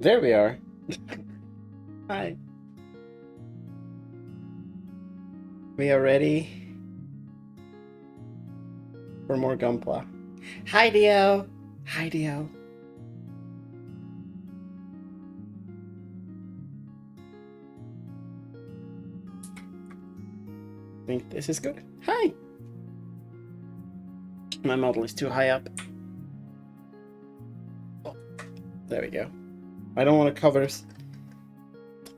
There we are. Hi. We are ready for more Gunpla. Hi, Dio. Hi, Dio. I think this is good. Hi. My model is too high up. Oh, there we go. I don't want to cover.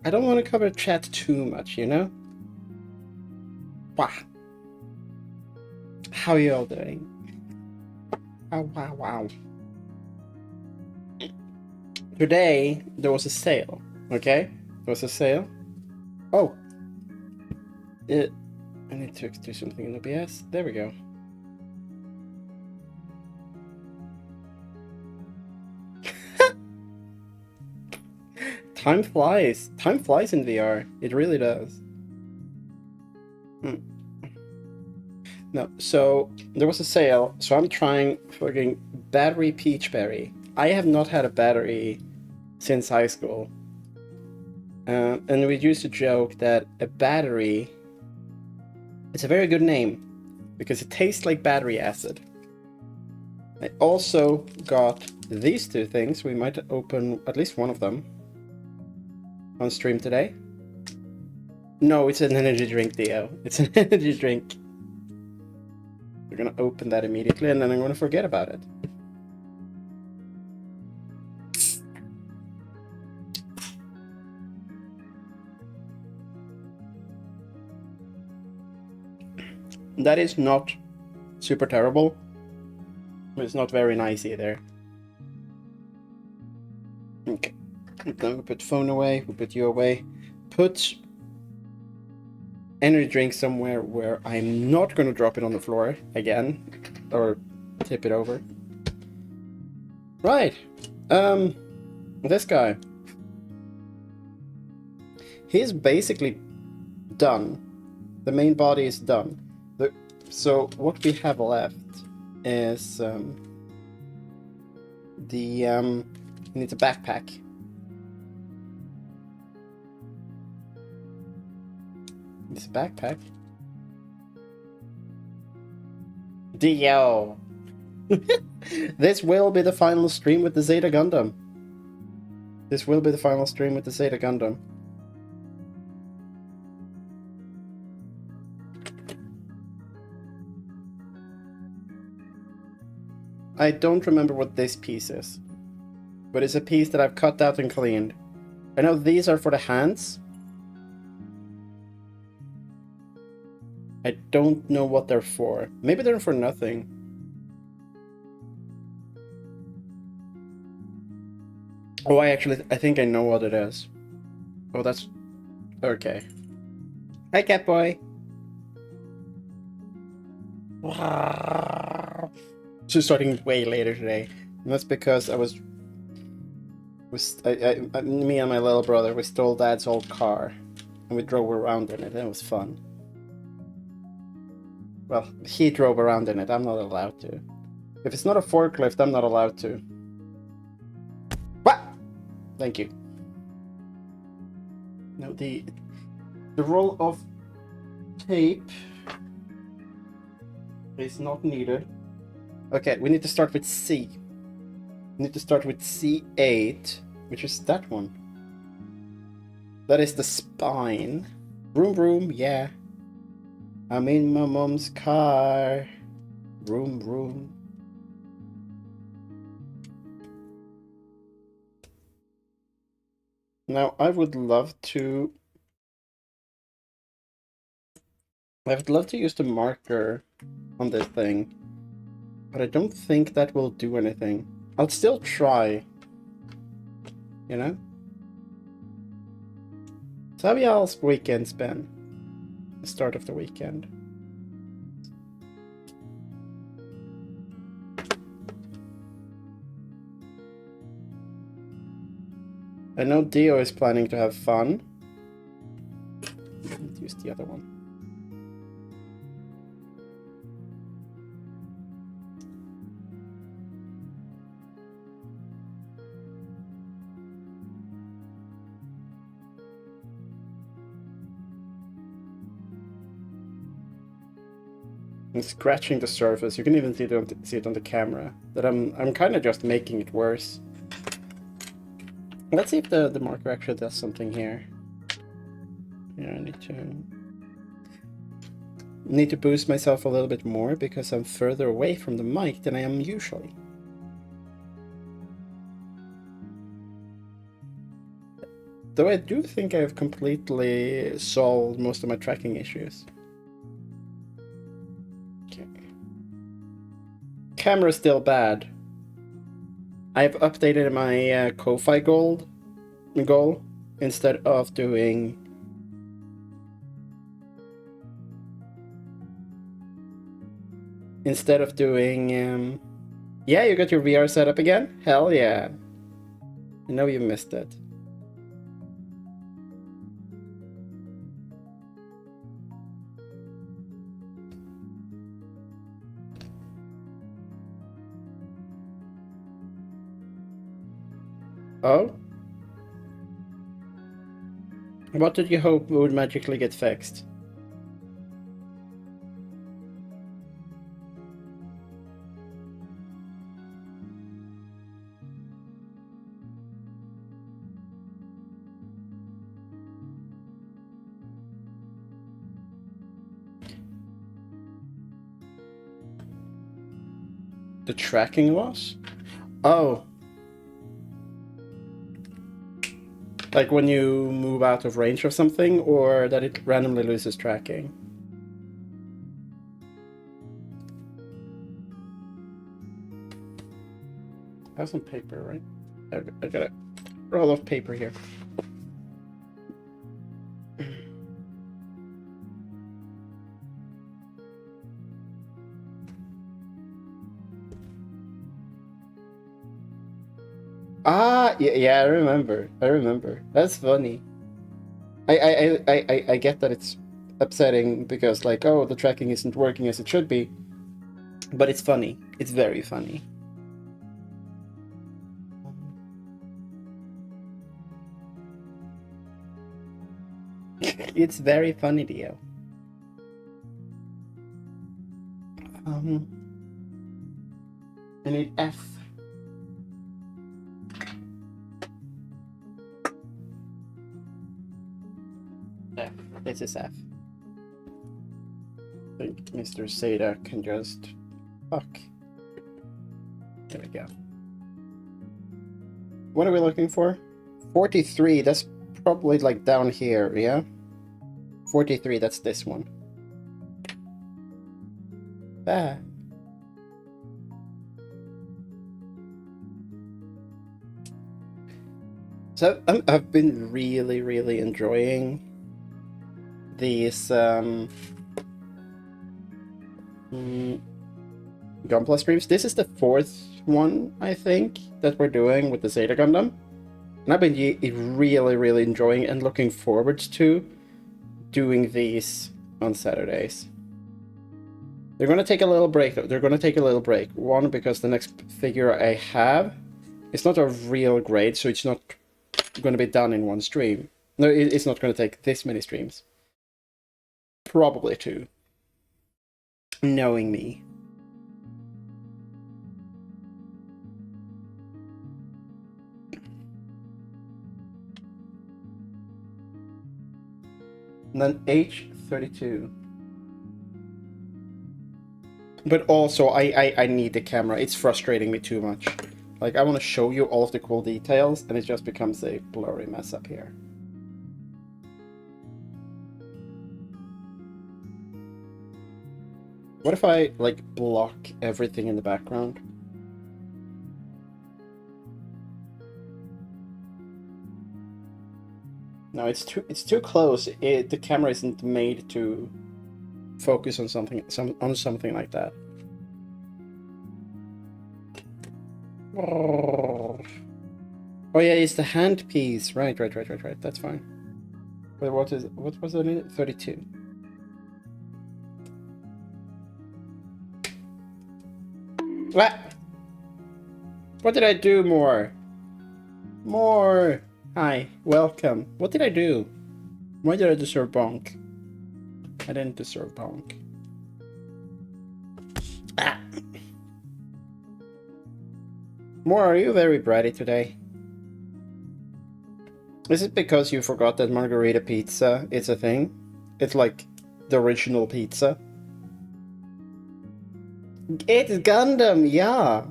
I don't want to cover chat too much, you know? Wow. How are you all doing? Wow. Today, there was a sale, okay? There was a sale. Oh. I need to do something in OBS. There we go. Time flies. Time flies in VR. It really does. No, so there was a sale, so I'm trying fucking battery peachberry. I have not had a battery since high school. And we used to joke that a battery, it's a very good name because it tastes like battery acid. I also got these two things. We might open at least one of them on stream today. No, it's an energy drink, Dio. It's an energy drink. We're gonna open that immediately and then I'm gonna forget about it. That is not super terrible, but it's not very nice either. Okay, then we put phone away, we put you away. Put energy drink somewhere where I'm not gonna drop it on the floor again, or tip it over. Right, this guy. He's basically done. The main body is done. So what we have left is he needs a backpack. This backpack. Dio. This will be the final stream with the Zeta Gundam. This will be the final stream with the Zeta Gundam. I don't remember what this piece is, but it's a piece that I've cut out and cleaned. I know these are for the hands. I don't know what they're for. Maybe they're for nothing. Oh, I think I know what it is. Oh, that's... okay. Hi, Catboy! So starting way later today. And that's because me and my little brother, we stole Dad's old car. And we drove around in it, and it was fun. Well, he drove around in it, I'm not allowed to. If it's not a forklift, I'm not allowed to. What? Thank you. No, the roll of tape is not needed. Okay, we need to start with C. We need to start with C8, which is that one. That is the spine. Vroom vroom, yeah. I'm in my mom's car. Vroom vroom. Now I would love to use the marker on this thing, but I don't think that will do anything. I'll still try. You know? So how y'all's weekend's been? The start of the weekend. I know Dio is planning to have fun. Let's use the other one. I'm scratching the surface. You can even see it on the camera. That I'm kind of just making it worse. Let's see if the marker actually does something here. Yeah, I need to boost myself a little bit more because I'm further away from the mic than I am usually. Though I do think I've completely solved most of my tracking issues. Okay. Camera's still bad. I've updated my Ko-Fi goal instead of doing yeah, you got your VR setup again? Hell yeah. I know you missed it. Oh? What did you hope would magically get fixed? The tracking loss? Oh. Like when you move out of range of something, or that it randomly loses tracking? I have some paper, right? I got a roll of paper here. Ah, yeah, I remember. That's funny. I get that it's upsetting because, like, oh, the tracking isn't working as it should be. But it's funny. It's very funny. It's very funny, Dio. I need F. F. This is F. I think Mr. Seda can just... Fuck. There we go. What are we looking for? 43, that's probably like down here, yeah? 43, that's this one. Ah. So I've been really enjoying these Gunpla streams. This is the fourth one, I think, that we're doing with the Zeta Gundam. And I've been really enjoying and looking forward to doing these on Saturdays. They're going to take a little break, though. They're going to take a little break. One, because the next figure I have is not a real grade, so it's not going to be done in one stream. No, it's not going to take this many streams. Probably two. Knowing me. And then H32. But also, I need the camera. It's frustrating me too much. Like, I want to show you all of the cool details, and it just becomes a blurry mess up here. What if I, like, block everything in the background? No, it's too close. The camera isn't made to focus on something like that. Oh yeah, it's the hand piece. Right. That's fine. But what was it? 32. What? What did I do more? More. Hi, welcome. What did I do? Why did I deserve bonk? I didn't deserve bonk. More, are you very bratty today? Is it because you forgot that margarita pizza is a thing? It's like the original pizza. It's Gundam, yeah.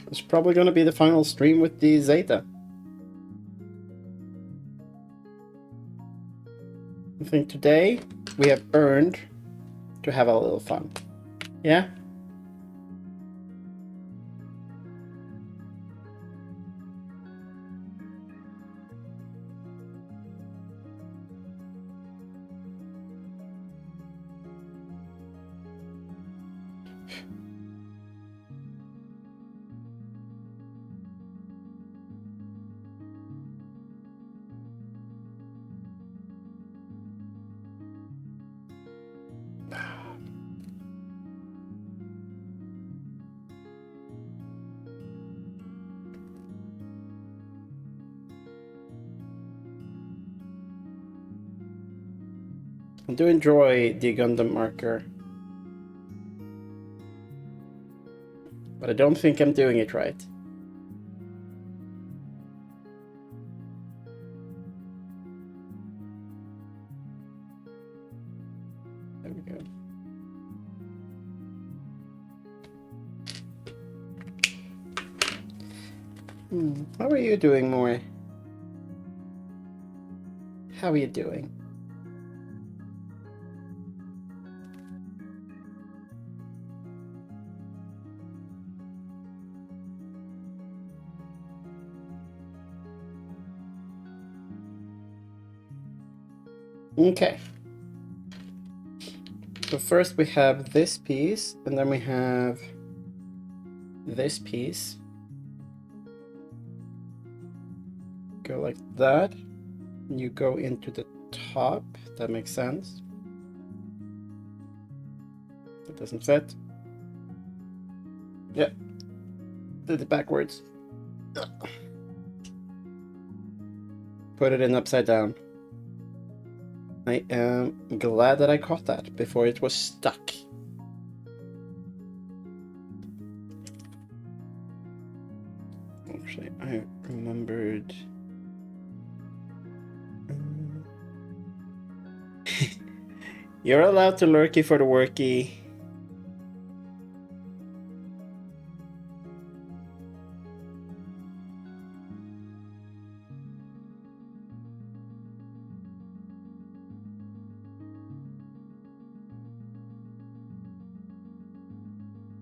It's probably gonna be the final stream with the Zeta. I think today we have earned to have a little fun. Yeah? I do enjoy the Gundam marker. But I don't think I'm doing it right. There we go. How are you doing, Moe? How are you doing? Okay. So first we have this piece, and then we have this piece. Go like that. You go into the top. That makes sense. That doesn't fit. Yeah. Did it backwards. Put it in upside down. I am glad that I caught that before it was stuck. Actually, I remembered. You're allowed to lurky for the worky.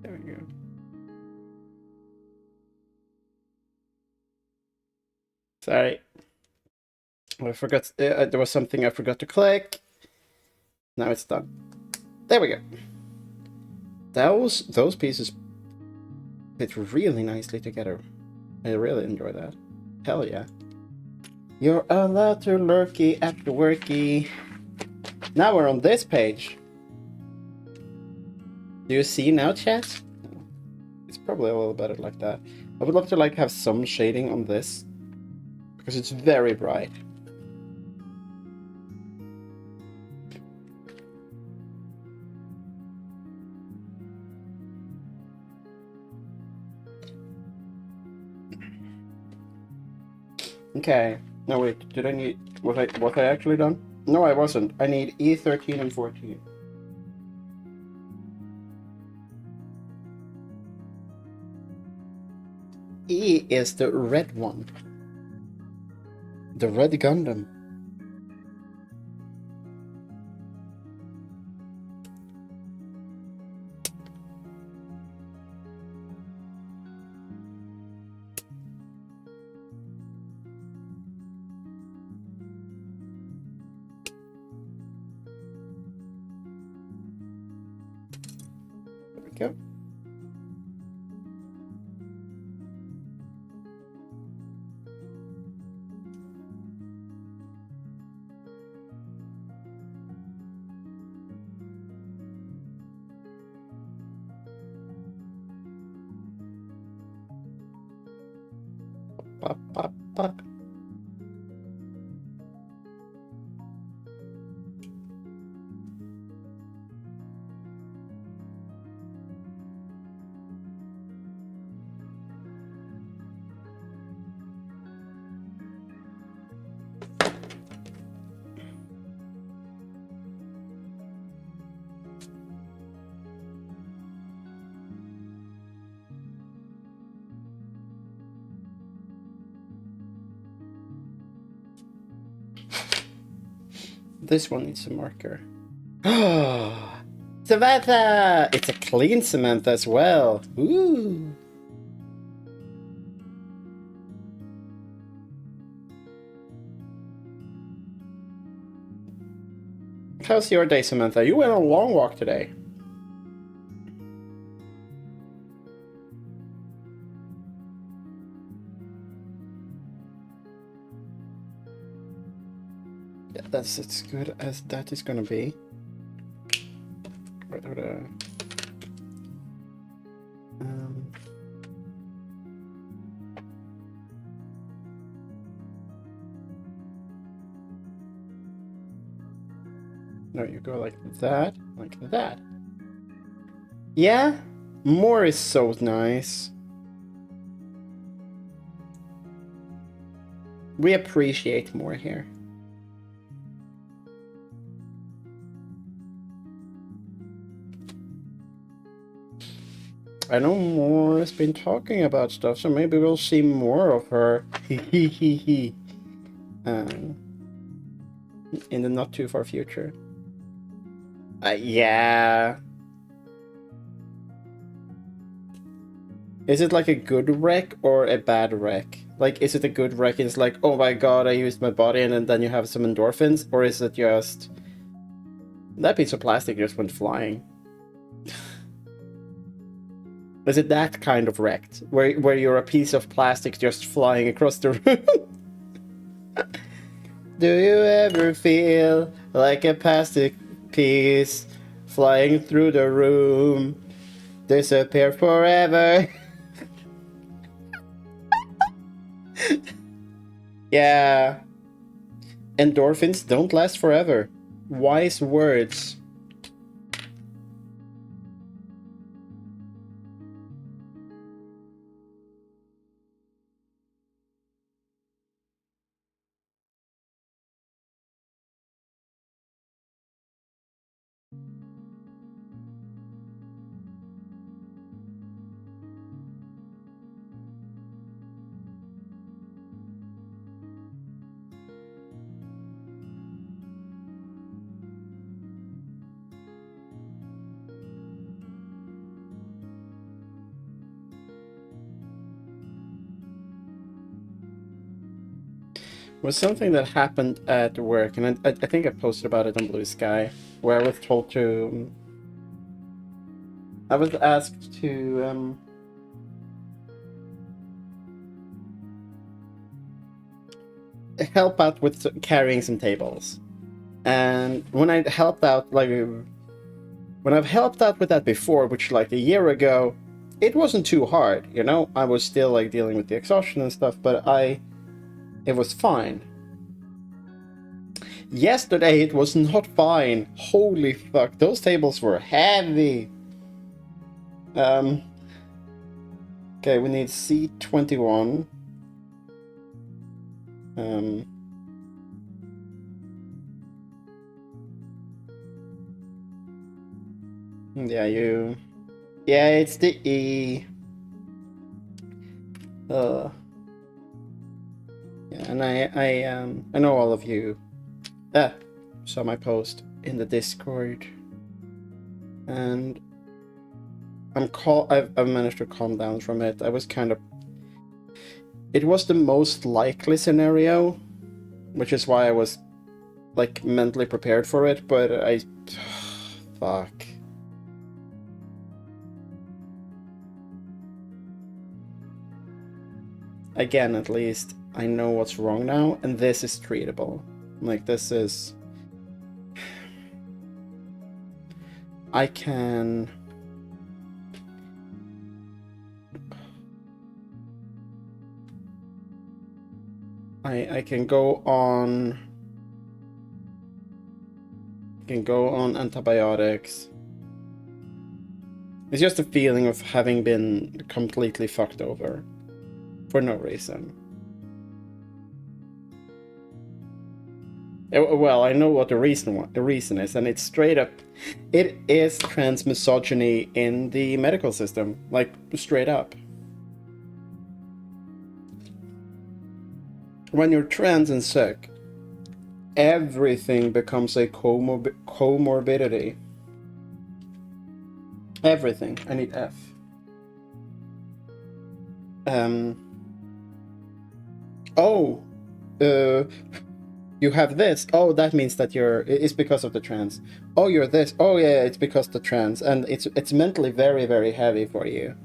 There we go. Sorry. I forgot. There was something I forgot to click. Now it's done. There we go. Those pieces fit really nicely together. I really enjoy that. Hell yeah. You're allowed to lurky at the worky. Now we're on this page. Do you see now, chat? It's probably a little better like that. I would love to like have some shading on this because it's very bright. Okay. No wait, did I need was I actually done? No, I wasn't. I need E13 and 14. E is the red one. The red Gundam. There we go. Pop, pop, pop. This one needs a marker. Samantha! It's a clean Samantha as well. Ooh. How's your day, Samantha? You went on a long walk today. Yeah, that's as good as that is gonna be. No, you go like that, like that. Yeah, more is so nice. We appreciate more here. I know More has been talking about stuff, so maybe we'll see more of her. In the not too far future. Yeah. Is it like a good wreck or a bad wreck? Like, is it a good wreck? It's like, oh my god, I used my body, and then you have some endorphins, or is it just that piece of plastic just went flying? Is it that kind of wrecked, where you're a piece of plastic just flying across the room? Do you ever feel like a plastic piece flying through the room, disappear forever? Yeah. Endorphins don't last forever. Wise words. Was something that happened at work, and I think I posted about it on Blue Sky, where I was told to. I was asked to help out with carrying some tables, and when I helped out, like when I've helped out with that before, which like a year ago, it wasn't too hard, you know. I was still like dealing with the exhaustion and stuff, but it was fine. Yesterday it was not fine. Holy fuck, those tables were heavy. Okay, we need C21. Yeah, yeah, it's the E. Yeah, and I know all of you saw my post in the Discord, and I've managed to calm down from it. I was kind of. It was the most likely scenario, which is why I was like mentally prepared for it, but fuck. Again, at least I know what's wrong now, and this is treatable. Like, this is. I can. I can go on. Can go on antibiotics. It's just a feeling of having been completely fucked over for no reason. Well, I know what the reason is, and it's straight up. It is trans misogyny in the medical system, like straight up. When you're trans and sick, everything becomes a comorbidity. Everything. I need F. Oh, you have this. Oh, that means that it's because of the trans. Oh, you're this. Oh, yeah, it's because of the trans, and it's mentally very, very heavy for you.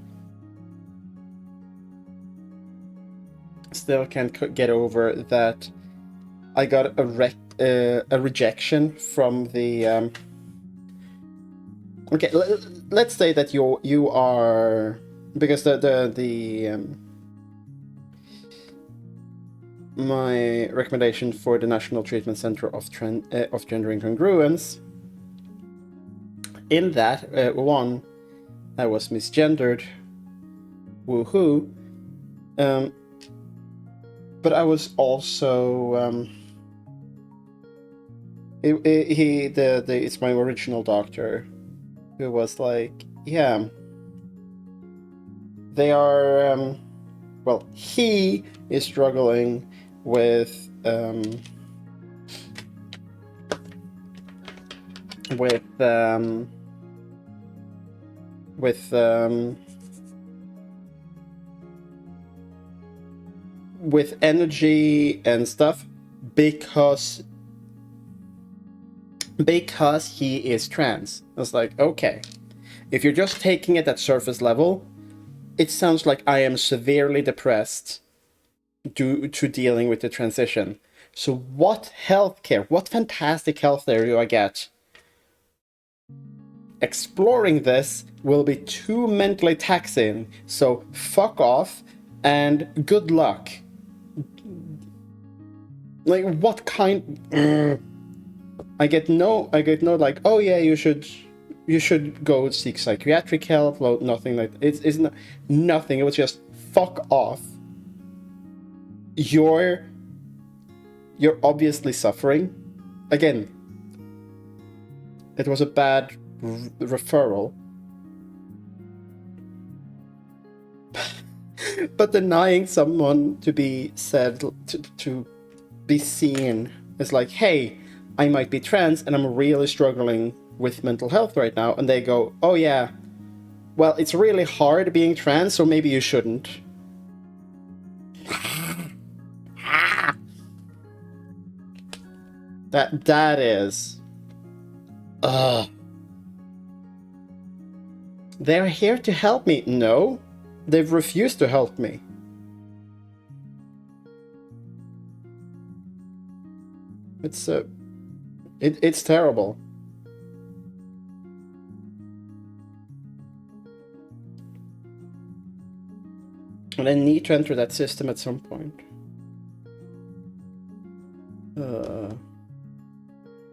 Still can't get over that. I got a rejection from the. Okay, let's say that you are, because my recommendation for the National Treatment Center of Gender Incongruence, in that one, I was misgendered, woohoo, but I was also it's my original doctor who was like, yeah, they are well, he is struggling with energy and stuff because he is trans. I was like, okay, if you're just taking it at surface level, it sounds like I am severely depressed due to dealing with the transition. So what fantastic healthcare do I get? Exploring this will be too mentally taxing, so fuck off and good luck. Like, what kind? I get no like, oh yeah, you should go seek psychiatric help. Well, nothing like it's not, nothing. It was just fuck off. You're obviously suffering. Again, it was a bad referral. But denying someone to be said to be seen is like, hey, I might be trans and I'm really struggling with mental health right now, and they go, oh yeah, well, it's really hard being trans, so maybe you shouldn't. That is they're here to help me. No, they've refused to help me. It's terrible. And I need to enter that system at some point.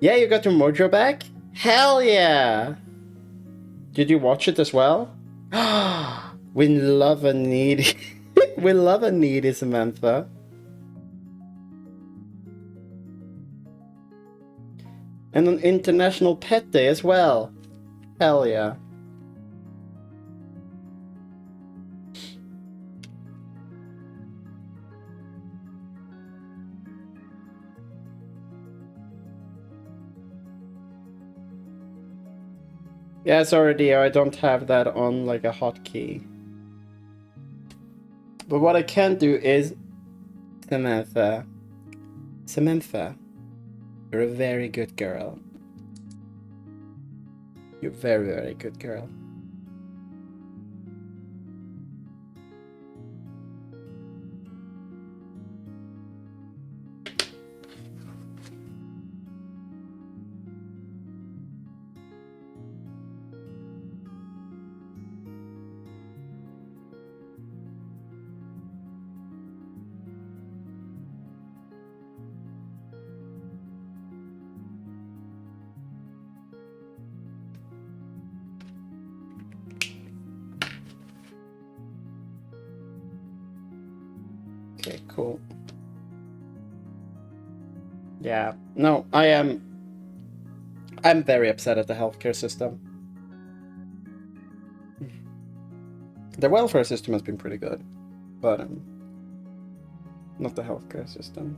Yeah, you got your mojo back? Hell yeah! Did you watch it as well? We love a needy. We love a needy Samantha. And an International Pet Day as well. Hell yeah. Yeah, sorry, dear, I don't have that on like a hotkey. But what I can do is, Samantha, you're a very good girl. You're a very, very good girl. Okay, cool. Yeah, no, I'm very upset at the healthcare system. The welfare system has been pretty good, but not the healthcare system.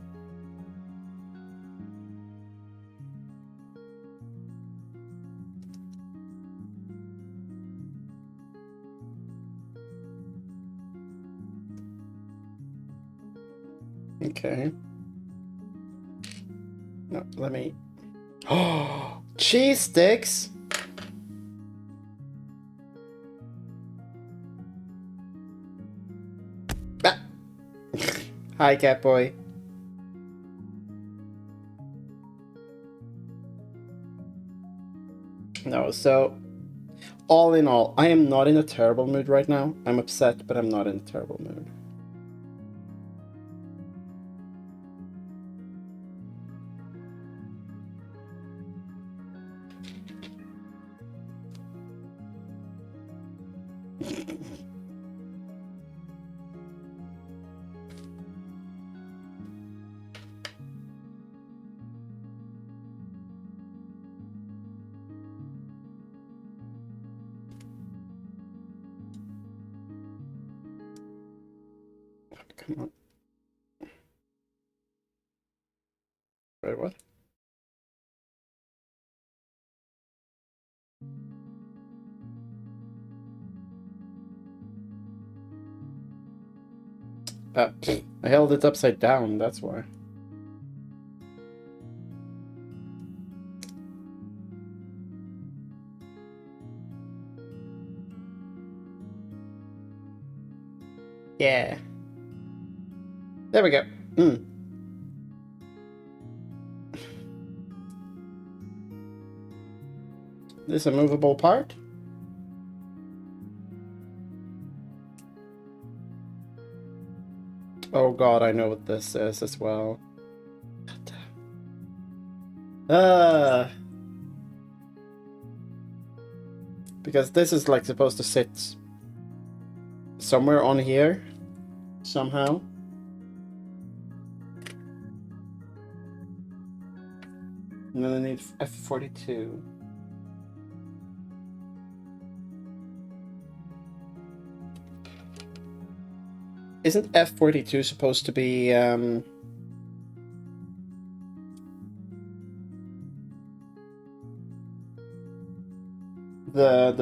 Okay. No, let me... Oh, cheese sticks! Ah. Hi, Catboy. No, so... All in all, I am not in a terrible mood right now. I'm upset, but I'm not in a terrible mood. Come on. Wait, what? I held it upside down, that's why. Yeah. There we go. This a movable part? Oh god, I know what this is as well. Because this is like supposed to sit somewhere on here somehow. And then I need F42. Isn't F42 supposed to be the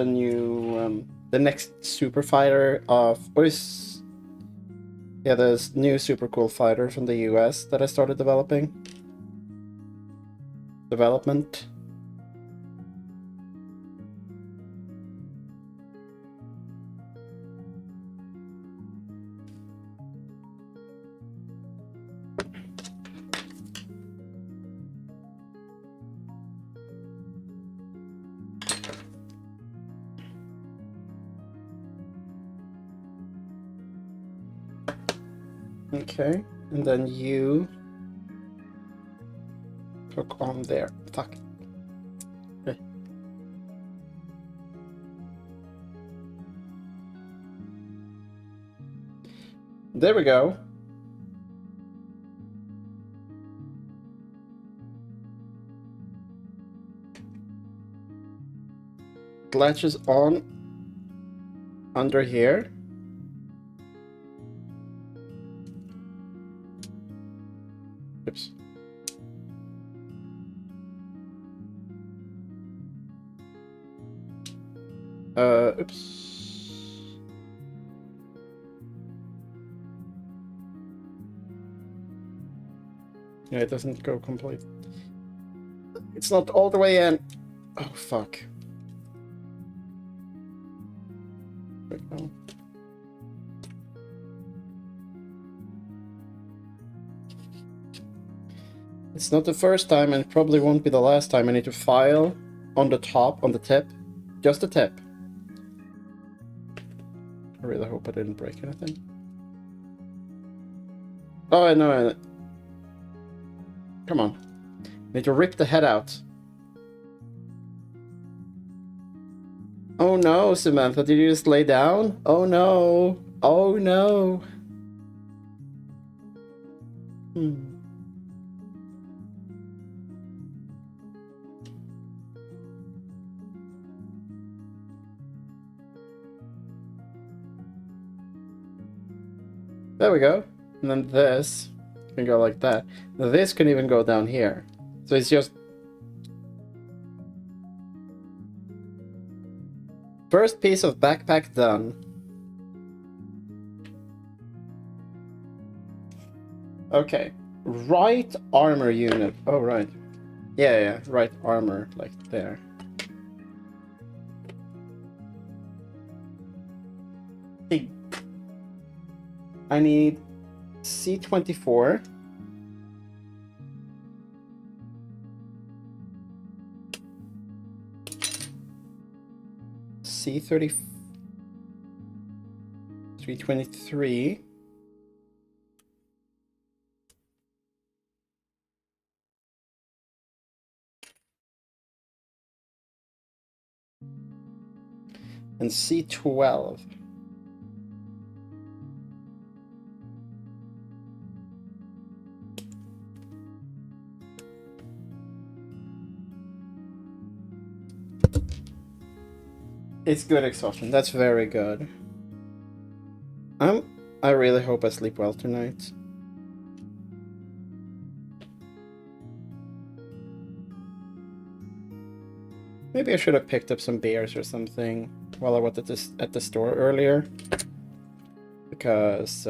new the next super fighter of the new super cool fighter from the US that I started development. Okay, and then you hook on there. Fuck. Okay. There we go. Latches on under here. Oops. Oops. Yeah, it doesn't go complete. It's not all the way in. Oh, fuck. Wait, no. It's not the first time, and it probably won't be the last time I need to file on the top, on the tip. Just the tip. I really hope I didn't break anything. Oh, I know. Come on. I need to rip the head out. Oh no, Samantha, did you just lay down? Oh no. Oh no. There we go. And then this can go like that. This can even go down here. So it's just... First piece of backpack done. Okay. Right armor unit. Oh, right. Yeah, right armor, like there. Hey. I need C24. C30. 323. And C12. It's good exhaustion. That's very good. I really hope I sleep well tonight. Maybe I should have picked up some beers or something while I was at the store earlier. Because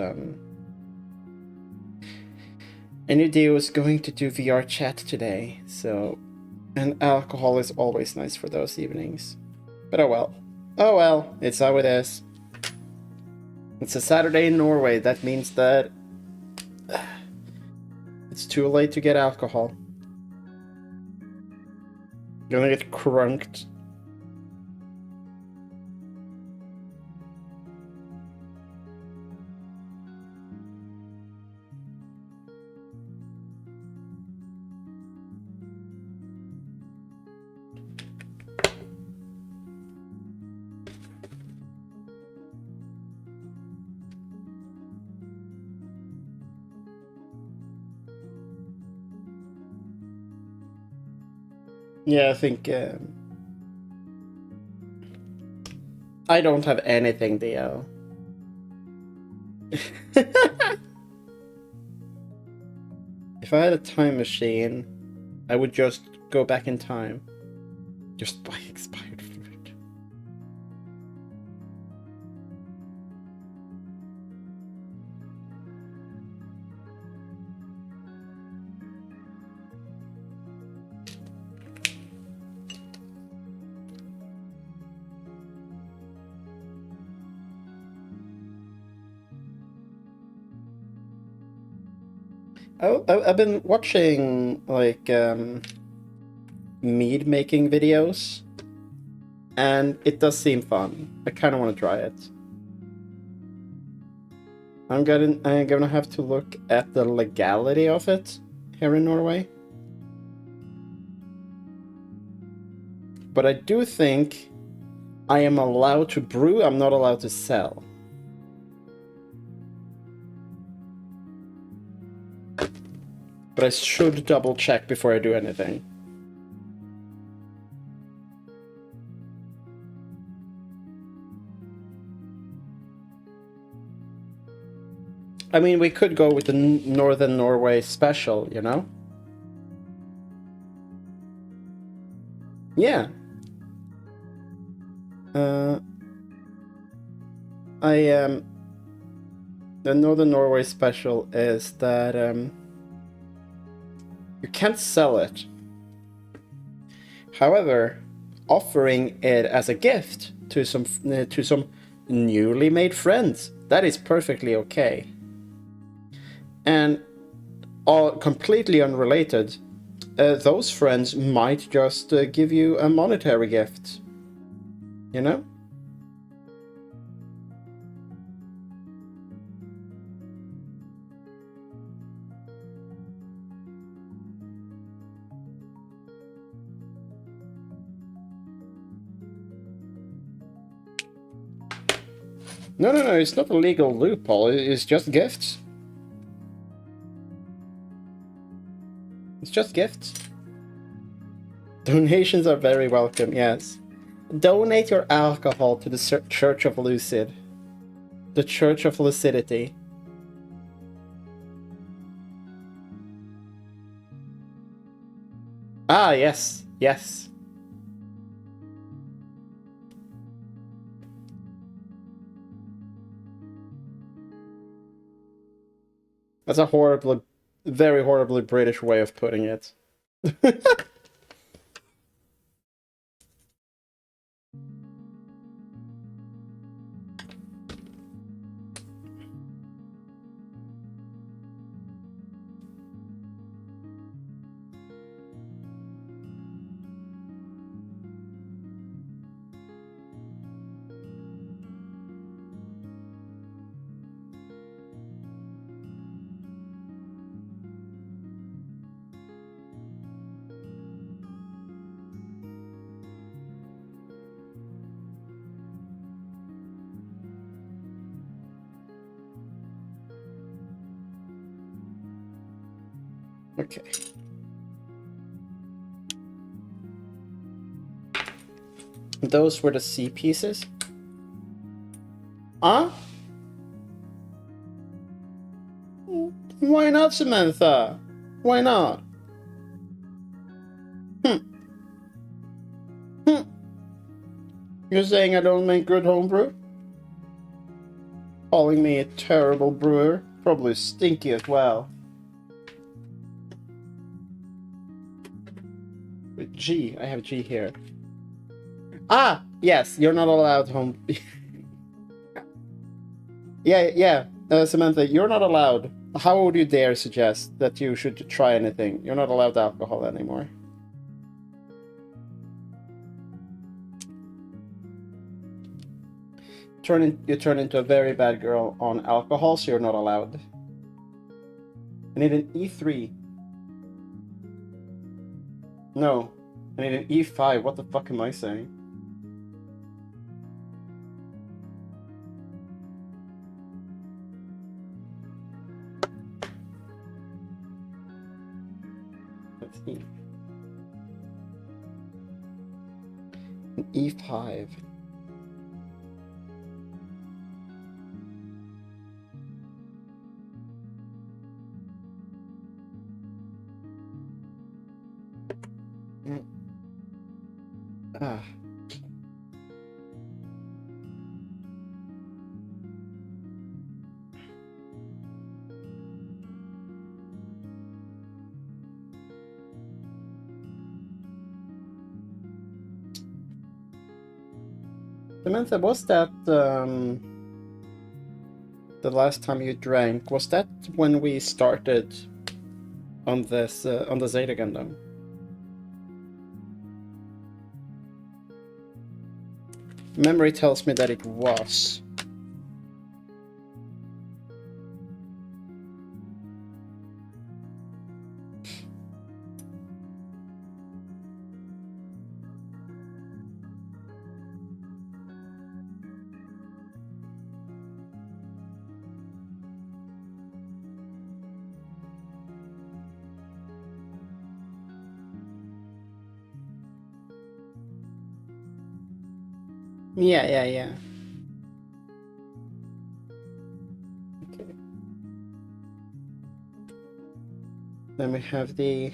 NUD was going to do VR chat today, so... And alcohol is always nice for those evenings. But oh well. Oh well, it's how it is. It's a Saturday in Norway, that means that... It's too late to get alcohol. You're gonna get crunked. Yeah, I think... I don't have anything, Dio. If I had a time machine, I would just go back in time. Just buy expired fruit. I've been watching, like, mead making videos, and it does seem fun. I kind of want to try it. I'm gonna have to look at the legality of it here in Norway. But I do think I am allowed to brew, I'm not allowed to sell. But I should double check before I do anything. I mean, we could go with the Northern Norway special, you know? Yeah. The Northern Norway special is that you can't sell it. However, offering it as a gift to some newly made friends, that is perfectly okay. And all completely unrelated, those friends might just give you a monetary gift. You know? No, it's not a legal loophole, it's just gifts. It's just gifts. Donations are very welcome, yes. Donate your alcohol to the Church of Lucid. The Church of Lucidity. Ah, yes, yes. That's a horrible very horribly British way of putting it. Okay. Those were the C pieces. Huh? Why not, Samantha? Why not? You're saying I don't make good homebrew? Calling me a terrible brewer? Probably stinky as well. With G, I have G here. Ah, yes, you're not allowed home. yeah, Samantha, you're not allowed. How would you dare suggest that you should try anything? You're not allowed alcohol anymore. You turn into a very bad girl on alcohol, so you're not allowed. I need an E3. No, I need an E5. What the fuck am I saying? That's E. An E5. Ah. Samantha, was that the last time you drank? Was that when we started on this on the Zeta Gundam? Memory tells me that it was. Yeah. Okay. Then we have the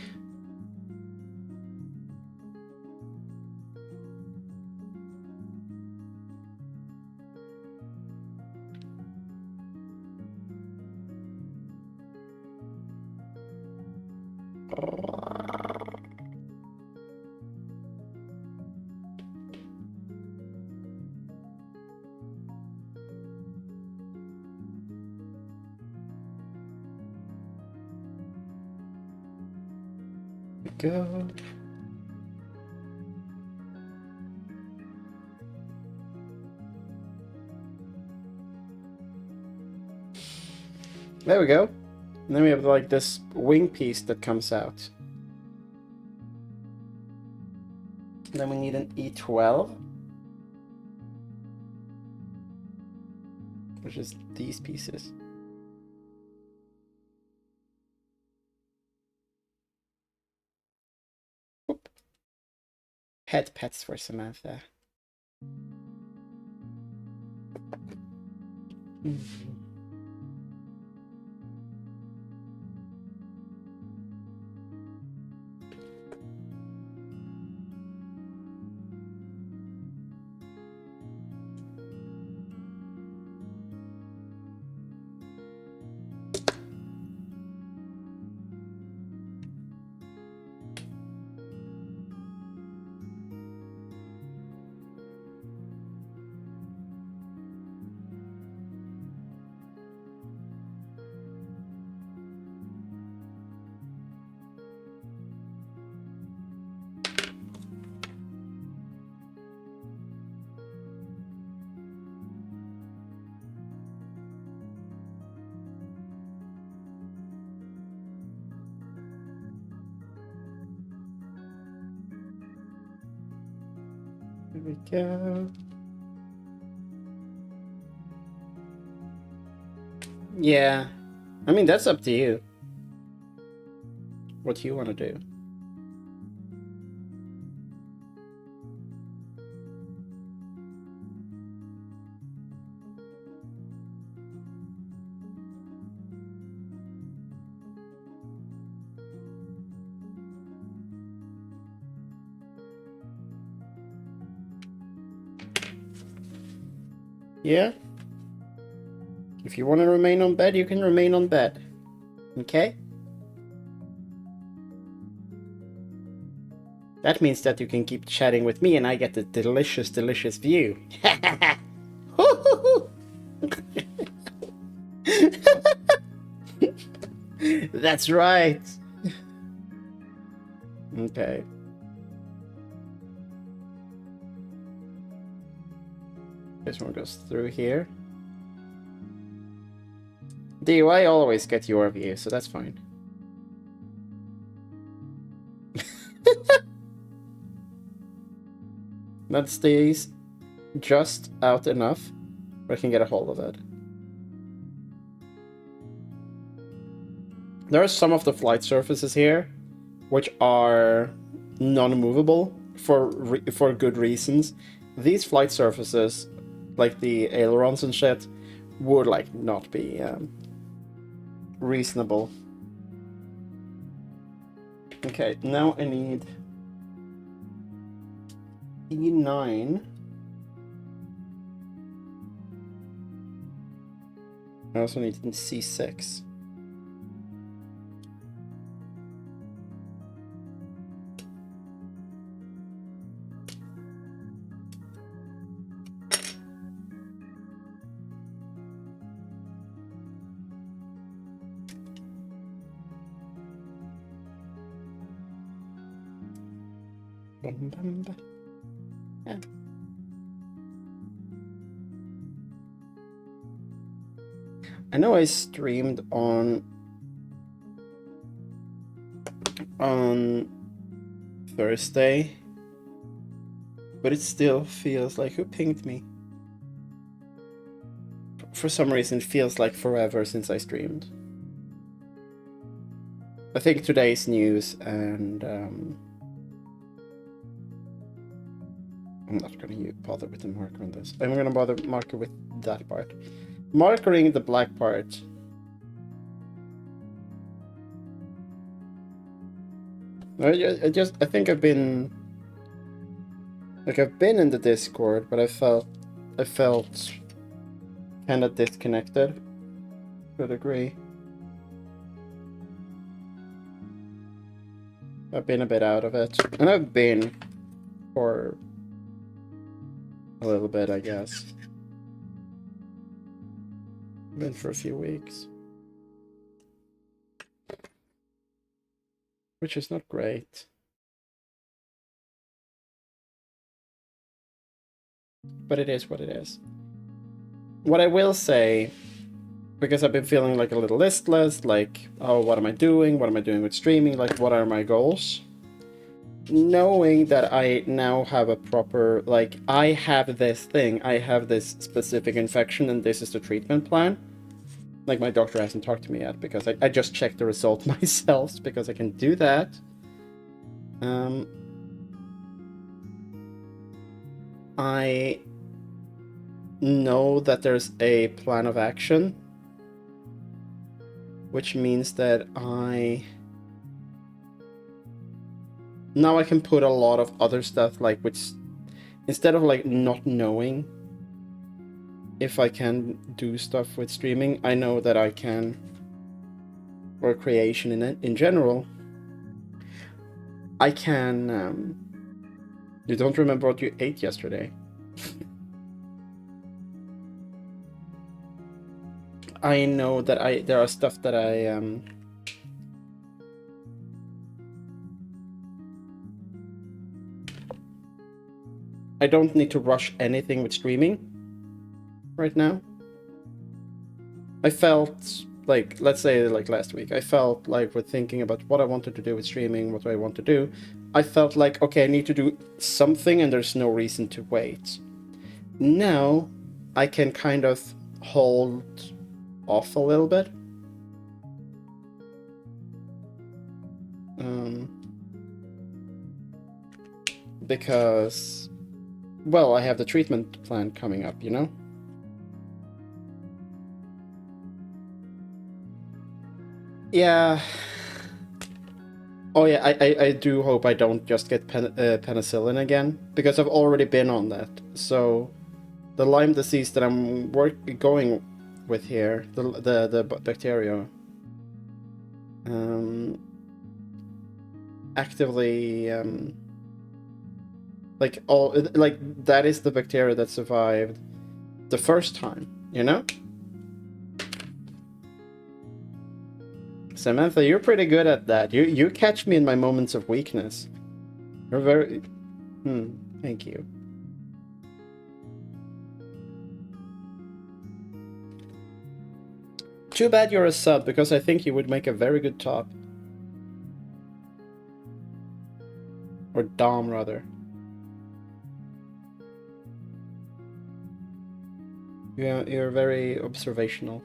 go. There we go. And then we have like this wing piece that comes out. And then we need an E12, which is these pieces. Oop. Head pets for Samantha. we go. Yeah. I mean, that's up to you. What you want to do. Yeah? If you want to remain on bed, you can remain on bed. Okay? That means that you can keep chatting with me and I get the delicious, delicious view. That's right. Okay. This one goes through here. I always get your view, so that's fine. That stays just out enough where I can get a hold of it. There are some of the flight surfaces here which are non-movable for good reasons. These flight surfaces, like the ailerons and shit, would like not be reasonable. Okay, now I need E9. I also need C6. Yeah. I know I streamed on Thursday, but it still feels like, who pinged me? For some reason, it feels like forever since I streamed. I think today's news, and I'm not gonna bother with the marker on this. I'm gonna bother marker with that part. Markering the black part. I think I've been in the Discord, but I felt kind of disconnected to a degree. I've been a bit out of it, and I've been for a little bit, I guess. Been for a few weeks, which is not great. But it is what it is. What I will say, because I've been feeling like a little listless, like, oh, what am I doing? What am I doing with streaming? Like, what are my goals? Knowing that I now have a proper, like, I have this thing, I have this specific infection, and this is the treatment plan. Like, my doctor hasn't talked to me yet, because I just checked the result myself, because I can do that. I know that there's a plan of action, which means that now I can put a lot of other stuff, like, which, instead of like not knowing if I can do stuff with streaming, I know that I can, or creation in general, I can. You don't remember what you ate yesterday? I know that there are stuff that I don't need to rush anything with streaming right now. I felt like, let's say like last week, I felt like with thinking about what I wanted to do with streaming, what do I want to do, I felt like, okay, I need to do something and there's no reason to wait. Now I can kind of hold off a little bit. Because, well, I have the treatment plan coming up, you know? Yeah. Oh yeah, I do hope I don't just get penicillin again, because I've already been on that. So, the Lyme disease that I'm going with here, the bacteria, actively, like that is the bacteria that survived the first time, you know? Samantha, you're pretty good at that. You catch me in my moments of weakness. You're very... thank you. Too bad you're a sub, because I think you would make a very good top. Or dom, rather. Yeah, you're very observational.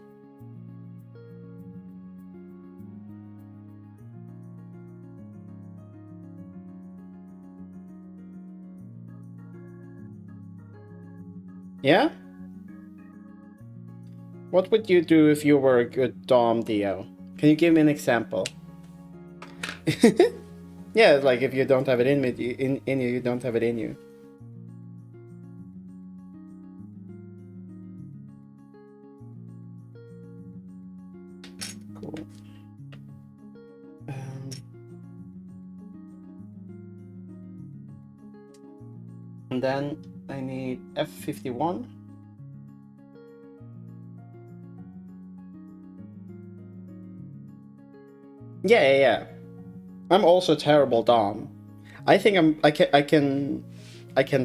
Yeah? What would you do if you were a good dom, Dio? Can you give me an example? Yeah, like if you don't have it in you, you don't have it in you. Cool. And then I need F51. Yeah. I'm also a terrible dom. I think I can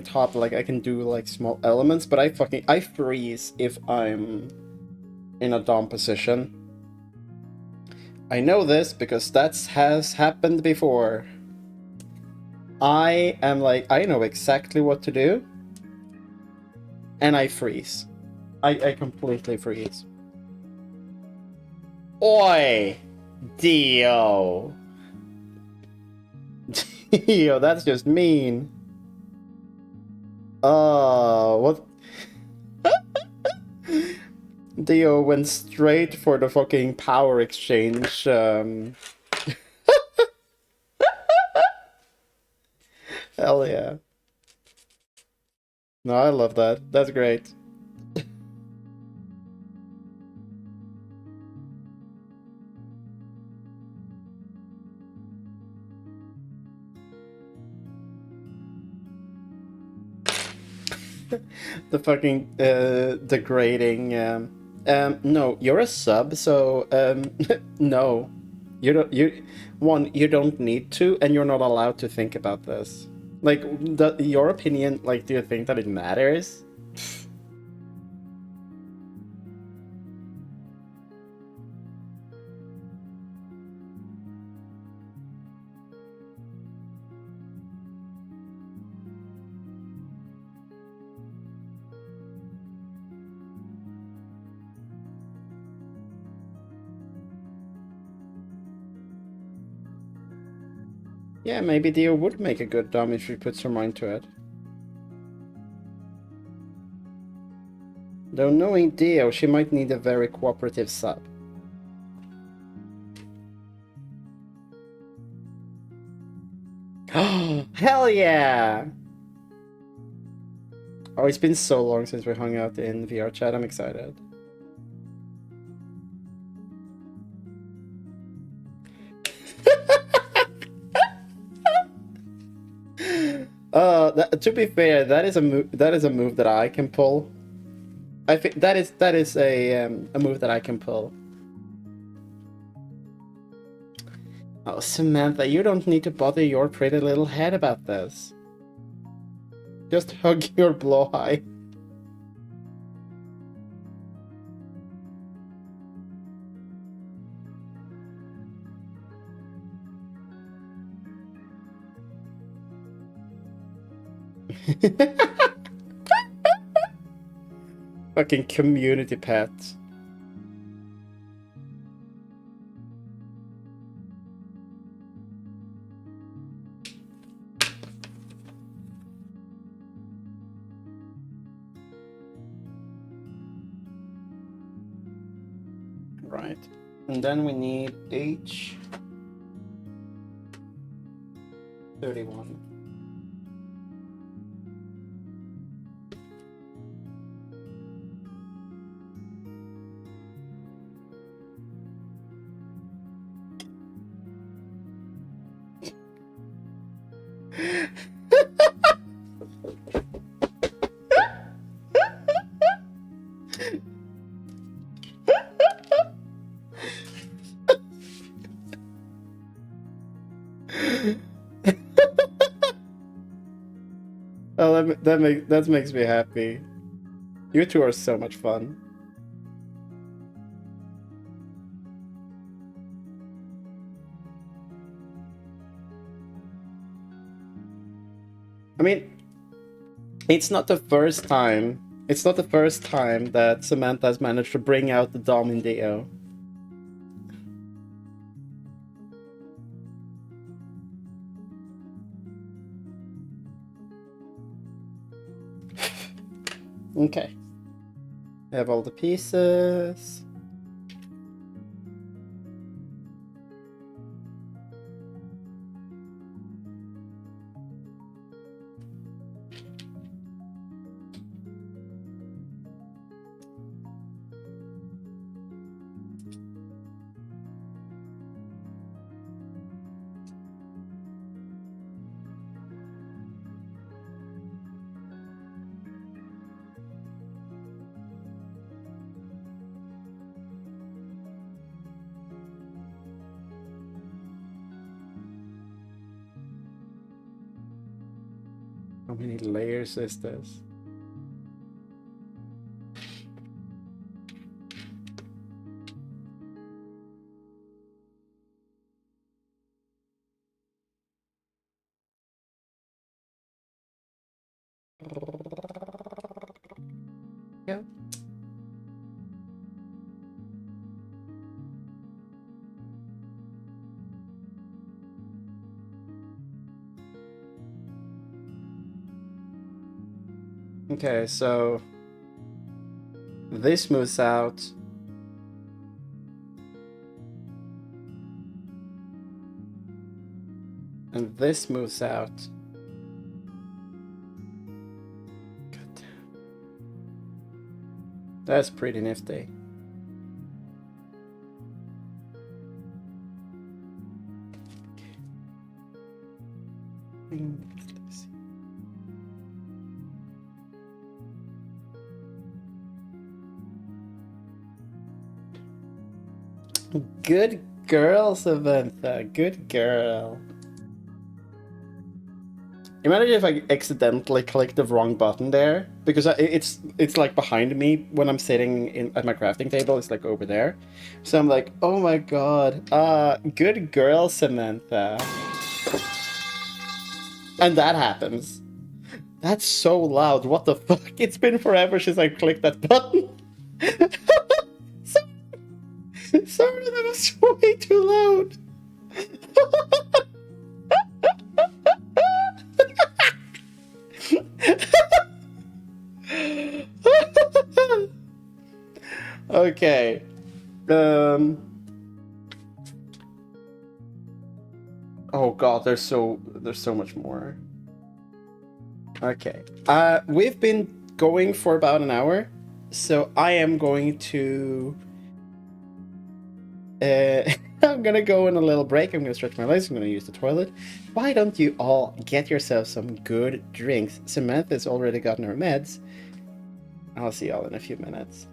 top, like I can do like small elements, but I freeze if I'm in a dom position. I know this because that has happened before. I am like, I know exactly what to do, and I freeze. I completely freeze. Oi! Dio! Dio, that's just mean. What? Dio went straight for the fucking power exchange. Hell yeah. No, I love that. That's great. The fucking degrading. No, you're a sub, so no, you don't. You don't need to, and you're not allowed to think about this. Like your opinion. Like, do you think that it matters? Yeah, maybe Dio would make a good dom if she puts her mind to it. Though knowing Dio, she might need a very cooperative sub. Oh, hell yeah! Oh, it's been so long since we hung out in VR chat, I'm excited. To be fair, that is a move that I can pull. I think that is a move that I can pull. Oh, Samantha, you don't need to bother your pretty little head about this. Just hug your bloweye. Fucking community pet. Right. And then we need H31. Oh, that makes me happy. You two are so much fun. I mean, it's not the first time. It's not the first time that Samantha has managed to bring out the Dom in Dio. Okay. I have all the pieces. How many layers is this? Yeah. Okay, so this moves out. And this moves out. God damn. That's pretty nifty. Good girl, Samantha. Good girl. Imagine if I accidentally clicked the wrong button there, because it's like behind me when I'm sitting at my crafting table. It's like over there, so I'm like, oh my god, good girl, Samantha. And that happens. That's so loud. What the fuck? It's been forever since I clicked that button. Sorry, that was way too loud. Okay. Oh god, there's so much more. Okay. We've been going for about an hour, so I am going to I'm gonna go on a little break. I'm gonna stretch my legs. I'm gonna use the toilet. Why don't you all get yourself some good drinks? Samantha's already gotten her meds. I'll see y'all in a few minutes.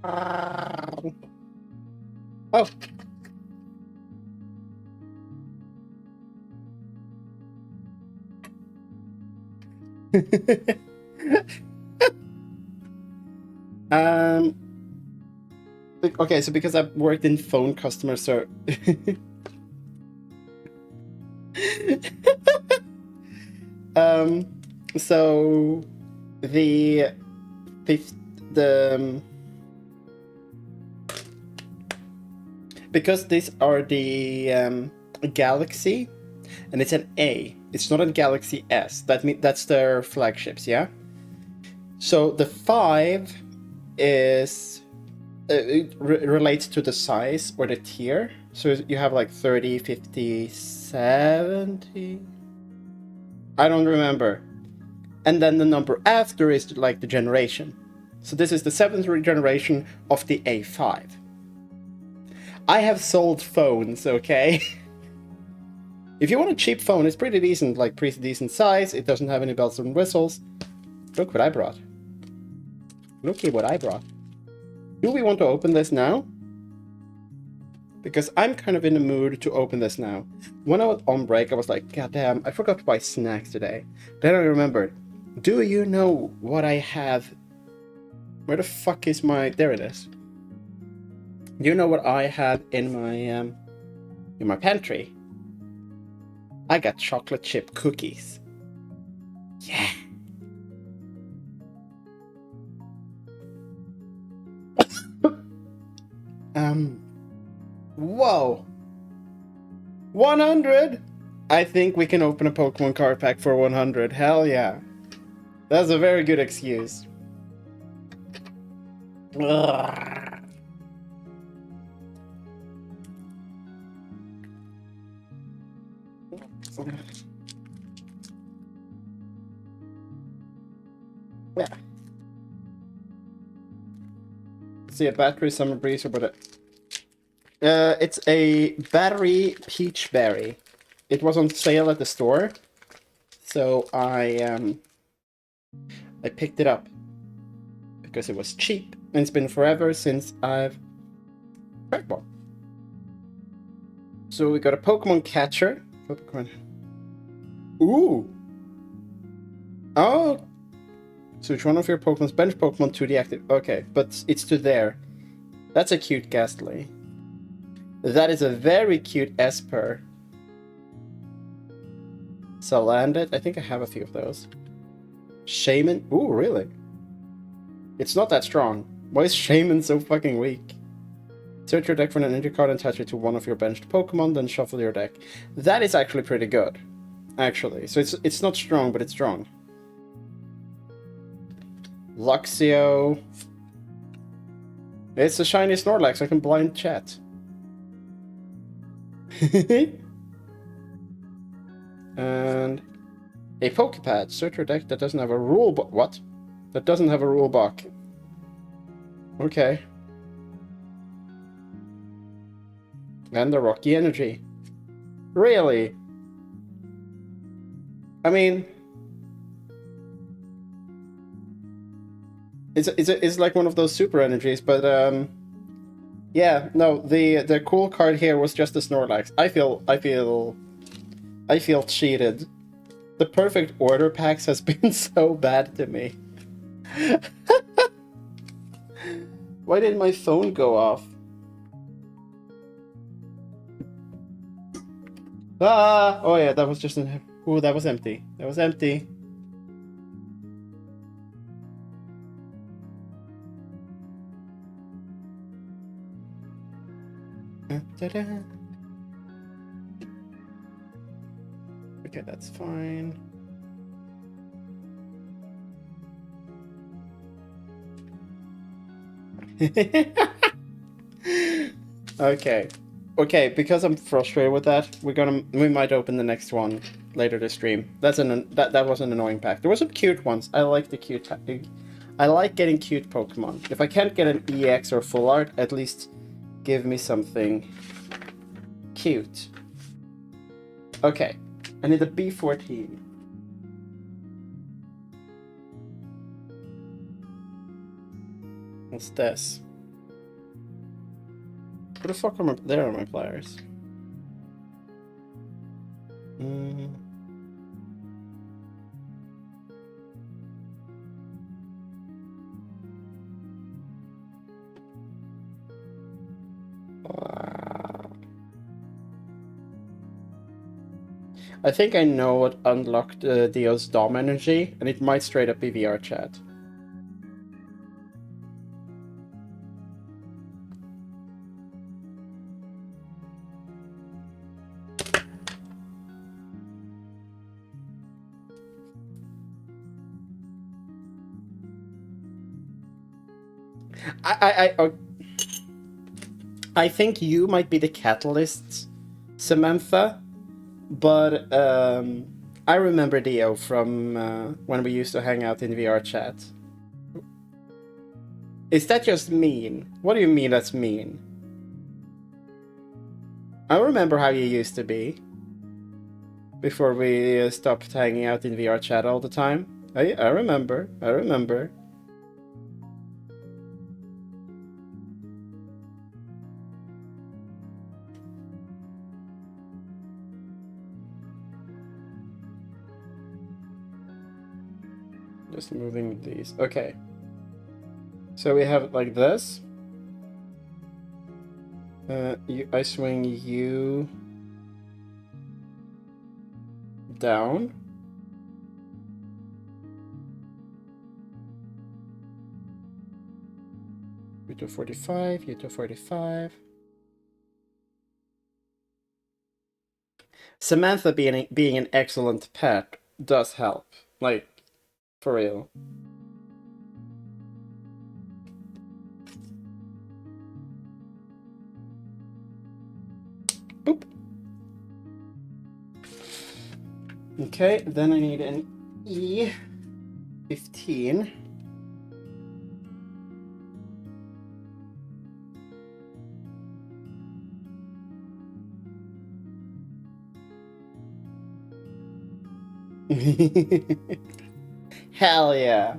Oh. um. Okay, so because I've worked in phone customer service. um. So the the because these are the Galaxy, and it's an A. It's not a Galaxy S. That's their flagships, yeah. So the 5 is it relates to the size or the tier. So you have like 30, 50, 70. I don't remember. And then the number after is like the generation. So this is the 7th generation of the A5. I have sold phones, okay? If you want a cheap phone, it's pretty decent, like pretty decent size. It doesn't have any bells and whistles. Look what I brought. Looky what I brought. Do we want to open this now? Because I'm kind of in the mood to open this now. When I was on break, I was like, God damn, I forgot to buy snacks today. Then I remembered. Do you know what I have? Where the fuck is my... There it is. Do you know what I have in my pantry? I got chocolate chip cookies. Yeah. Whoa. 100? I think we can open a Pokemon card pack for 100. Hell yeah. That's a very good excuse. Ugh. Yeah. See a battery, summer breeze, or what? It's a battery peach berry. It was on sale at the store, so I picked it up because it was cheap, and it's been forever since I've tried one. So we got a Pokemon catcher. Pokemon. Ooh. Oh. Switch one of your Pokemon's bench Pokemon to the active. Okay, but it's to there. That's a cute Ghastly. That is a very cute Esper. Salandit. I think I have a few of those. Shaman. Ooh, really? It's not that strong. Why is Shaman so fucking weak? Search your deck for an energy card and attach it to one of your benched Pokemon, then shuffle your deck. That is actually pretty good. Actually. So it's not strong, but it's strong. Luxio. It's a shiny Snorlax, I can blind chat. And a Pokepad. Search your deck that doesn't have a rule book. What? That doesn't have a rule book. Okay. And the Rocky Energy. Really? I mean... It's like one of those super energies, but yeah, no, the cool card here was just a Snorlax. I feel cheated. The perfect order packs has been so bad to me. Why did my phone go off? Ah! Oh yeah, that was just an... Ooh, that was empty. That was empty. Ta-da. Okay, that's fine. Okay. Okay, because I'm frustrated with that, we might open the next one later this stream. That was an annoying pack. There were some cute ones. I like the cute. I like getting cute Pokemon. If I can't get an EX or full art, at least give me something cute. Okay, I need a B14. What's this? Who the fuck are my... There are my players. I think I know what unlocked Dio's Dom energy, and it might straight up be VR chat. I think you might be the catalyst, Samantha, but I remember Dio from when we used to hang out in VR chat. Is that just mean? What do you mean that's mean? I remember how you used to be before we stopped hanging out in VR chat all the time. I remember. I remember. Just moving these. Okay. So we have it like this. I swing you down. You to 45, you to 45. Samantha being an excellent pet does help. Like, for real. Boop. Okay, then I need an E15. Hell yeah.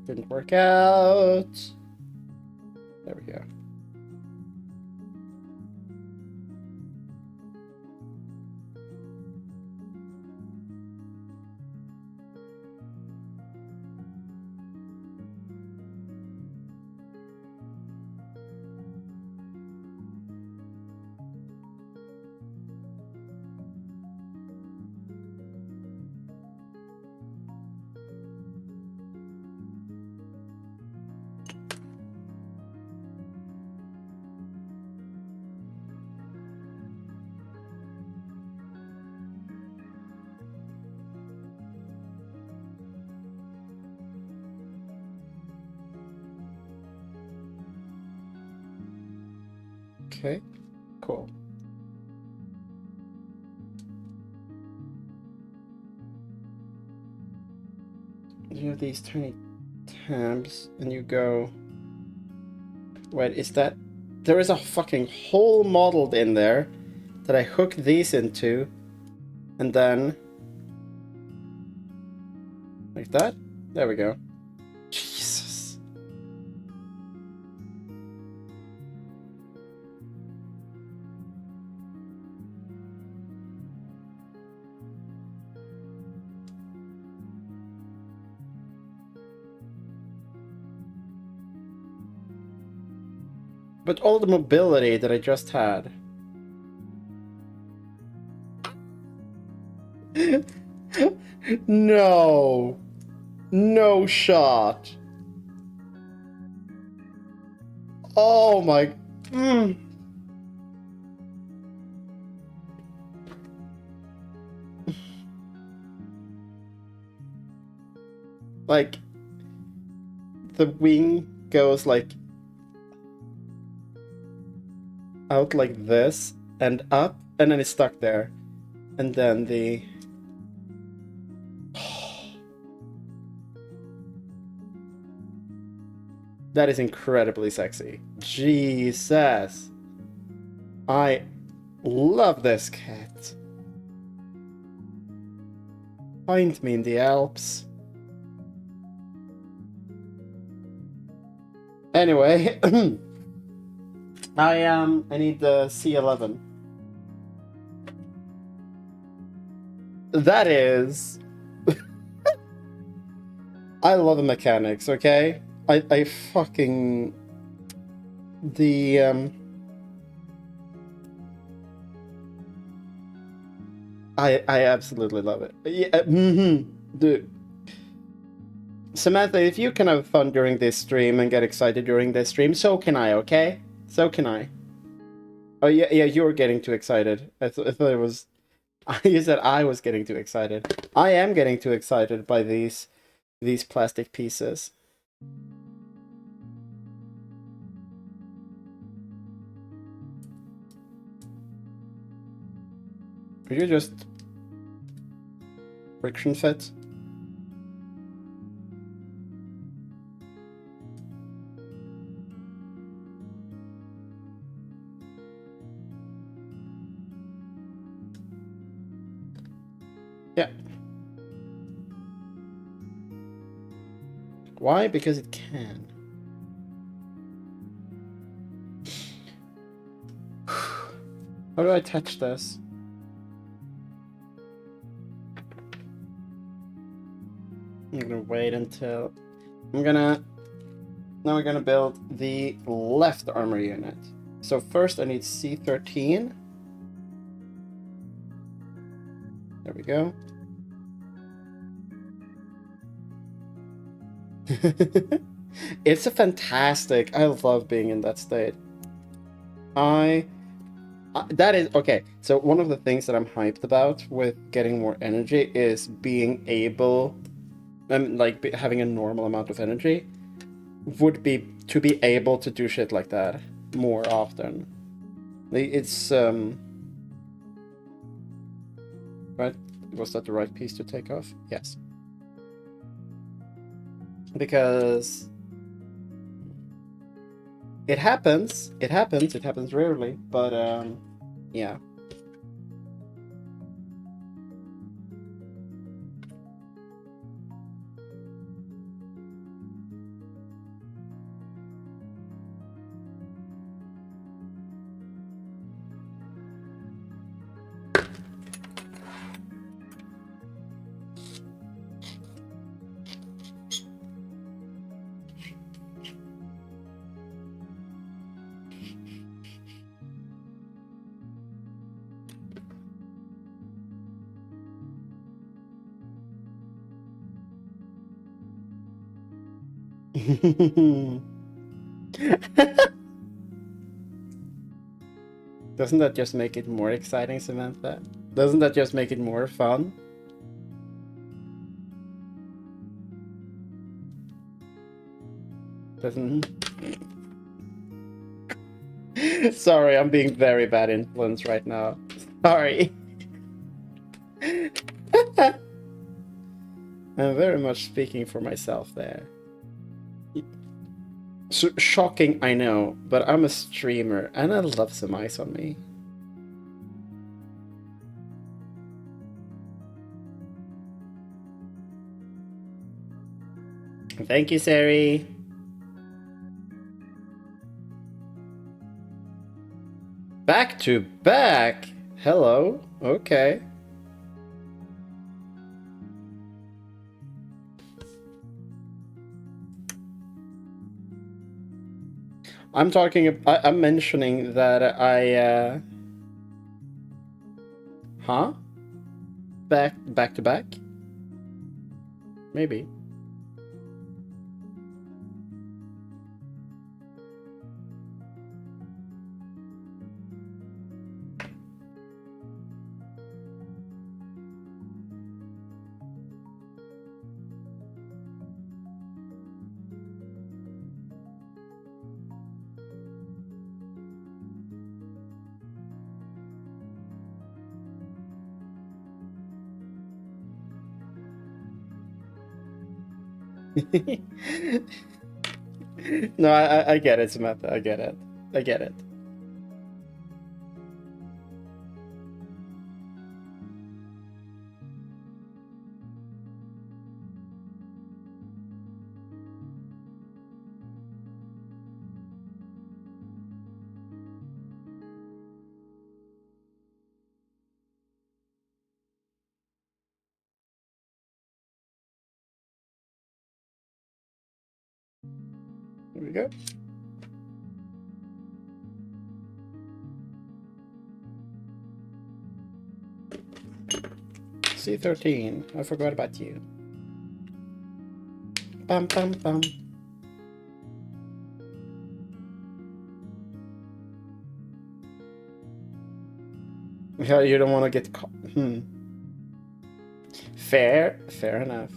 Didn't work out. There we go. Okay, cool. You have these tiny tabs, and you go... Wait, is that... There is a fucking hole modeled in there that I hook these into, and then... Like that? There we go. Jesus. But all the mobility that I just had. No. No shot. Oh my... like the wing goes like out like this and up, and then it's stuck there, and then the that is incredibly sexy. Jesus, I love this cat. Find me in the Alps. Anyway, I need the C11. That is... I love the mechanics, okay? I fucking... The, I absolutely love it. Yeah, Dude. Samantha, if you can have fun during this stream and get excited during this stream, so can I, okay? So can I. Oh, yeah, you're getting too excited. I thought it was... You said I was getting too excited. I am getting too excited by these plastic pieces. Could you just friction fit? Yeah. Why? Because it can. How do I attach this? I'm gonna wait until... Now we're gonna build the left armor unit. So first I need C13. There we go. It's a fantastic... I love being in that state. That is... Okay, so one of the things that I'm hyped about with getting more energy is being able... like, having a normal amount of energy would be to be able to do shit like that more often. It's, Right? Was that the right piece to take off? Yes. Because... It happens rarely, but, yeah. Doesn't that just make it more exciting, Samantha? Doesn't that just make it more fun? Doesn't... Sorry, I'm being very bad influence right now. Sorry. I'm very much speaking for myself there. Shocking, I know, but I'm a streamer and I love some ice on me. Thank you, Sari. Back to back? Hello? Okay. I'm mentioning that I, Huh? Back to back? Maybe. No, I get it, Samantha. I get it. I get it. Here we go. C13. I forgot about you. Bum bum bum. Yeah, you don't want to get caught. Fair enough.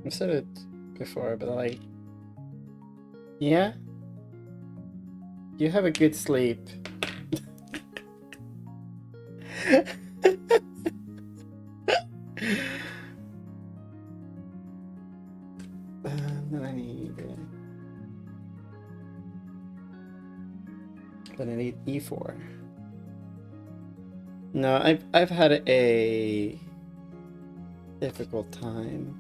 I've said it before, but like, yeah, you have a good sleep. Then I need E4. No, I've had a difficult time,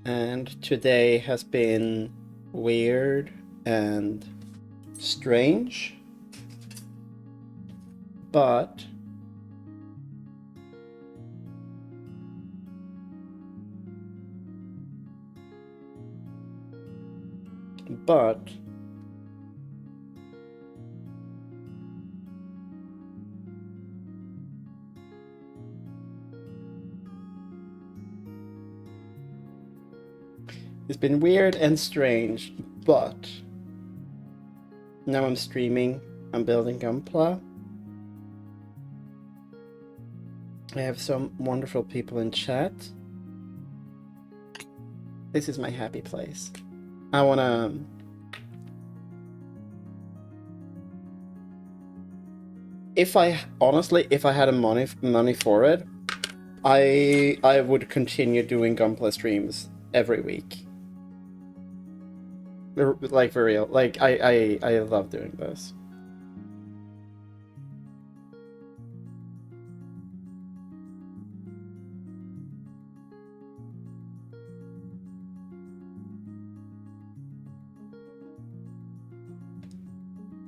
and today has been weird and strange, but it's been weird and strange, but now I'm streaming, I'm building Gunpla. I have some wonderful people in chat. This is my happy place. I wanna... If I had money for it, I would continue doing Gunpla streams every week. Like, for real. Like, I love doing this.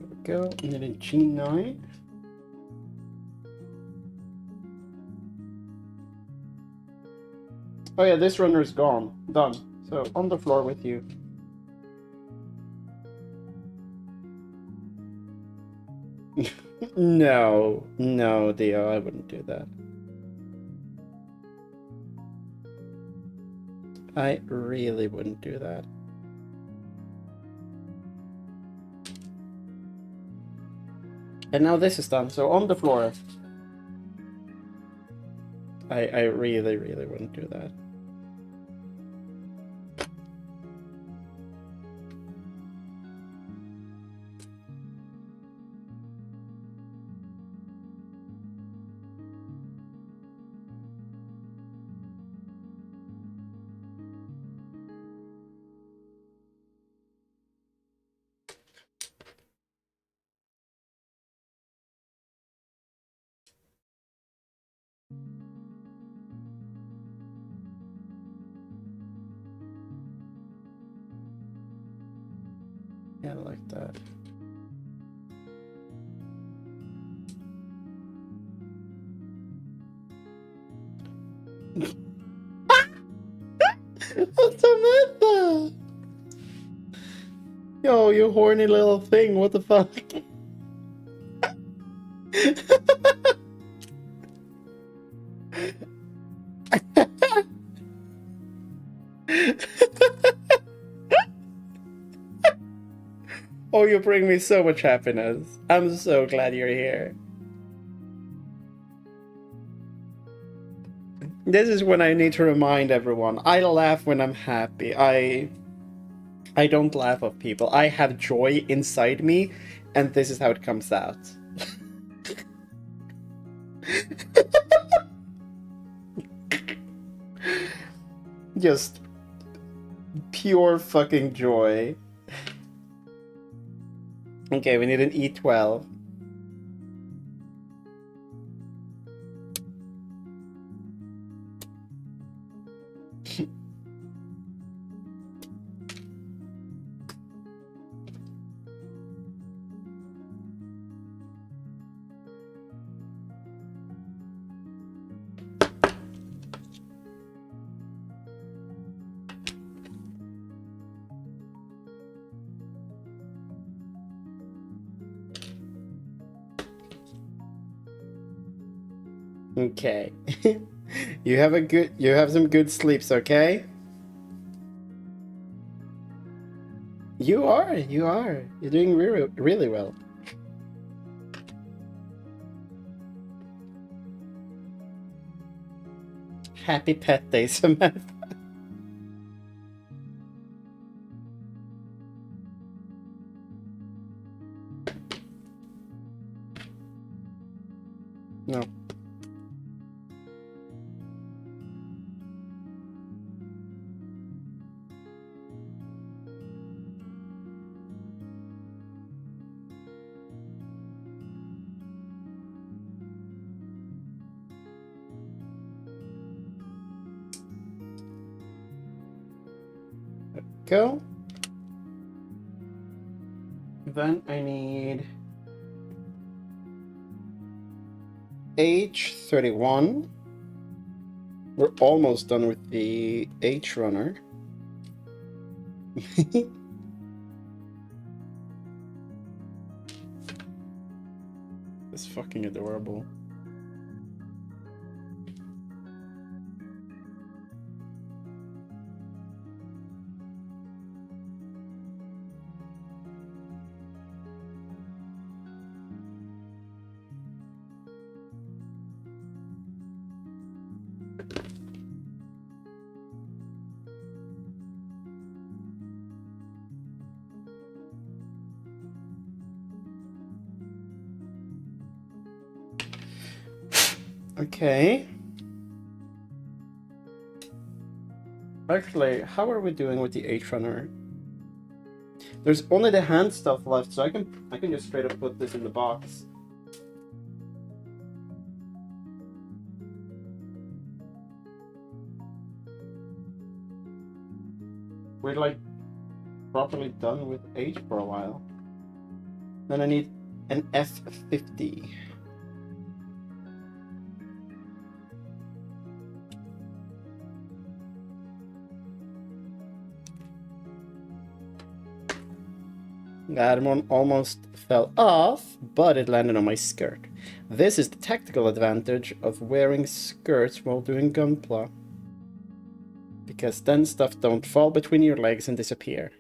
There we go. And then in G9. Oh yeah, this runner is gone. Done. So, on the floor with you. No, Dio, I wouldn't do that. I really wouldn't do that. And now this is done, so on the floor. I really wouldn't do that. Yeah, like that. Samantha! Yo, you horny little thing, what the fuck? Oh, you bring me so much happiness. I'm so glad you're here. This is when I need to remind everyone. I laugh when I'm happy. I don't laugh at people. I have joy inside me, and this is how it comes out. Just pure fucking joy. Okay, we need an E12. Okay. You have some good sleeps, okay? You are. You're doing really well. Happy pet day, Samantha. No. Go. Then I need H31. We're almost done with the H runner. It's fucking adorable. Okay. Actually, how are we doing with the H runner? There's only the hand stuff left, so I can just straight up put this in the box. We're like properly done with H for a while. Then I need an F50. That one almost fell off, but it landed on my skirt. This is the tactical advantage of wearing skirts while doing Gunpla. Because then stuff don't fall between your legs and disappear.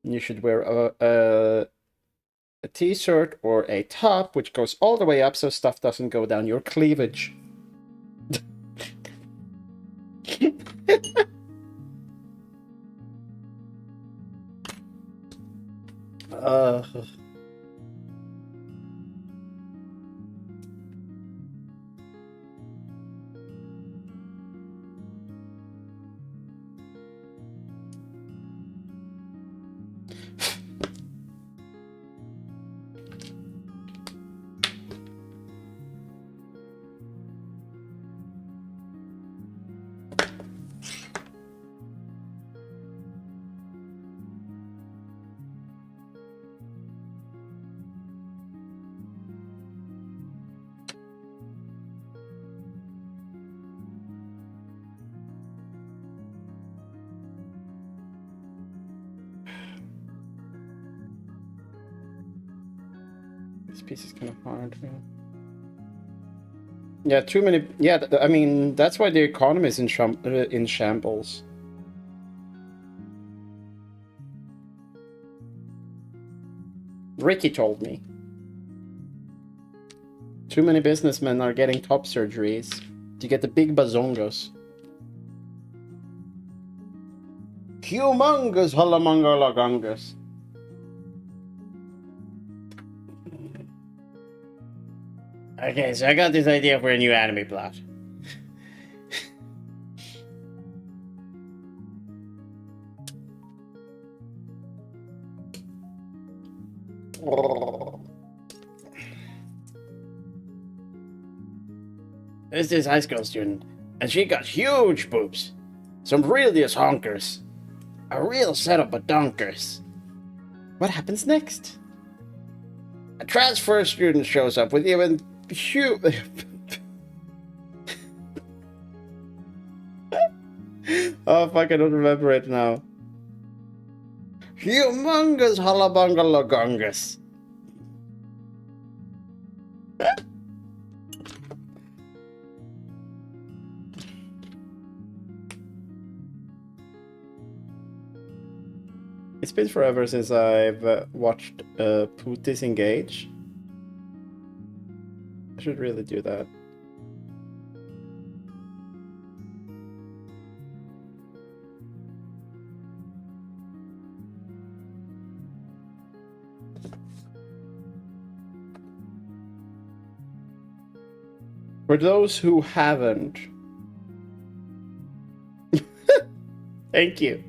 You should wear a t-shirt or a top which goes all the way up so stuff doesn't go down your cleavage. This piece is kind of hard. Yeah, too many. Yeah, I mean that's why the economy is in shambles. Ricky told me. Too many businessmen are getting top surgeries to get the big bazongos. Humongous hullamunga. Okay, so I got this idea for a new anime plot. There's this high school student, and she got huge boobs. Some realious honkers. A real setup of donkers. What happens next? A transfer student shows up with even huge... Oh fuck, I don't remember it now. Humongous hullabungalogongus. It's been forever since I've watched Putis Engage. I should really do that. For those who haven't, thank you.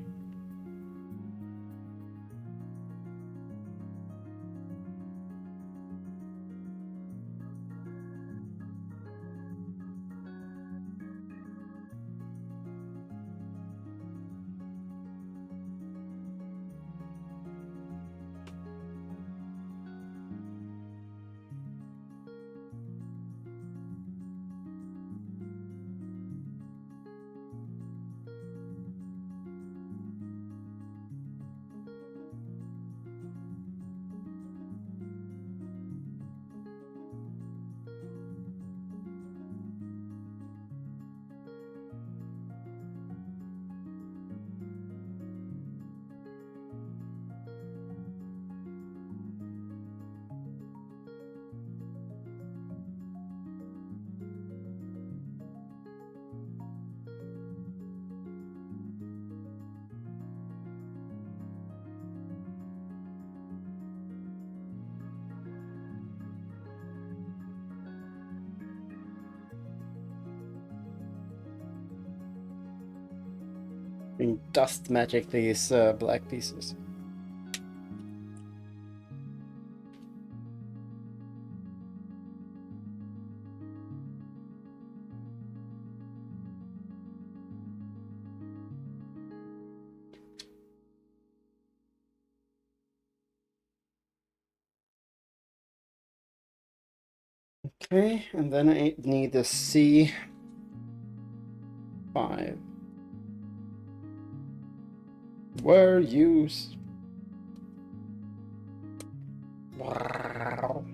Dust magic these black pieces. Okay, and then I need the C5. Were used. Wow.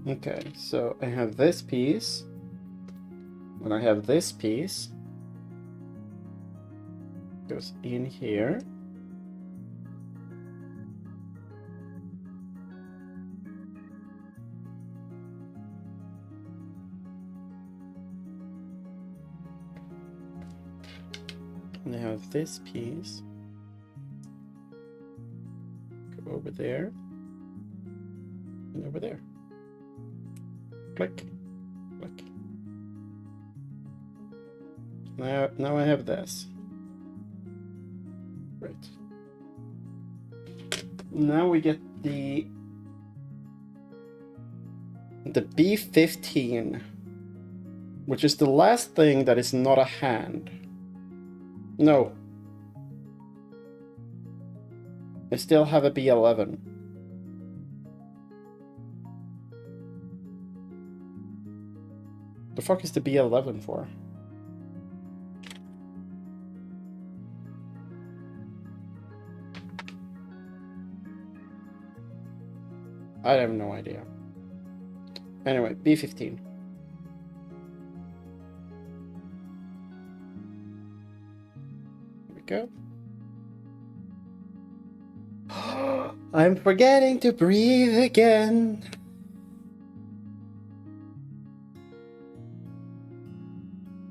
Okay, so I have this piece. When I have this piece, goes in here. And I have this piece. Go over there. And over there. Click. Click. Now I have this. Right. Now we get the the B15, which is the last thing that is not a hand. No. I still have a B11. The fuck is the B11 for? I have no idea. Anyway, B15. Here we go. I'm forgetting to breathe again.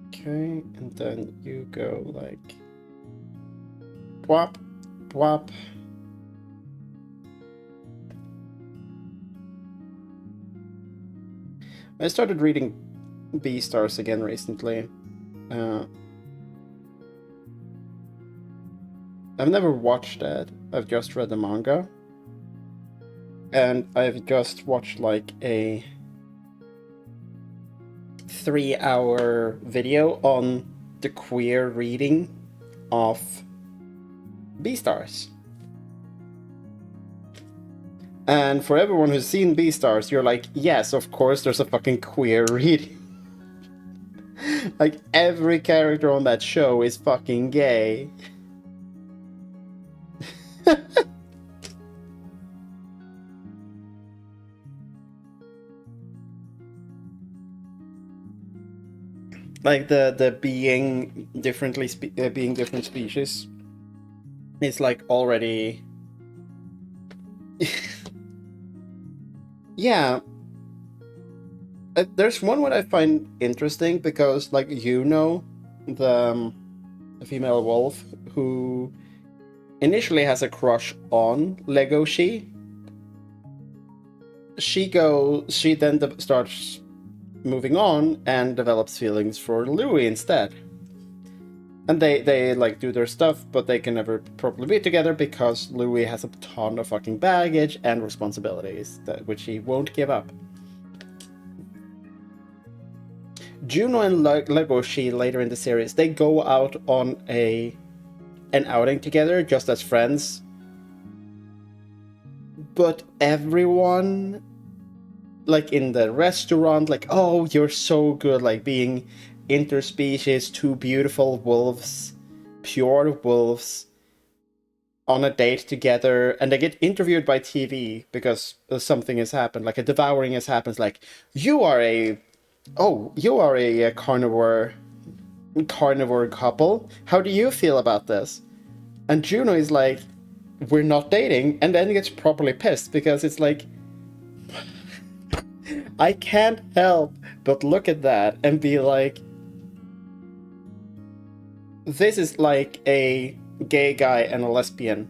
Okay, and then you go like bwop, bwop. I started reading Beastars again recently. I've never watched it. I've just read the manga. And I've just watched like a 3-hour video on the queer reading of Beastars. And for everyone who's seen Beastars, you're like, yes, of course there's a fucking queer reading. Like, every character on that show is fucking gay. Like the being differently being different species is like already yeah. There's one what I find interesting because like the female wolf who initially has a crush on Legoshi. She then starts moving on and develops feelings for Louis instead. And they like do their stuff, but they can never properly be together because Louis has a ton of fucking baggage and responsibilities which he won't give up. Juno and Legoshi later in the series, they go out on an outing together just as friends. But everyone, like in the restaurant, like, oh, you're so good, like being interspecies, two beautiful wolves, pure wolves, on a date together, and they get interviewed by TV because something has happened, like a devouring has happened, like, you are a carnivore couple. How do you feel about this? And Juno is like, we're not dating, and then gets properly pissed because it's like, I can't help but look at that and be like, this is like a gay guy and a lesbian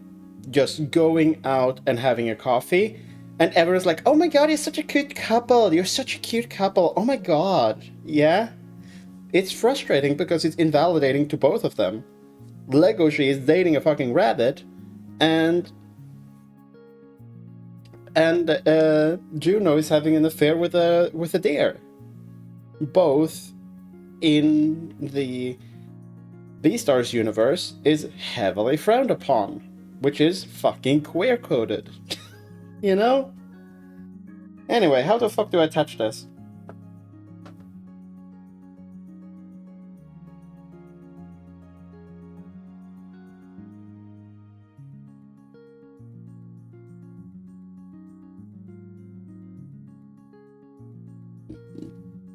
just going out and having a coffee, and everyone's like, oh my god, you're such a cute couple, you're such a cute couple, oh my god. Yeah, it's frustrating because it's invalidating to both of them. Legoshi is dating a fucking rabbit, and Juno is having an affair with a deer. Both in the Beastars universe is heavily frowned upon, which is fucking queer coded. You know? Anyway, how the fuck do I attach this?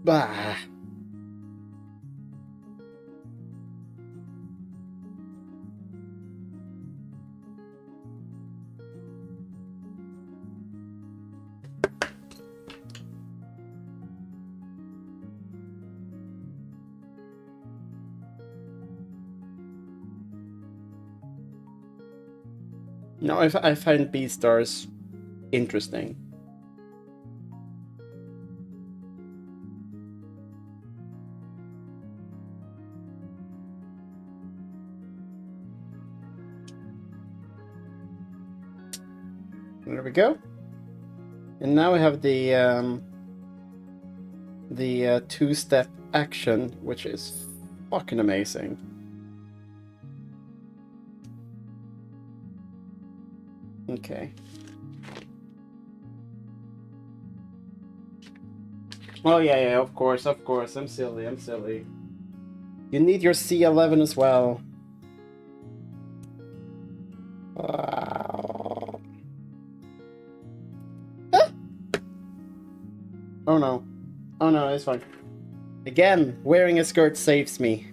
Bah. No, I find Beastars interesting. There we go. And now we have the the two-step action, which is fucking amazing. Okay. Oh yeah, of course, I'm silly. You need your C11 as well. Ah. Oh no. Oh no, it's fine. Again, wearing a skirt saves me.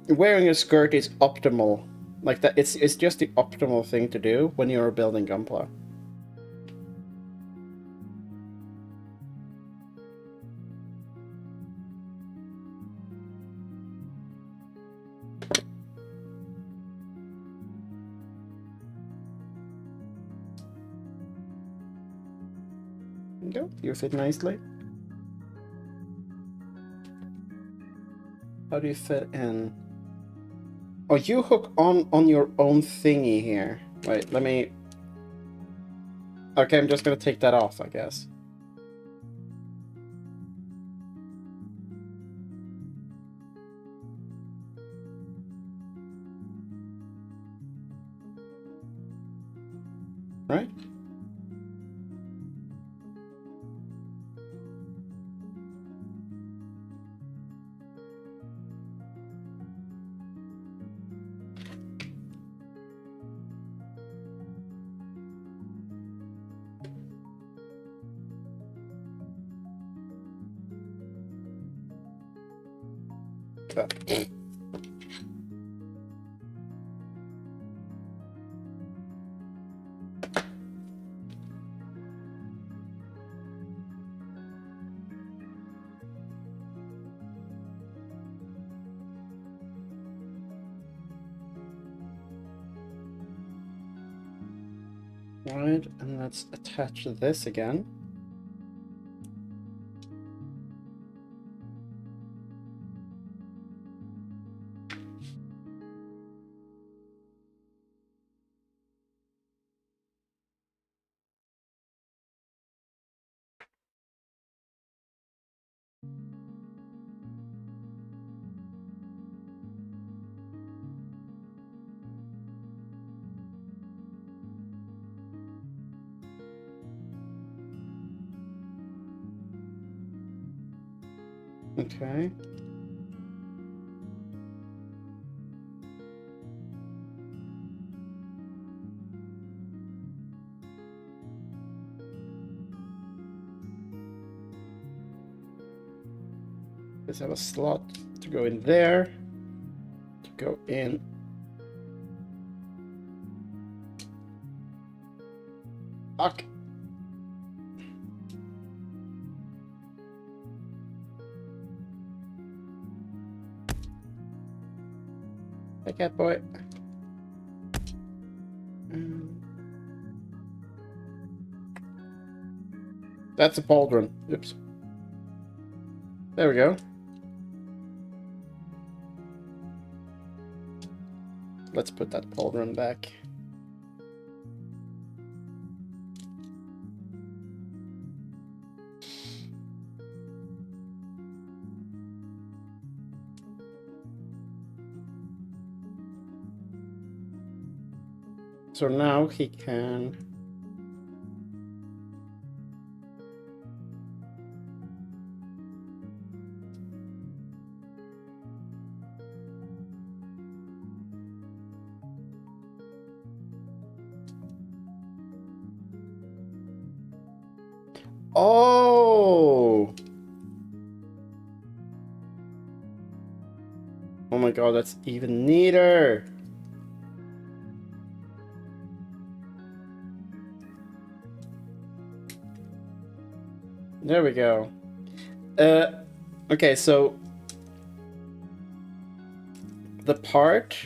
Wearing a skirt is optimal. Like that, it's just the optimal thing to do when you're building Gunpla. Go, you fit nicely. How do you fit in? Oh, you hook on your own thingy here. Wait, let me... Okay, I'm just gonna take that off, I guess. Right? Right, and let's attach this again. Okay. Let's have a slot to go in there, to go in. Fuck. Hey, cat boy. That's a pauldron. Oops. There we go. Let's put that pauldron back. So now he can... Oh! Oh my god, that's even neater! There we go. Okay, so the part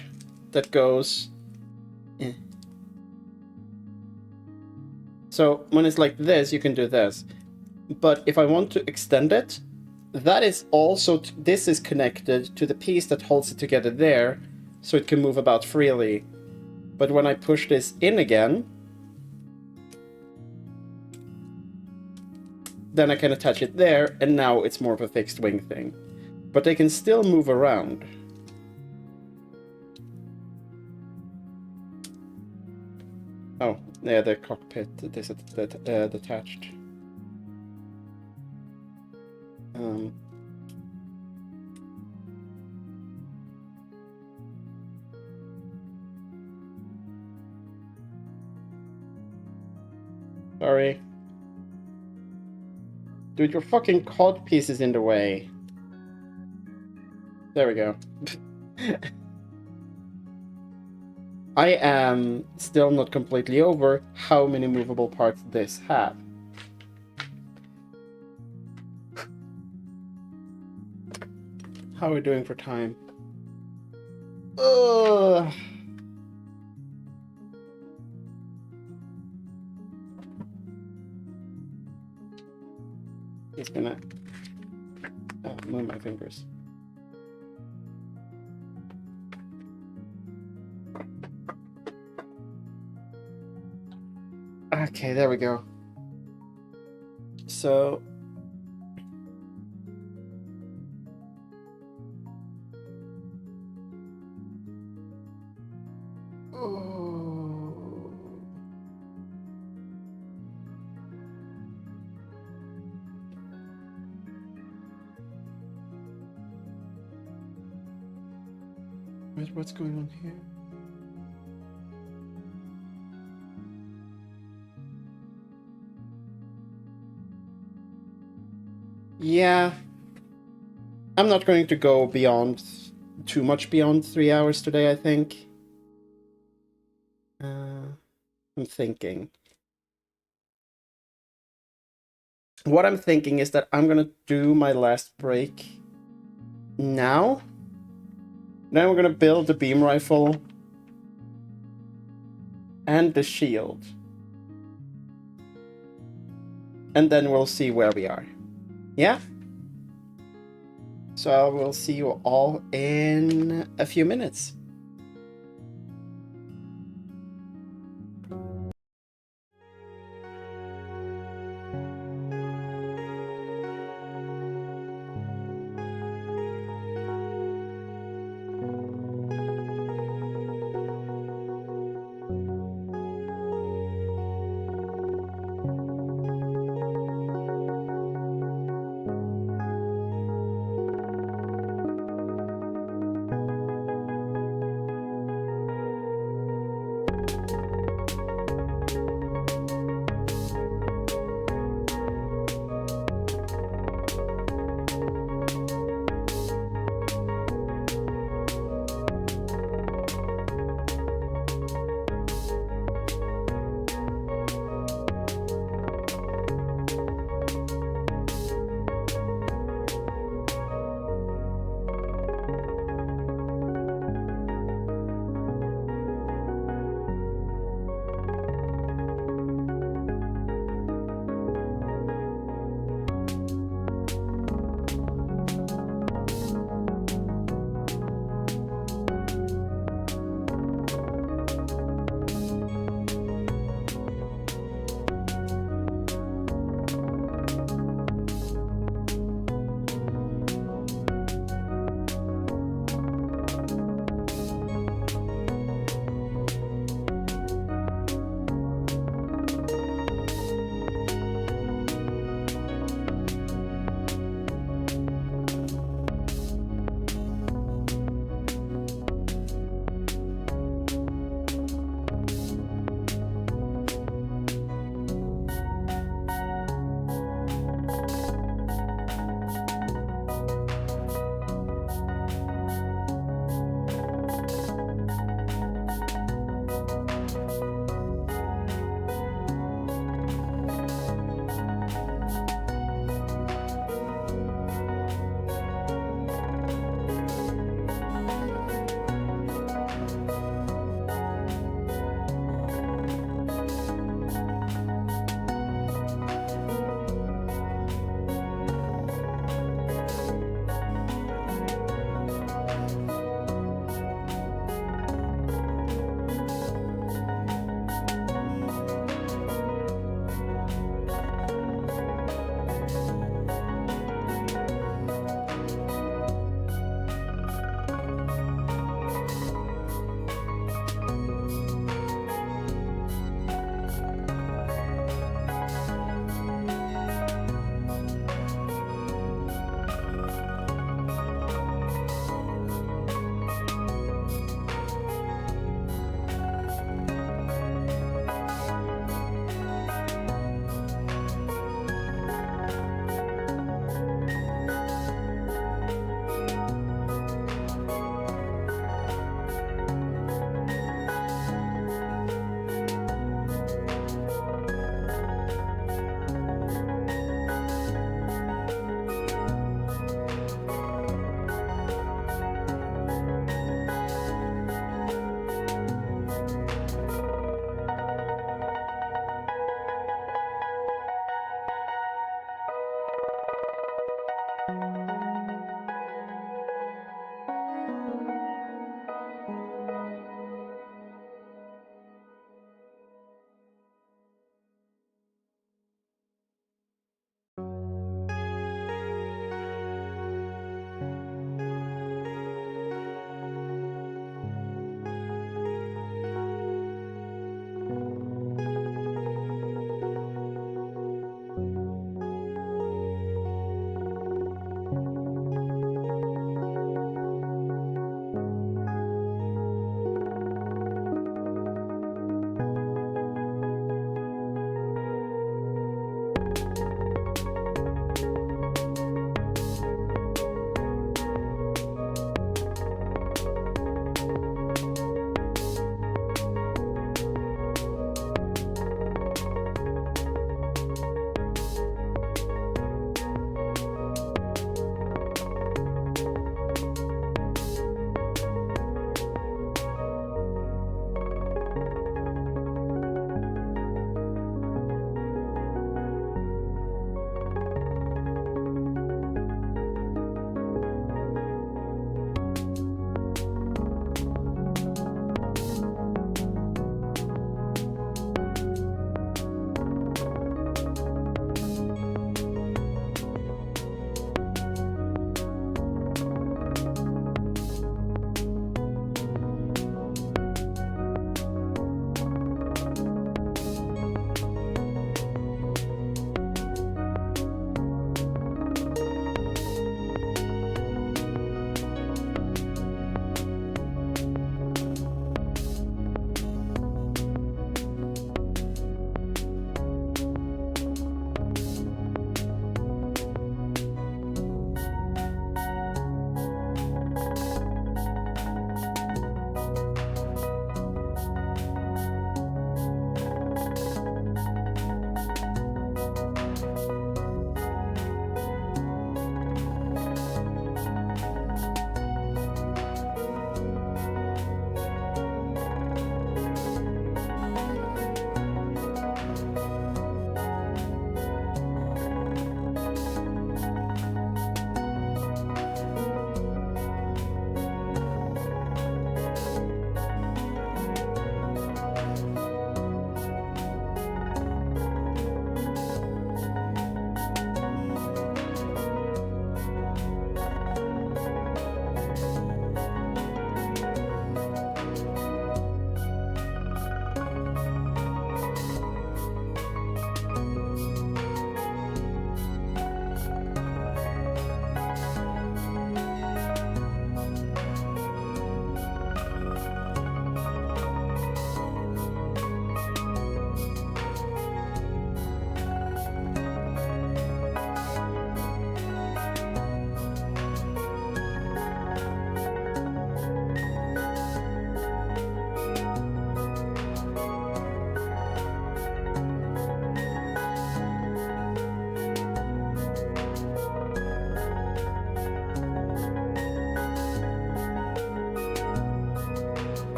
that goes... So when it's like this, you can do this. But if I want to extend it, that is also... This is connected to the piece that holds it together there, so it can move about freely. But when I push this in again... then I can attach it there, and now it's more of a fixed wing thing. But they can still move around. Oh, yeah, the cockpit is detached. Sorry. Dude, your fucking cod piece is in the way. There we go. I am still not completely over how many movable parts this have. How are we doing for time? Ugh. Just gonna move my fingers. Okay, there we go. So what's going on here? Yeah, I'm not going to go beyond too much beyond 3 hours today, I think. I'm thinking. What I'm thinking is that I'm gonna do my last break now. Then we're gonna build the beam rifle and the shield. And then we'll see where we are. Yeah? So I will see you all in a few minutes.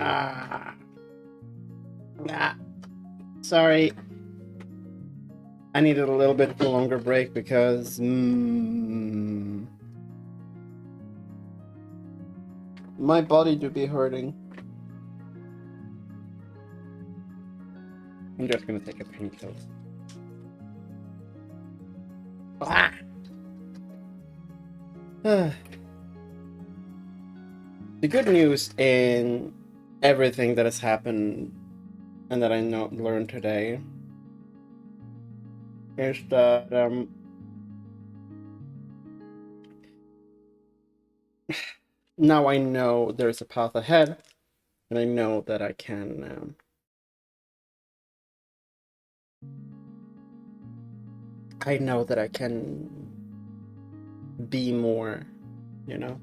Ah. Ah. Sorry. I needed a little bit longer break because my body do be hurting. I'm just gonna take a painkiller. Ah. The good news in everything that has happened and that I learned today is that now I know there's a path ahead, and I know that I can be more, you know.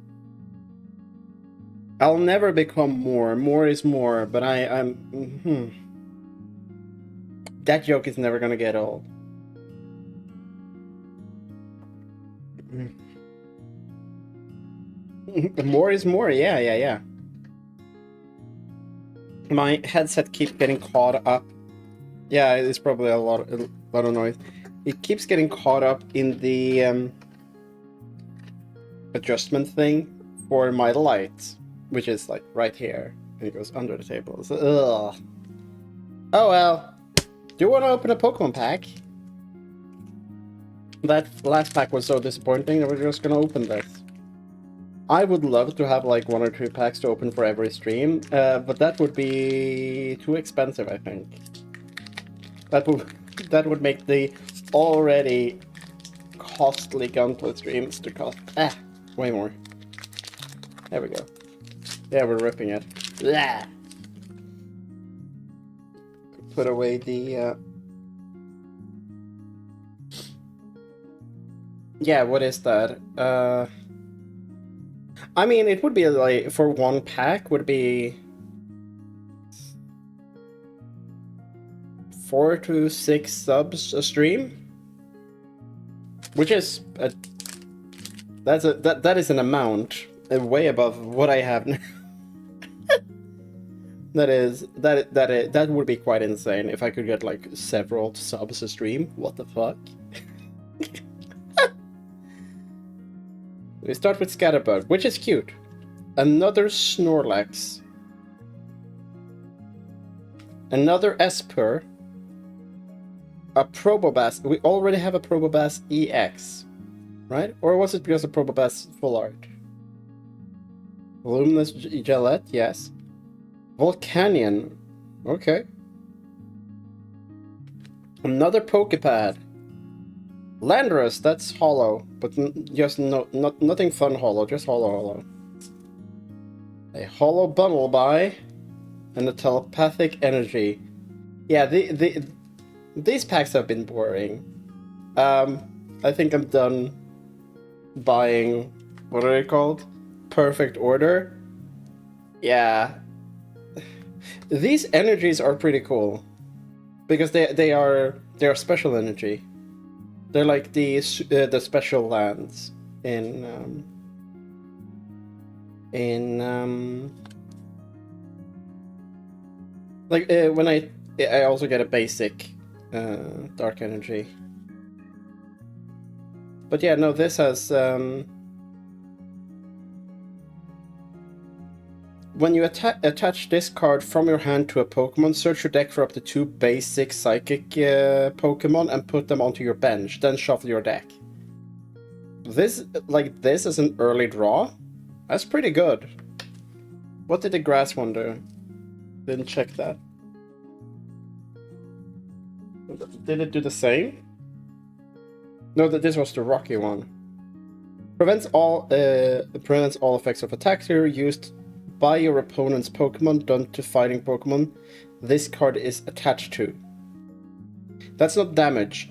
I'll never become more. More is more, but that joke is never gonna get old. More is more. Yeah. My headset keeps getting caught up. Yeah, it's probably a lot of noise. It keeps getting caught up in the adjustment thing for my light, which is like right here, and it goes under the table. So, ugh. Oh well. Do you want to open a Pokemon pack? That last pack was so disappointing that we're just gonna open this. I would love to have like 1 or 2 packs to open for every stream, but that would be too expensive, I think. That would make the already costly Gunpla streams to cost way more. There we go. Yeah, we're ripping it. Blah. Put away the yeah, what is that? I mean, it would be like, for 1 pack would be 4 to 6 subs a stream, which is that is an amount way above what I have now. that would be quite insane if I could get like several subs a stream. What the fuck? We start with Scatterbug, which is cute. Another Snorlax. Another Espurr. A Probopass. We already have a Probopass EX, right? Or was it because of Probopass Full Art? Luminous Gillette, yes. Volcanion, okay. Another Pokepad. Landorus, that's hollow, but just nothing fun hollow, just hollow. A hollow Bunnelby, and a telepathic energy. Yeah, these packs have been boring. I think I'm done buying, what are they called? Perfect Order. Yeah. These energies are pretty cool, because they are special energy. They're like the special lands in like when I also get a basic dark energy. But yeah, no, this has when you attach this card from your hand to a Pokemon, search your deck for up to 2 basic Psychic Pokemon and put them onto your bench, then shuffle your deck. This is an early draw? That's pretty good. What did the grass one do? Didn't check that. Did it do the same? No, this was the rocky one. Prevents all effects of attacks here used by your opponent's Pokemon done to fighting Pokemon this card is attached to. That's not damage.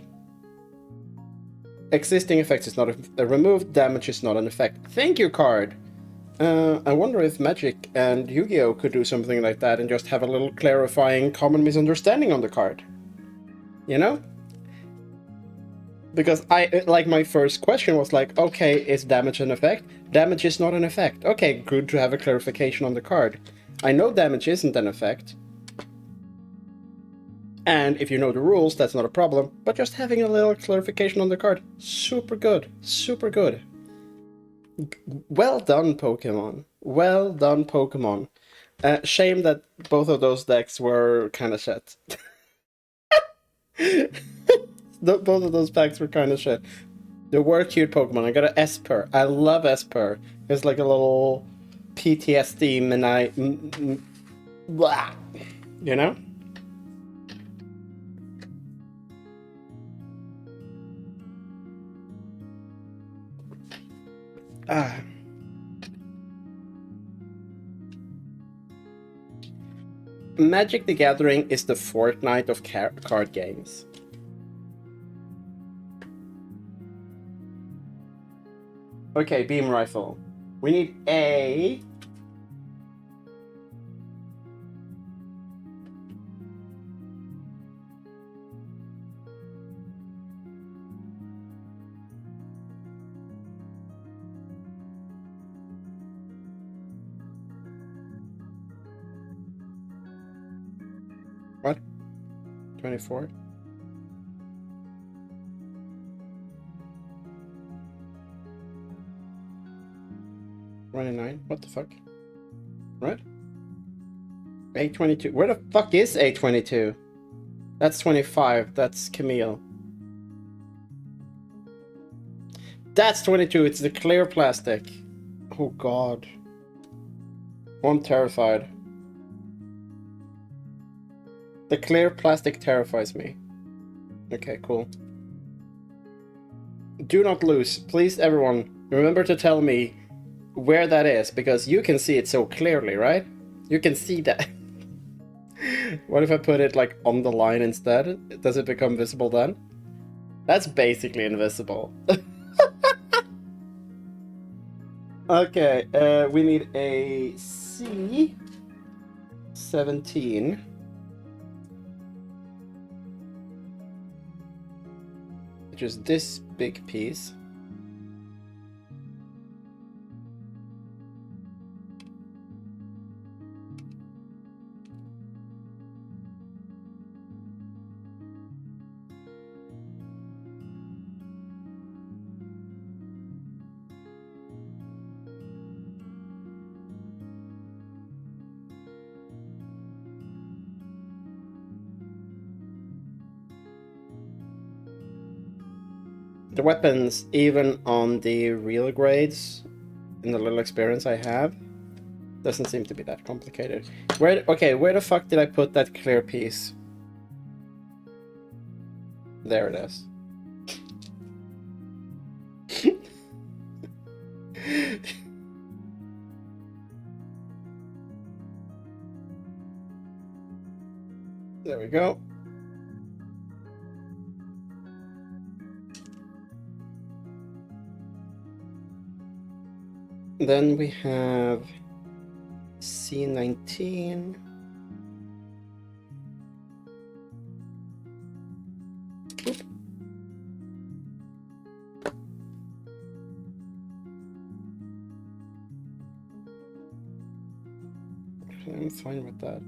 Existing effects is not removed, damage is not an effect. Thank you, card! I wonder if Magic and Yu-Gi-Oh! Could do something like that and just have a little clarifying common misunderstanding on the card. You know? Because my first question was like, okay, is damage an effect? Damage is not an effect. Okay, good to have a clarification on the card. I know damage isn't an effect. And if you know the rules, that's not a problem. But just having a little clarification on the card, super good. Super good. Well done, Pokemon. Well done, Pokemon. Shame that both of those decks were kind of shit. Both of those packs were kind of shit. There were cute Pokemon. I got an Esper. I love Esper. It's like a little PTSD blah. You know? Magic the Gathering is the Fortnite of card games. Okay, beam rifle. We need a... What? 24? $29? What the fuck? Right? A22. Where the fuck is A22? That's 25. That's Camille. That's 22. It's the clear plastic. Oh god. I'm terrified. The clear plastic terrifies me. Okay, cool. Do not lose. Please, everyone, remember to tell me where that is, because you can see it so clearly, right? You can see that. What if I put it like on the line instead? Does it become visible then? That's basically invisible. Okay, we need a C17. Which is this big piece. The weapons, even on the real grades, in the little experience I have, doesn't seem to be that complicated. Where the fuck did I put that clear piece? There it is. There we go. Then we have C19. Oop. I'm fine with that.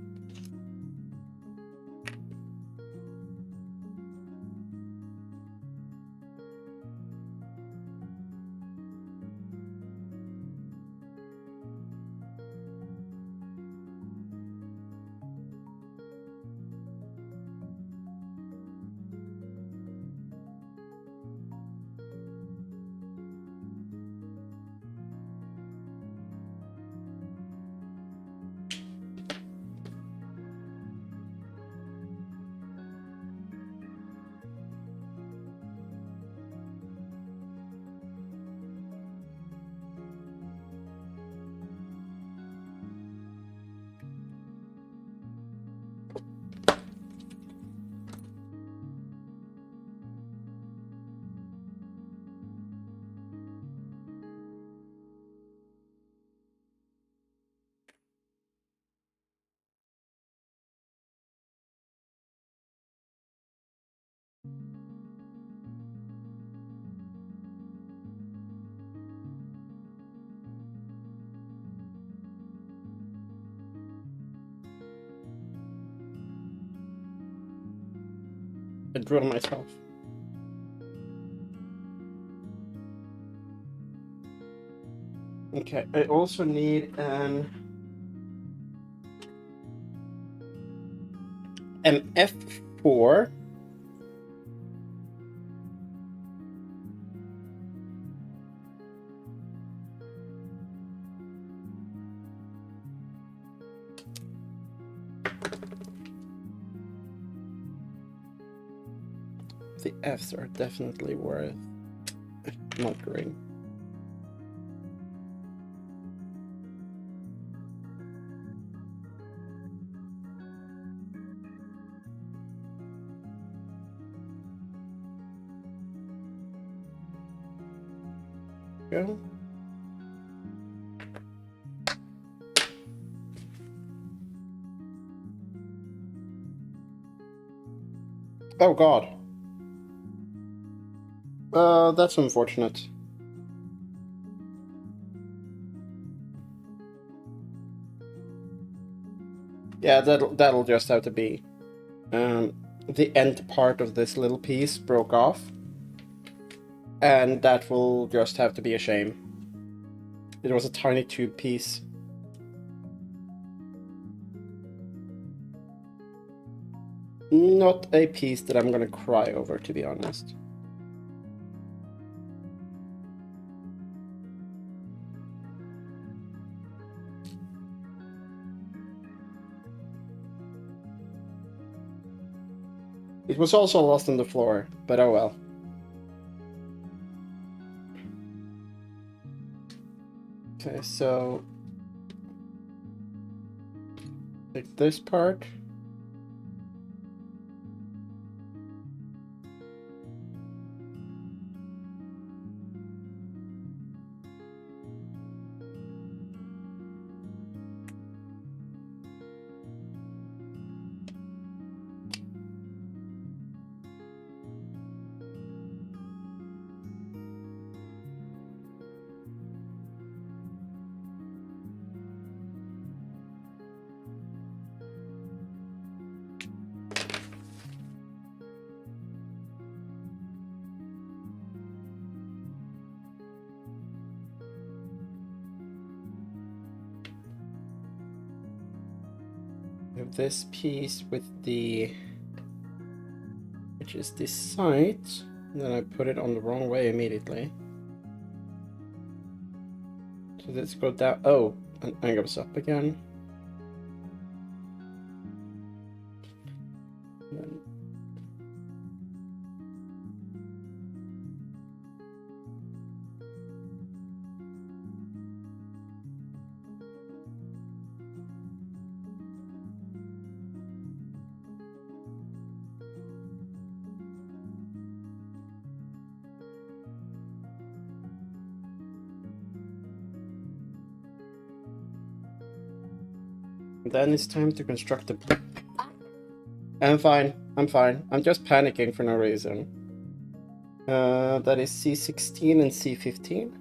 a drill myself. Okay, I also need an F4. The Fs are definitely worth monitoring. Go. Oh god. That's unfortunate. Yeah, that'll just have to be. The end part of this little piece broke off, and that will just have to be a shame. It was a tiny tube piece. Not a piece that I'm gonna cry over, to be honest. It was also lost on the floor, but oh well. Okay, so take this part. Have this piece with the, which is this side, and then I put it on the wrong way immediately. So let's go down. Oh, and it goes up again. Then it's time to construct the. I'm fine. I'm fine. I'm just panicking for no reason. That is C16 and C15.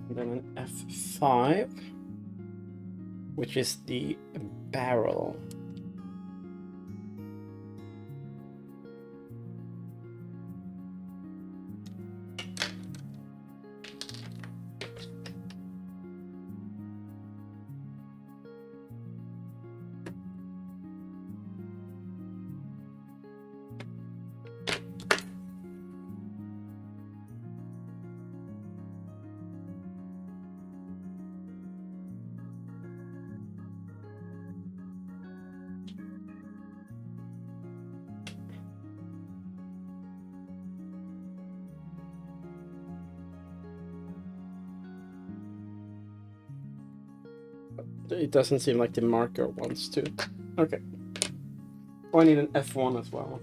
And then an F5, which is the barrel. It doesn't seem like the marker wants to. Okay. Oh, I need an F1 as well.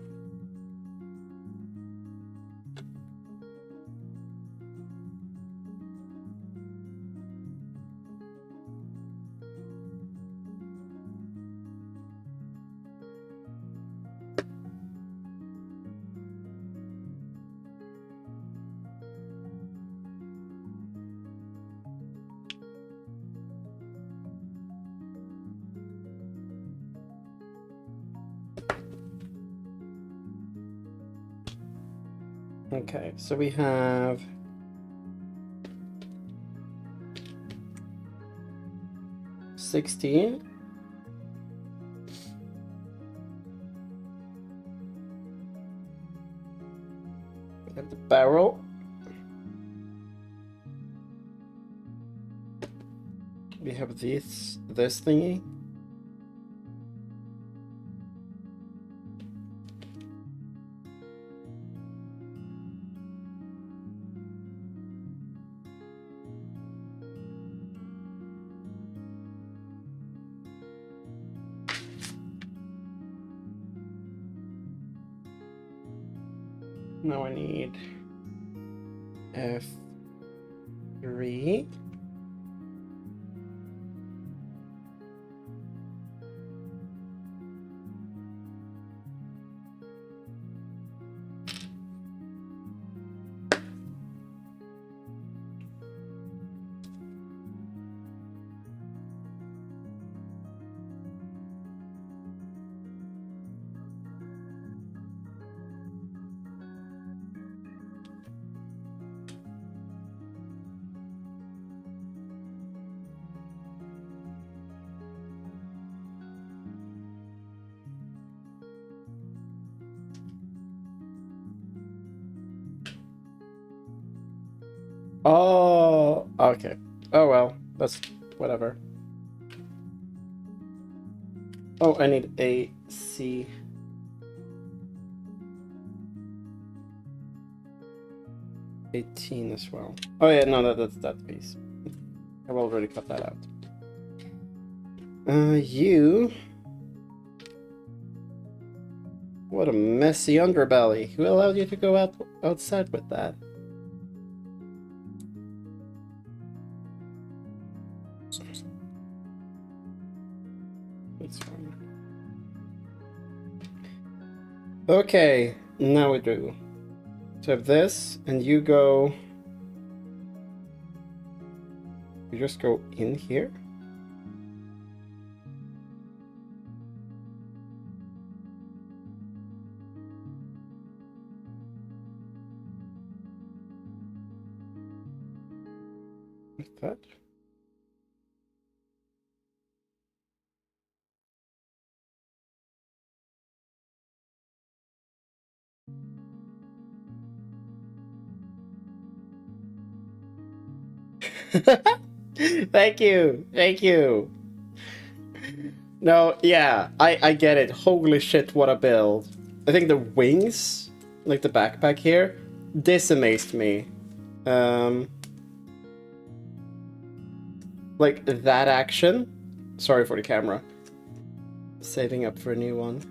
Okay, so we have 16. We have the barrel. We have this thingy. Now I need F3. Oh, okay. Oh well, that's whatever. Oh, I need A, C. $18 as well. Oh yeah, no, that's that piece. I've already cut that out. You. What a messy underbelly. Who allowed you to go outside with that? That's fine. Okay, now we do. So I have this, and you go... You just go in here? Like that? Thank you, thank you. No, yeah, I get it. Holy shit, what a build. I think the wings, like the backpack here, this amazed me. Like that action. Sorry for the camera. Saving up for a new one.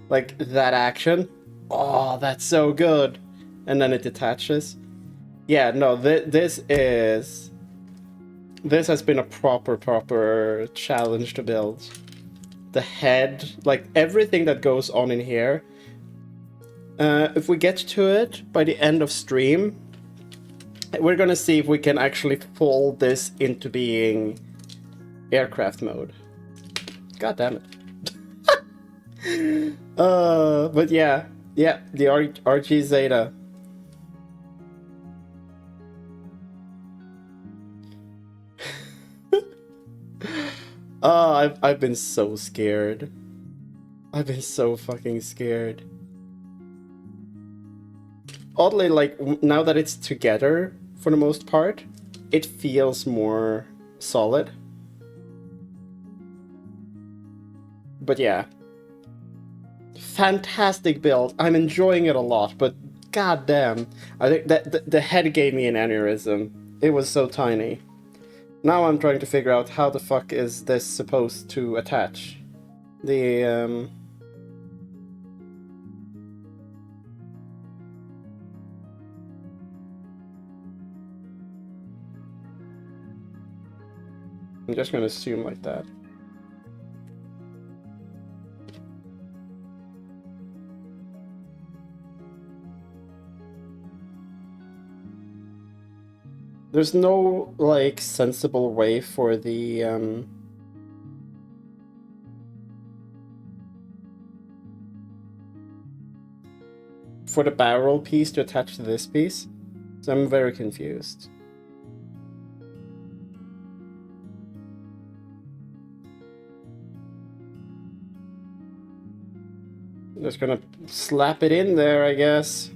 Like that action. Oh, that's so good. And then it detaches. Yeah, no, this has been a proper challenge to build. The head, like everything that goes on in here. If we get to it by the end of stream, we're gonna see if we can actually fold this into being aircraft mode. God damn it. But yeah, the RG Zeta. I've been so scared. I've been so fucking scared. Oddly, like, now that it's together, for the most part, it feels more solid. But yeah. Fantastic build. I'm enjoying it a lot, but goddamn. I think that the head gave me an aneurysm. It was so tiny. now I'm trying to figure out how the fuck is this supposed to attach. The, I'm just gonna assume like that. There's no, like, sensible way for the, for the barrel piece to attach to this piece. So I'm very confused. I'm just gonna slap it in there, I guess.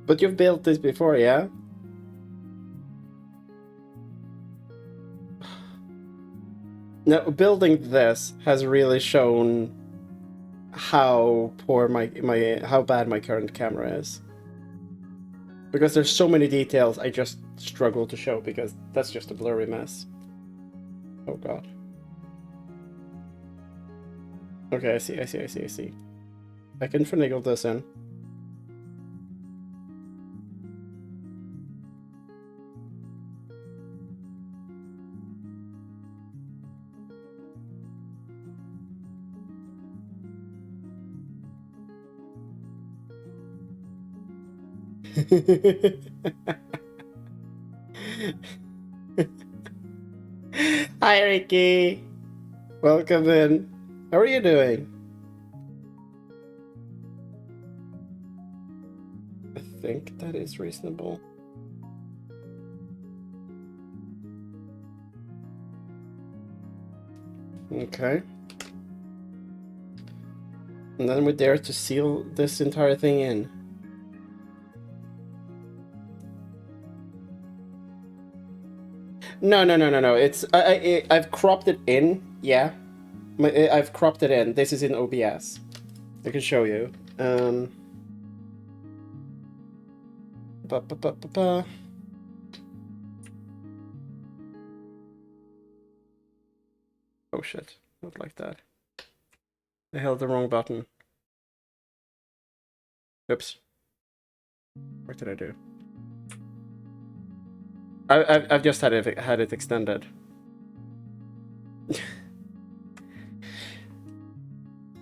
But you've built this before, yeah? Now, building this has really shown how poor how bad my current camera is. Because there's so many details I just struggle to show because that's just a blurry mess. Oh god. Okay, I see. I can finagle this in. Hi, Ricky. Welcome in. How are you doing? I think that is reasonable. Okay. And then we dare to seal this entire thing in. No. It's I've cropped it in. Yeah, I've cropped it in. This is in OBS. I can show you. Oh shit! Not like that. I held the wrong button. Oops. What did I do? I've just had it extended.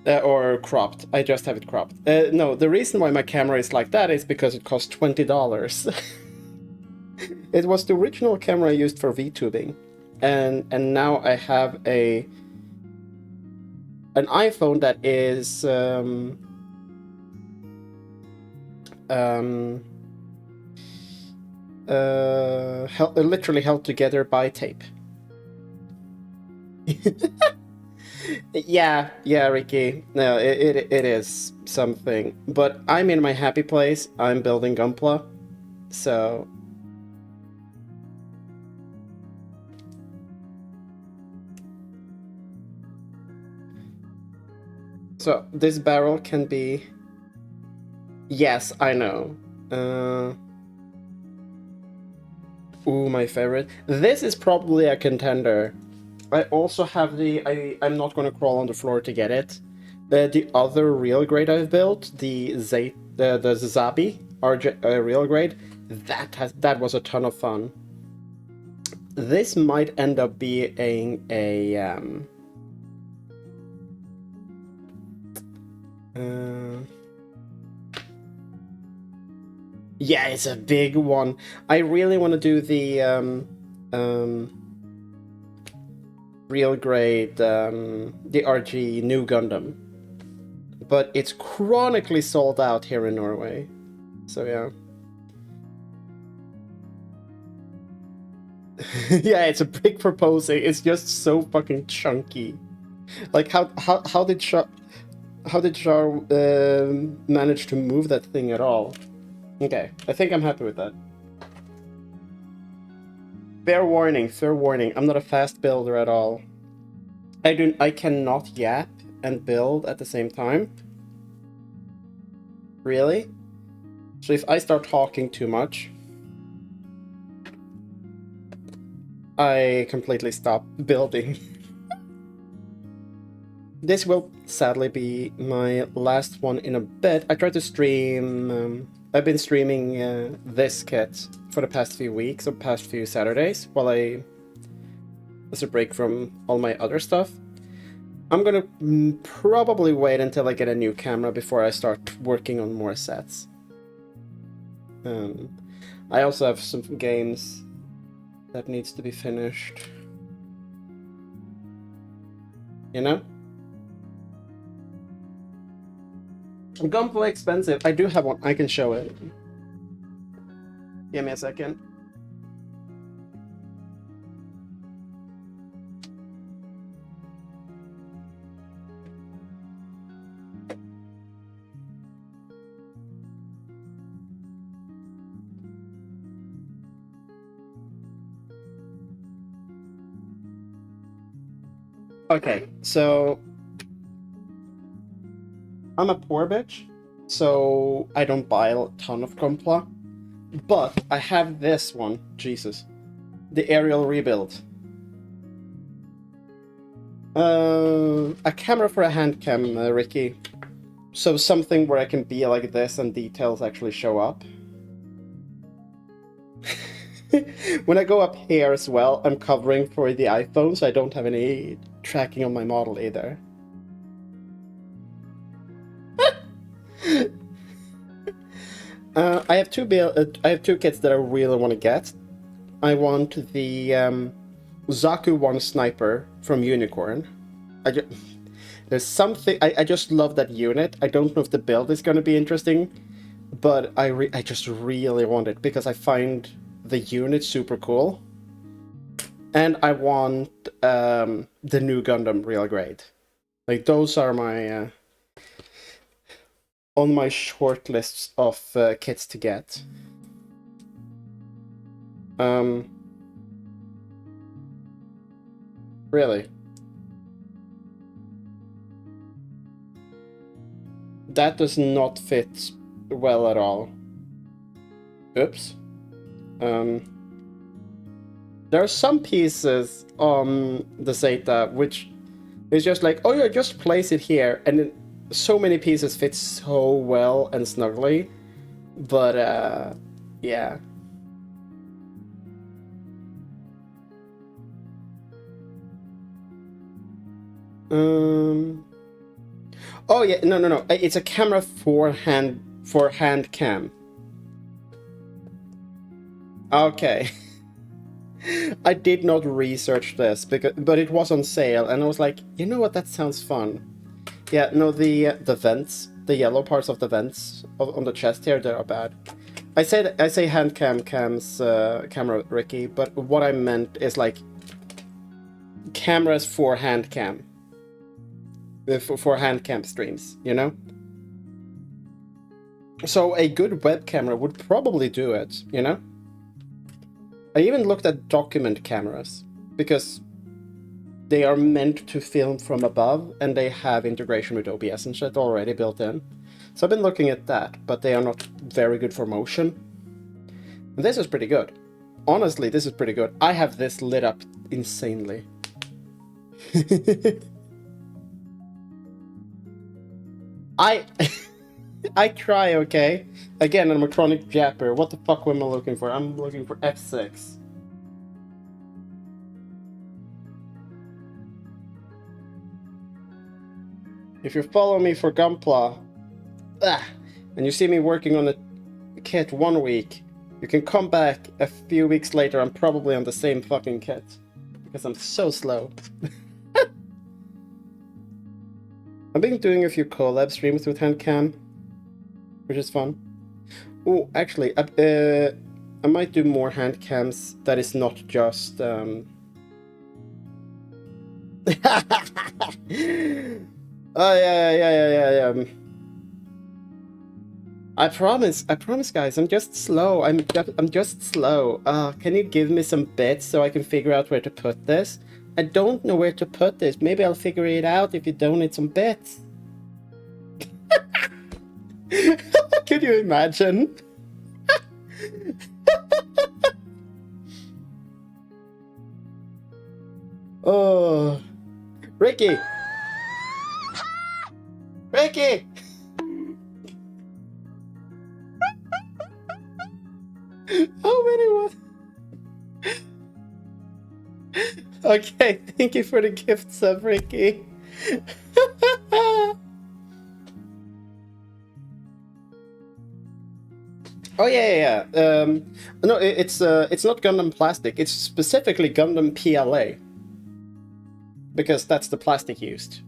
Or cropped. I just have it cropped. No, the reason why my camera is like that is because it cost $20. It was the original camera I used for VTubing, and now I have an iPhone that is literally held together by tape. Yeah, Ricky. No, it is something. But I'm in my happy place. I'm building Gunpla, so. So this barrel can be. Yes, I know. Ooh, my favorite. This is probably a contender. I also have I'm not going to crawl on the floor to get it. The other real grade I've built, the Zabi real grade, that was a ton of fun. This might end up being a yeah, it's a big one. I really want to do the real grade, the RG New Gundam, but it's chronically sold out here in Norway. So yeah. Yeah, it's a big proposing. It's just so fucking chunky. Like how did Char manage to move that thing at all? Okay, I think I'm happy with that. Fair warning. I'm not a fast builder at all. I cannot yap and build at the same time. Really? So if I start talking too much, I completely stop building. This will sadly be my last one in a bit. I tried to stream. I've been streaming this kit for the past few weeks or past few Saturdays while as a break from all my other stuff. I'm gonna probably wait until I get a new camera before I start working on more sets. I also have some games that needs to be finished. You know? Gunplay expensive. I do have one. I can show it. Give me a second. Okay, so I'm a poor bitch, so I don't buy a ton of Gunpla, but I have this one, Jesus, the aerial rebuild. A camera for a hand cam, Ricky. So something where I can be like this and details actually show up. When I go up here as well, I'm covering for the iPhone, so I don't have any tracking on my model either. I have two kits that I really want to get. I want the Zaku 1 Sniper from Unicorn. There's something I just love that unit. I don't know if the build is going to be interesting, but I just really want it because I find the unit super cool. And I want the new Gundam real great. Like those are my on my short lists of kits to get. Really? That does not fit well at all. Oops. There are some pieces on the Zeta which is just like, oh yeah, just place it here, and then so many pieces fit so well and snugly, but yeah. Oh yeah, no. It's a camera for hand cam. Okay. I did not research this but it was on sale, and I was like, you know what, that sounds fun. Yeah, no, the vents, the yellow parts of the vents on the chest here, they are bad. I say hand cam's camera, Ricky, but what I meant is like cameras for hand cam. For hand cam streams, you know? So a good web camera would probably do it, you know? I even looked at document cameras, because they are meant to film from above, and they have integration with OBS and shit already built in. So I've been looking at that, but they are not very good for motion. And this is pretty good. Honestly, this is pretty good. I have this lit up insanely. I try, okay? Again, I'm a chronic japper. What the fuck am I looking for? I'm looking for F6. If you follow me for Gunpla, and you see me working on a kit 1 week, you can come back a few weeks later, I'm probably on the same fucking kit. Because I'm so slow. I've been doing a few collab streams with Handcam, which is fun. Oh, actually, I might do more hand cams that is not just oh yeah. I promise, guys. I'm just slow. I'm just slow. Can you give me some bits so I can figure out where to put this? I don't know where to put this. Maybe I'll figure it out if you donate some bits. Could you imagine? Oh, Ricky! Ricky! How many was? Okay, thank you for the gift sub, Ricky. Oh yeah. No, it's not Gundam plastic. It's specifically Gundam PLA, because that's the plastic used.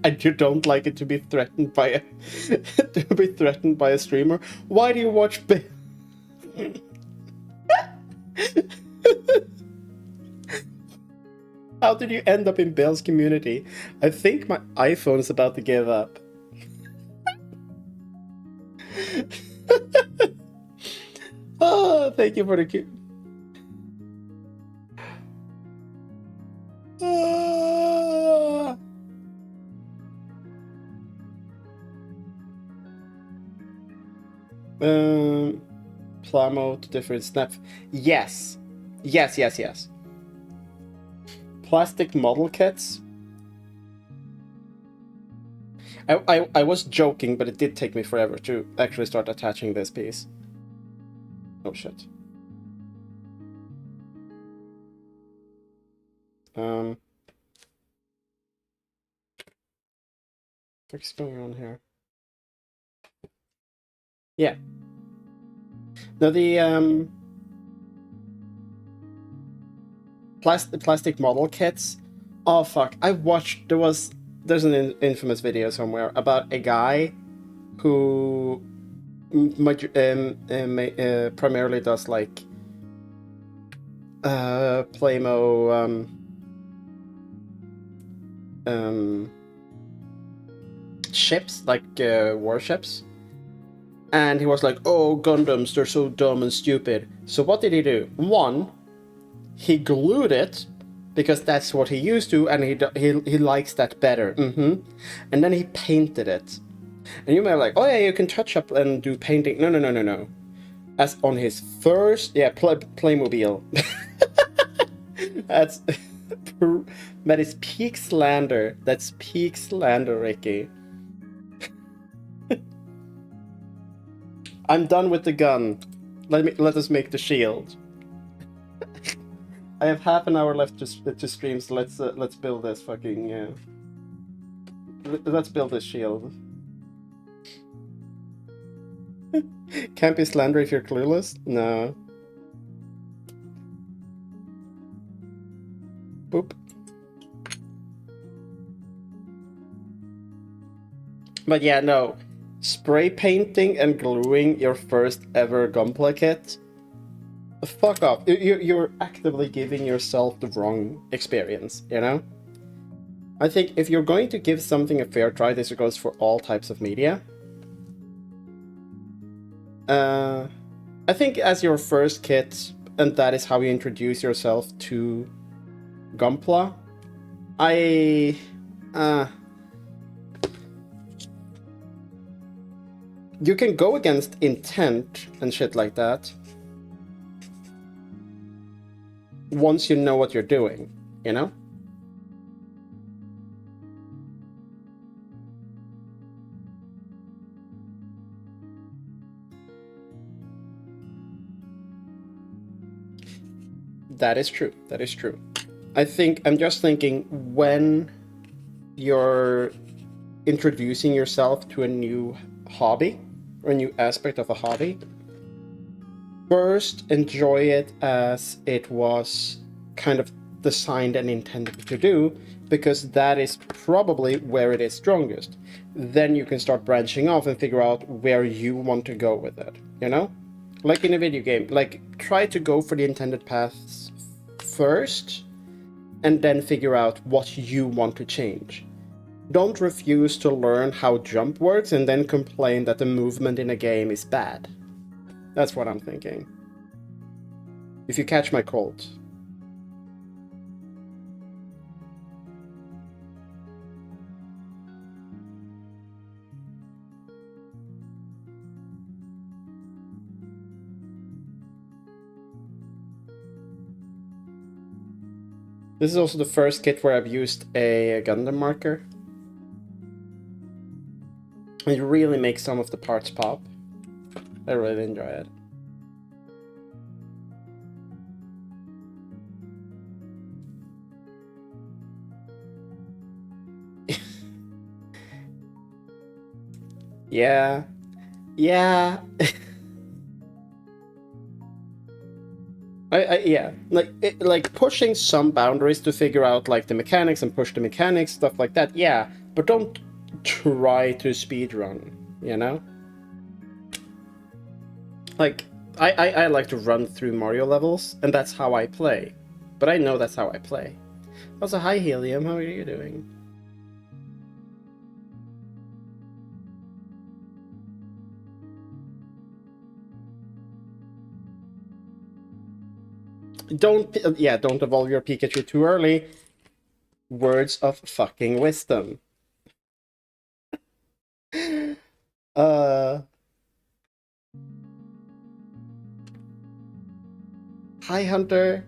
And you don't like it to be threatened by a streamer. Why do you watch? How did you end up in Bill's community? I think my iPhone is about to give up. Oh, thank you for the cue. Plamo to different snap. Yes. Plastic model kits. I was joking, but it did take me forever to actually start attaching this piece. Oh shit. What's going on here? Yeah. Now the plastic model kits. Oh fuck! I watched. There's an infamous video somewhere about a guy who primarily does like Playmo ships, like warships. And he was like, oh, Gundams, they're so dumb and stupid. So what did he do? One, he glued it, because that's what he used to, and he likes that better. And then he painted it. And you may be like, oh yeah, you can touch up and do painting. No. As on his first, Playmobil. That is peak slander. That's peak slander, Ricky. I'm done with the gun. Let us make the shield. I have half an hour left to stream, so let's build this fucking. Let's build this shield. Can't be slander if you're clueless. No. Boop. But yeah, no. Spray painting and gluing your first ever Gunpla kit? Fuck off. You're actively giving yourself the wrong experience, you know? I think if you're going to give something a fair try, this goes for all types of media. I think as your first kit, and that is how you introduce yourself to Gunpla, you can go against intent and shit like that once you know what you're doing, you know? That is true. I'm just thinking, when you're introducing yourself to a new hobby, or a new aspect of a hobby, first enjoy it as it was kind of designed and intended to do, because that is probably where it is strongest. Then you can start branching off and figure out where you want to go with it, you know? Like in a video game, like try to go for the intended paths first, and then figure out what you want to change. Don't refuse to learn how jump works and then complain that the movement in a game is bad. That's what I'm thinking. If you catch my cold. This is also the first kit where I've used a Gundam marker. It really makes some of the parts pop. I really enjoy it. Yeah. Yeah. Yeah, like pushing some boundaries to figure out like the mechanics and push the mechanics, stuff like that. Yeah, but don't try to speedrun, you know? Like, I like to run through Mario levels, and that's how I play. But I know that's how I play. Also, hi Helium, how are you doing? Don't evolve your Pikachu too early. Words of fucking wisdom. Hi Hunter.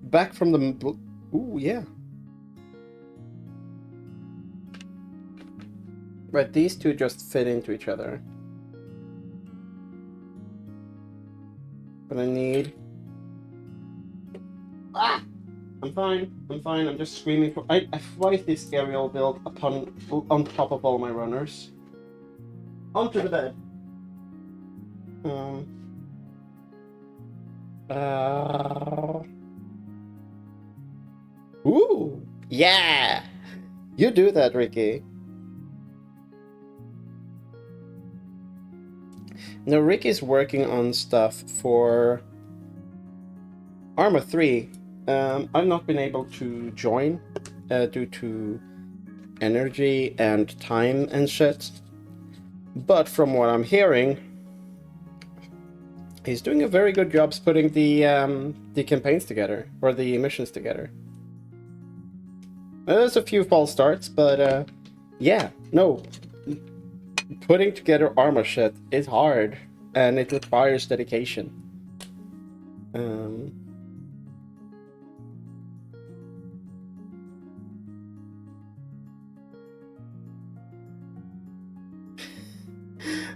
Back from the... Ooh, yeah. Right, these two just fit into each other. But I need... Ah! I'm fine. I'm fine. I'm just screaming for... why is this aerial build on top of all my runners? Onto the bed. Ooh! Yeah! You do that, Ricky. Now, Ricky's working on stuff for Arma 3. I've not been able to join due to energy and time and shit. But from what I'm hearing, he's doing a very good job putting the campaigns together, or the missions together. There's a few false starts, but yeah, no. Putting together Arma shit is hard, and it requires dedication.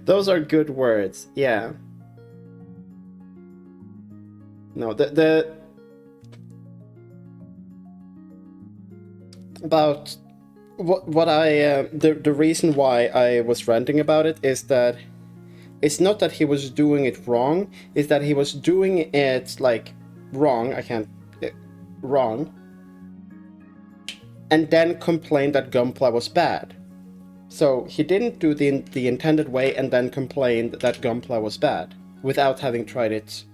Those are good words, yeah. No, about what I the reason why I was ranting about it is that it's not that he was doing it wrong, it's that he was doing it like wrong. Wrong, and then complained that Gunpla was bad. So he didn't do the intended way and then complained that Gunpla was bad without having tried it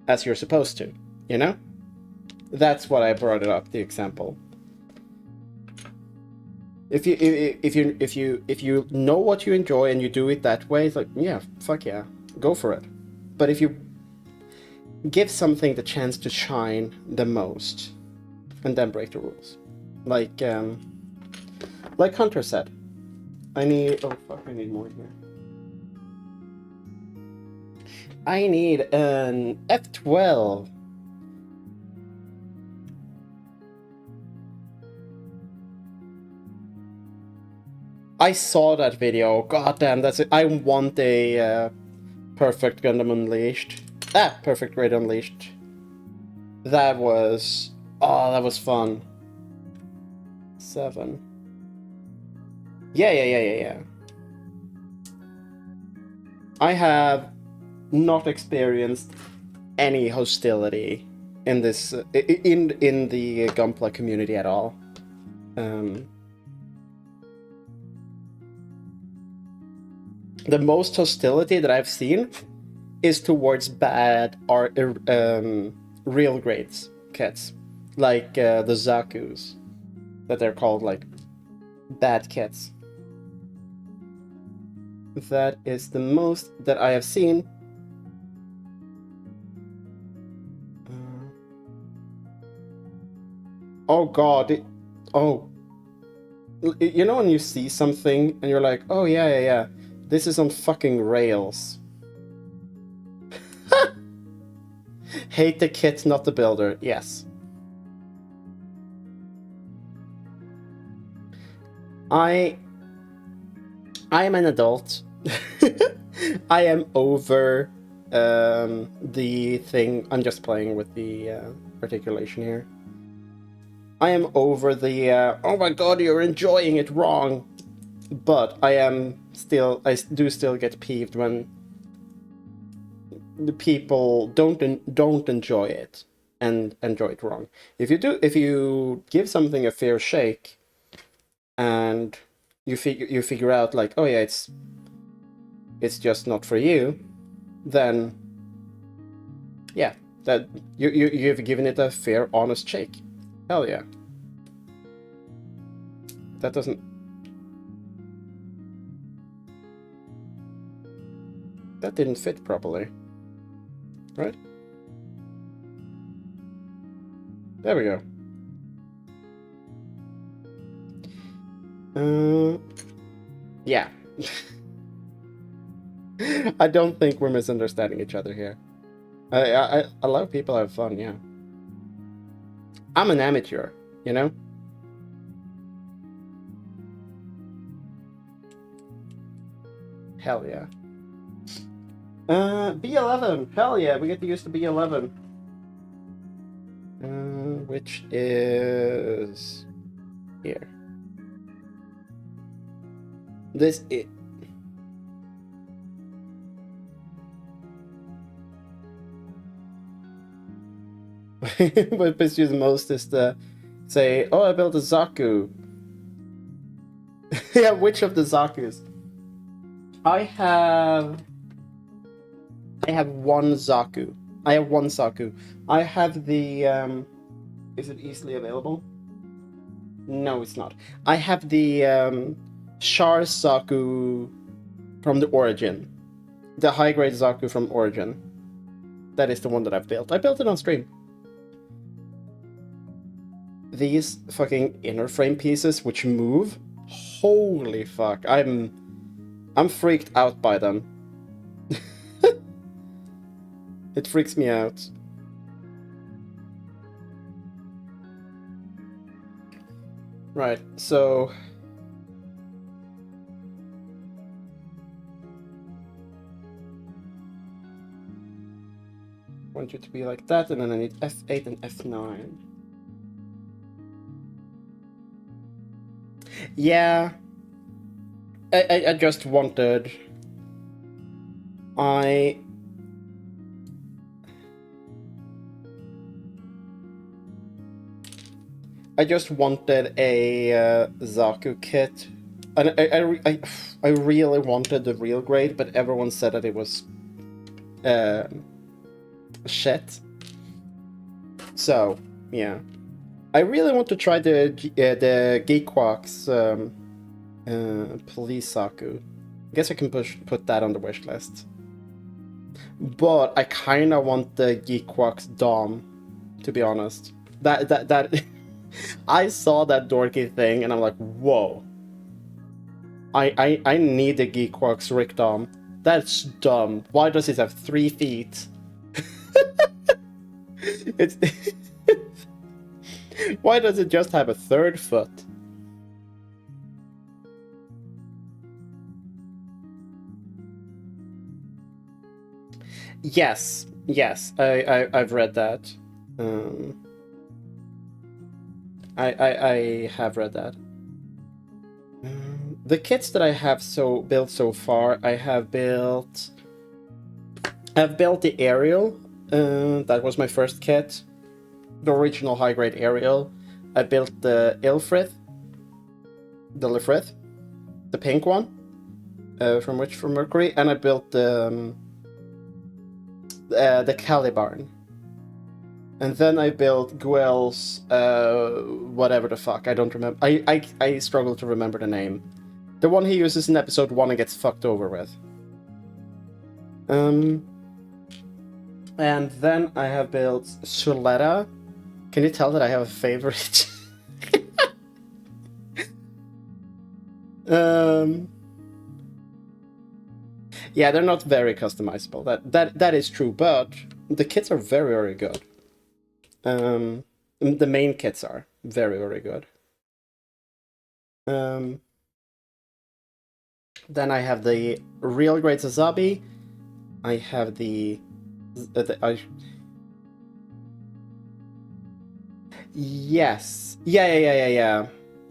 as you're supposed to, you know? That's what I brought it up, the example. If you know what you enjoy and you do it that way, it's like, yeah, fuck yeah, go for it. But if you give something the chance to shine the most, and then break the rules, like Hunter said, I need more here. I need an F12. I saw that video. God damn, that's it. I want a Perfect Gundam Unleashed. Perfect Raid Unleashed. That was... Oh, that was fun. 7. Yeah. I have not experienced any hostility in this in the Gunpla community at all. The most hostility that I've seen is towards bad real grades kits, like the Zaku's, that they're called like bad kits. That is the most that I have seen. Oh god, you know when you see something and you're like, oh yeah, this is on fucking rails. hate the kit, not the builder. Yes. I am an adult. I am over the thing. I'm just playing with the articulation here. I am over the oh my god, you're enjoying it wrong. But I do still get peeved when the people don't enjoy it and enjoy it wrong. If you give something a fair shake, and you figure out like, oh yeah, it's just not for you, then yeah, that you've given it a fair, honest shake. Hell yeah. That didn't fit properly. Right? There we go. Yeah. I don't think we're misunderstanding each other here. A lot of people have fun, yeah. I'm an amateur, you know? Hell yeah. B11. Hell yeah, we get to use the B11. Which is here. This is... What pisses you the most is to say, oh, I built a Zaku. Yeah, which of the Zakus? I have one Zaku. I have one Zaku. I have the is it easily available? No, it's not. I have the Char Zaku from the Origin. The high grade Zaku from Origin. That is the one that I've built. I built it on stream. These fucking inner frame pieces which move. Holy fuck. I'm freaked out by them. It freaks me out. Right, so... I want you to be like that, and then I need F8 and F9. Yeah. I just wanted... I just wanted a Zaku kit. And I really wanted the real grade, but everyone said that it was shit. So, yeah. I really want to try the Geekquarks Police Zaku. I guess I can put that on the wish list. But I kind of want the Geekquarks Dom, to be honest. That I saw that dorky thing and I'm like, whoa. I need the Geekquarks Rick Dom. That's dumb. Why does it have 3 feet? It's why does it just have a 3rd foot? Yes, I've read that. I have read that. The kits that I have built so far, I have built the Ariel. That was my first kit. The original high grade Ariel. I built the Ilfrith. The Lifrith. The pink one. From Mercury. And I built the Calibarn. And then I built Guel's whatever the fuck. I don't remember. I struggle to remember the name. The one he uses in episode 1 and gets fucked over with. And then I have built Suletta. Can you tell that I have a favorite? Yeah, they're not very customizable. That is true, but the kits are very, very good. The main kits are very, very good. Then I have the Real Great Zazabi. I have yes. Yeah.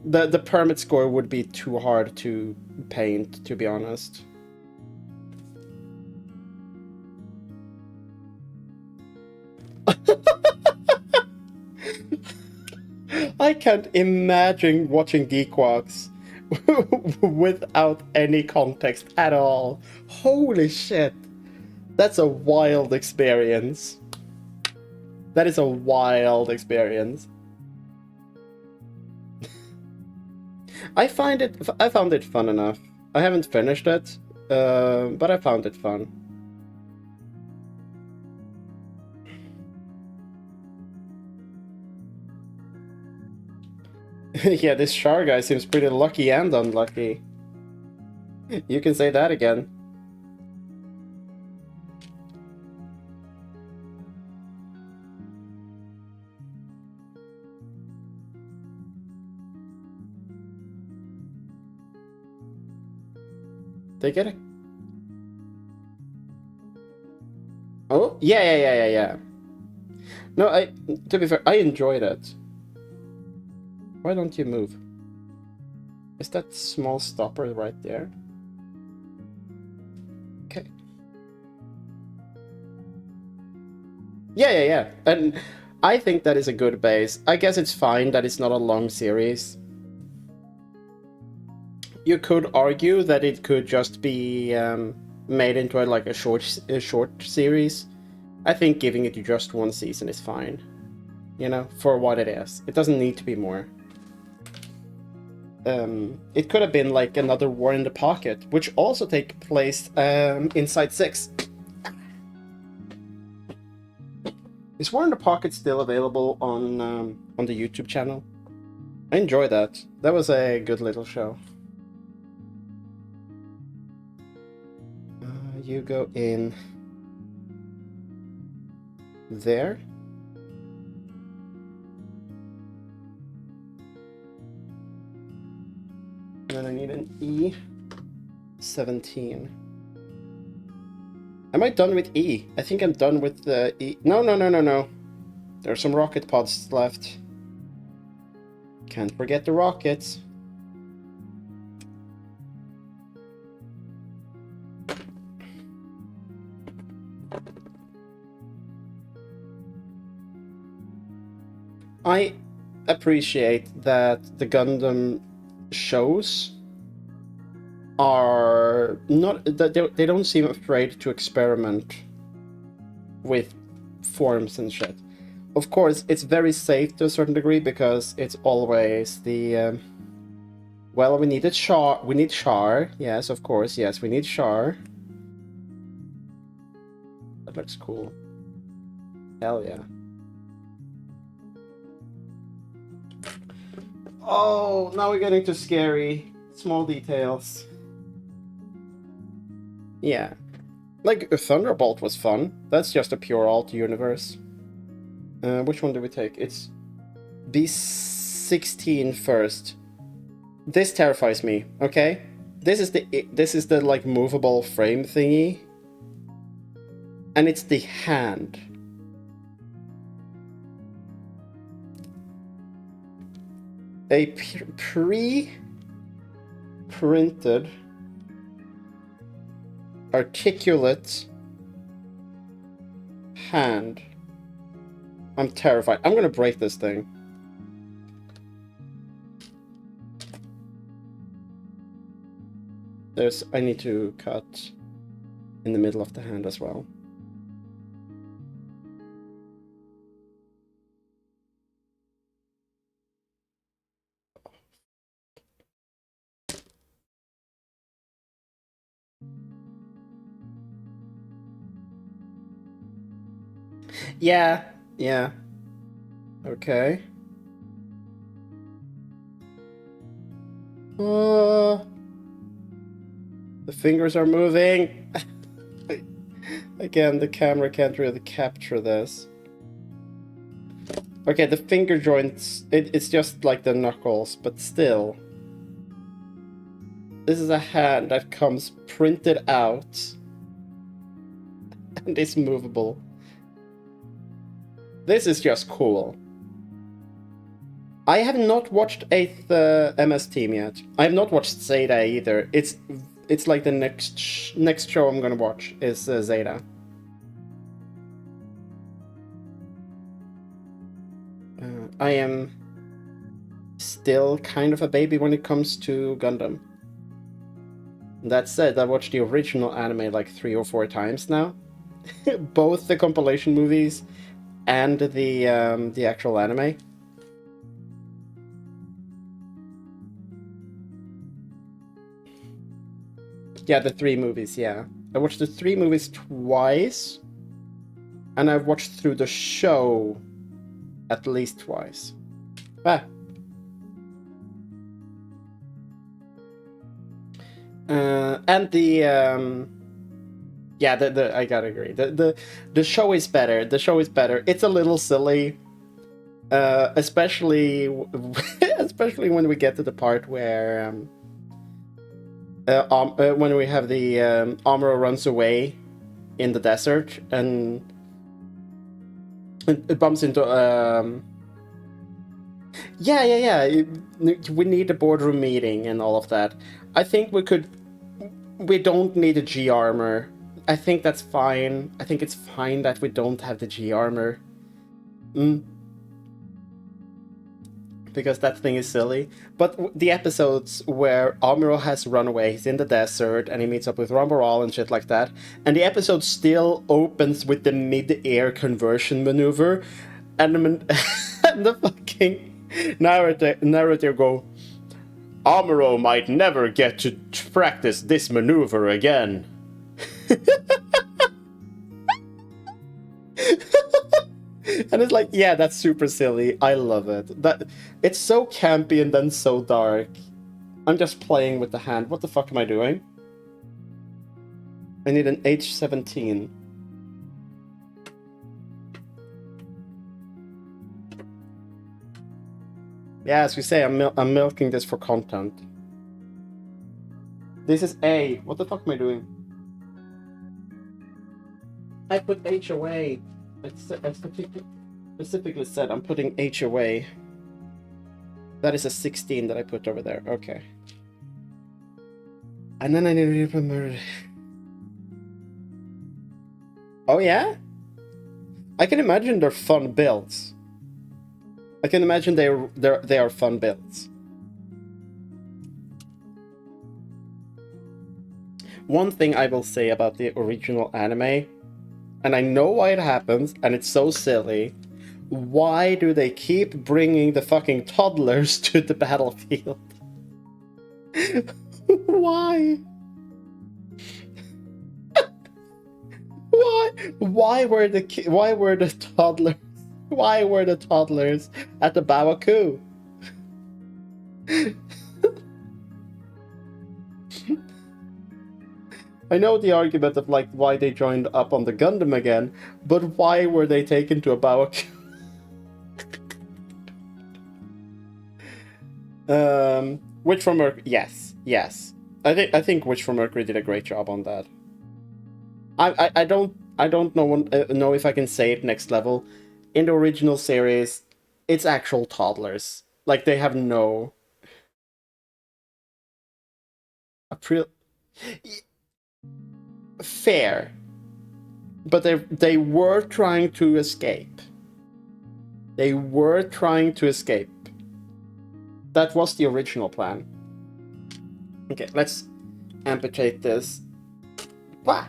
The permit score would be too hard to paint, to be honest. I can't imagine watching Geekwalks without any context at all. Holy shit. That's a wild experience. That is a wild experience. I found it fun enough. I haven't finished it, but I found it fun. Yeah, this Char guy seems pretty lucky and unlucky. You can say that again. They get it. Oh, yeah. No, to be fair, I enjoyed it. Why don't you move? Is that small stopper right there? Okay. Yeah. And I think that is a good base. I guess it's fine that it's not a long series. You could argue that it could just be made into a short series. I think giving it just one season is fine. You know, for what it is. It doesn't need to be more. It could have been like another War in the Pocket, which also take place inside 6. Is War in the Pocket still available on the YouTube channel? I enjoy that. That was a good little show. You go in there. And then I need an E17. Am I done with E? I think I'm done with the E. No. There are some rocket pods left. Can't forget the rockets. I appreciate that the Gundam shows are not that they don't seem afraid to experiment with forms and shit. Of course, it's very safe to a certain degree because it's always the well, we need Char. We need Char. Yes, of course. Yes, we need Char. That looks cool. Hell yeah. Oh, now we're getting too scary. Small details. Yeah. Like, Thunderbolt was fun. That's just a pure alt universe. Which one do we take? It's B16 first. This terrifies me, okay? This is the like movable frame thingy. And it's the hand. A pre-printed articulate hand. I'm terrified. I'm gonna break this thing. I need to cut in the middle of the hand as well. Yeah. Okay. The fingers are moving. Again, the camera can't really capture this. Okay, the finger joints, it's just like the knuckles, but still. This is a hand that comes printed out and is movable. This is just cool. I have not watched 8th MS Team yet. I have not watched Zeta either. It's like the next show I'm gonna watch is Zeta. I am still kind of a baby when it comes to Gundam. That said, I watched the original anime like 3 or 4 times now. Both the compilation movies and the actual anime. Yeah, the 3 movies, yeah. I watched the 3 movies twice, and I've watched through the show at least twice. Ah. And the yeah, I gotta agree. The show is better. The show is better. It's a little silly, especially especially when we get to the part where when we have the Amuro runs away in the desert and it bumps into yeah. We need a boardroom meeting and all of that. I think we don't need a G armor. I think that's fine. I think it's fine that we don't have the G armor. Because that thing is silly. But the episodes where Amuro has run away, he's in the desert, and he meets up with Ramboral and shit like that, and the episode still opens with the mid-air conversion maneuver, and the fucking narrator go, Amuro might never get to practice this maneuver again. And it's like, yeah, that's super silly. I love it. It's so campy and then so dark. I'm just playing with the hand. What the fuck am I doing? I need an H17. Yeah, as we say, I'm milking this for content. This is A. What the fuck am I doing? I put H away. I specifically said I'm putting H away. That is a 16 that I put over there. Okay. And then I need to remember. Oh yeah? I can imagine they're fun builds. I can imagine they are fun builds. One thing I will say about the original anime, and I know why it happens, and it's so silly. Why do they keep bringing the fucking toddlers to the battlefield? Why? Why were the toddlers? Why were the toddlers at the Bawaku? I know the argument of like why they joined up on the Gundam again, but why were they taken to a Bawaku? Witch from Mercury, yes. I think Witch from Mercury did a great job on that. I don't know if I can say it next level. In the original series, it's actual toddlers. Like they have no April. Fair, but they were trying to escape. They were trying to escape. That was the original plan. Okay, let's amputate this. Wah!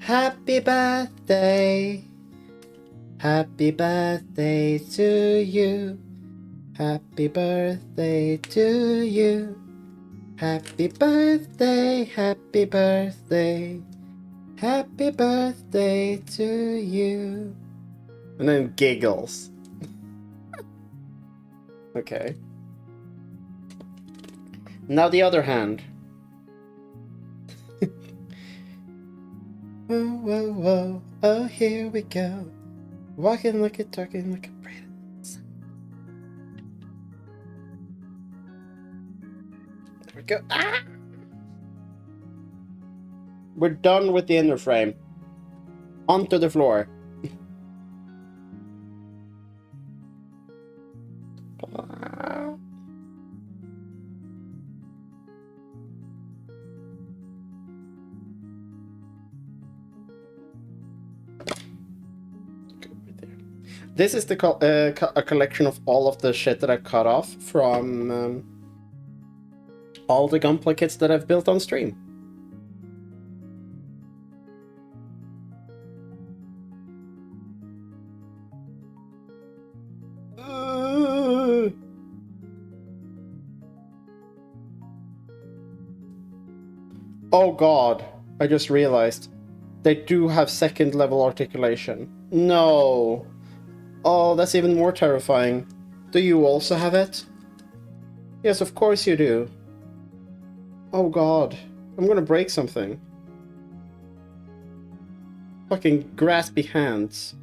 Happy birthday. Happy birthday to you. Happy birthday to you. Happy birthday, happy birthday. Happy birthday to you. And then giggles. Okay. Now the other hand. Whoa, whoa, whoa, oh, here we go. Walking like a talking like a prince. There we go. Ah! We're done with the inner frame. Onto the floor. This is a collection of all of the shit that I cut off from all the gunplay kits that I've built on stream. Oh god, I just realized. They do have second level articulation. No. Oh, that's even more terrifying. Do you also have it? Yes, of course you do. Oh god, I'm gonna break something. Fucking graspy hands.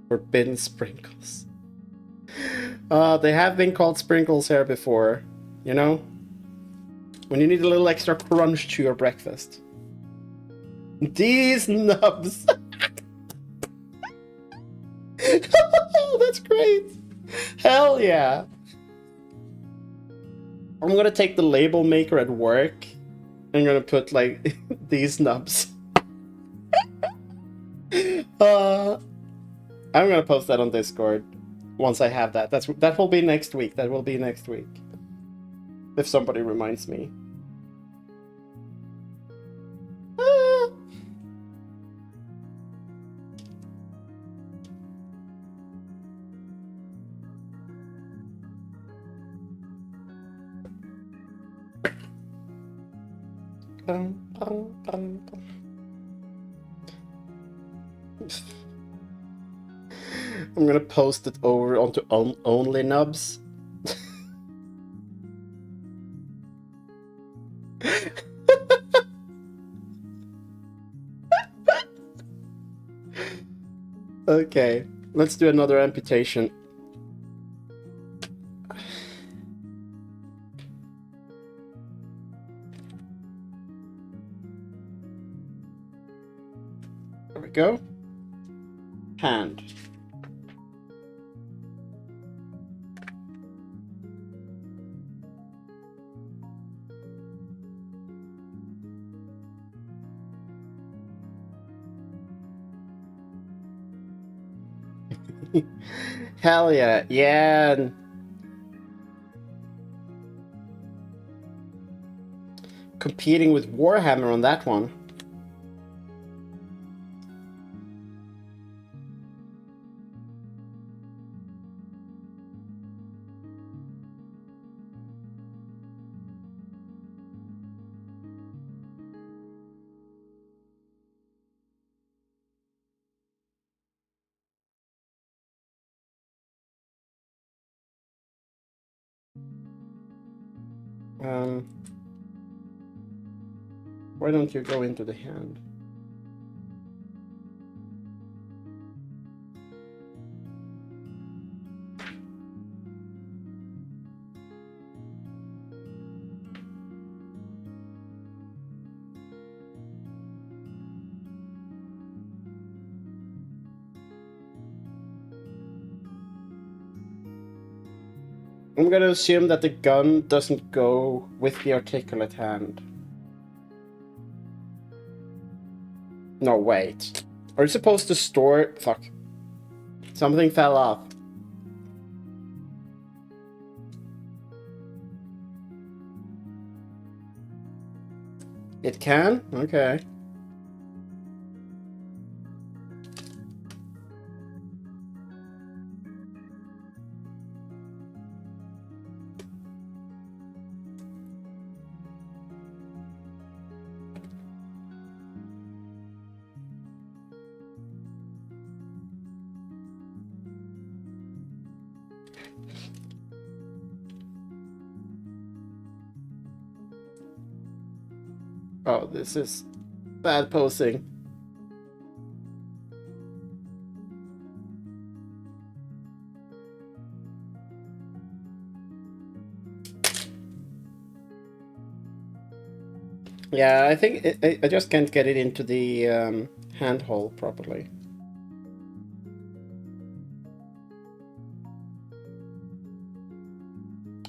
Forbidden sprinkles. They have been called sprinkles here before, you know? When you need a little extra crunch to your breakfast. These nubs! That's great! Hell yeah! I'm gonna take the label maker at work. I'm gonna put, like, these nubs. I'm gonna post that on Discord once I have that. That will be next week. That will be next week. If somebody reminds me. I'm gonna post it over onto Only Nubs. Okay, let's do another amputation. There we go. Hand. Hell yeah. Yeah. Competing with Warhammer on that one. Why don't you go into the hand? I'm gonna assume that the gun doesn't go with the articulate hand. No, wait. Are you supposed to store... Fuck. Something fell off. It can? Okay. Oh, this is bad posing. Yeah, I think I just can't get it into the handhold properly.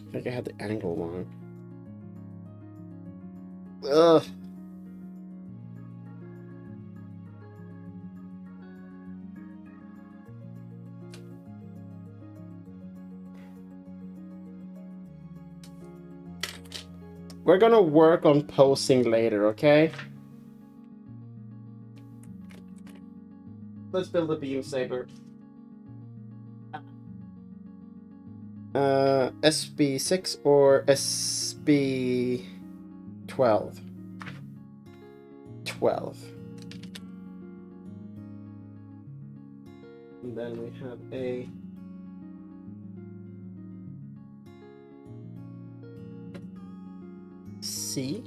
I think I had the angle wrong. Ugh. We're gonna work on posing later, okay? Let's build a beam saber. SB6 or SB12? 12. And then we have a C.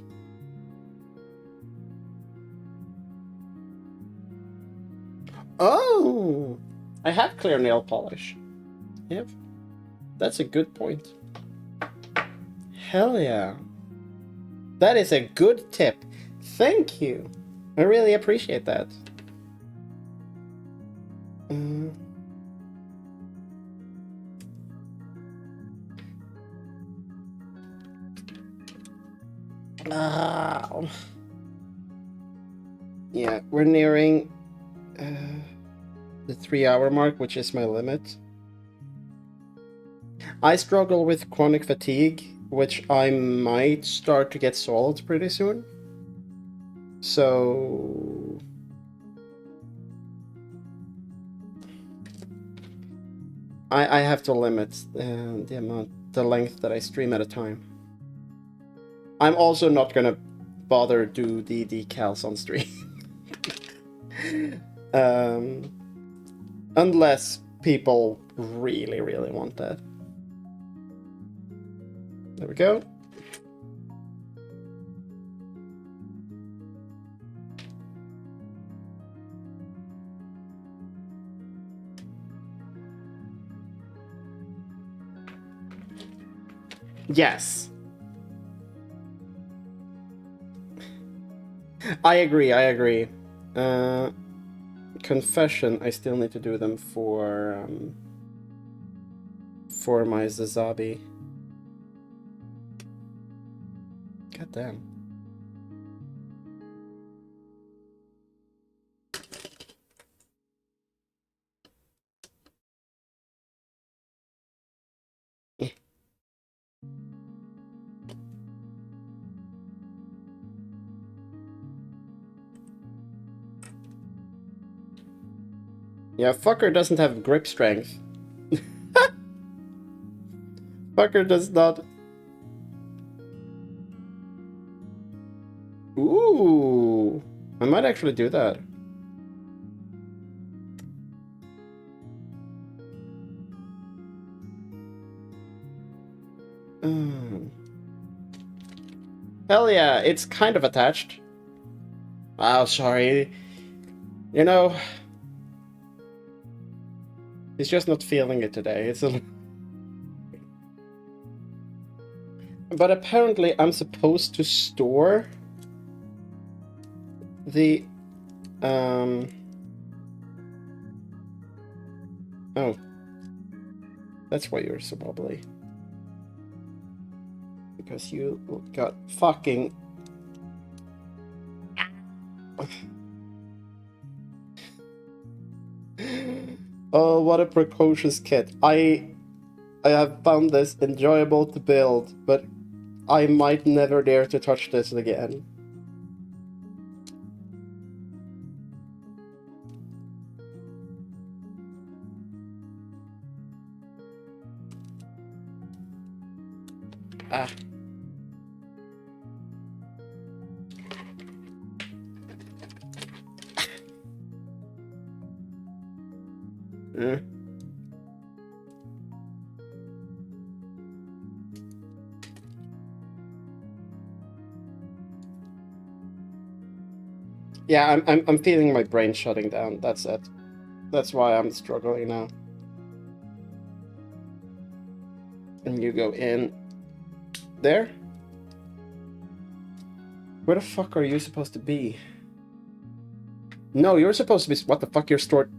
Oh! I have clear nail polish. Yep. That's a good point. Hell yeah. That is a good tip. Thank you. I really appreciate that. Yeah, we're nearing the 3-hour mark, which is my limit. I struggle with chronic fatigue, which I might start to get solved pretty soon. So I have to limit the length that I stream at a time. I'm also not gonna bother do the decals on stream. Unless people really, really want that. There we go. Yes. I agree. Confession, I still need to do them for my Zazabi. God damn. Yeah, fucker doesn't have grip strength. Fucker does not. Ooh, I might actually do that. Hell yeah, it's kind of attached. Oh, sorry. You know, he's just not feeling it today. It's a... But apparently I'm supposed to store the... Oh. That's why you're so wobbly. Because you got fucking... Oh, what a precocious kit. I have found this enjoyable to build, but I might never dare to touch this again. Ah. Yeah, I'm feeling my brain shutting down. That's it. That's why I'm struggling now. And you go in there? Where the fuck are you supposed to be? No, you're supposed to be... What the fuck? You're stored...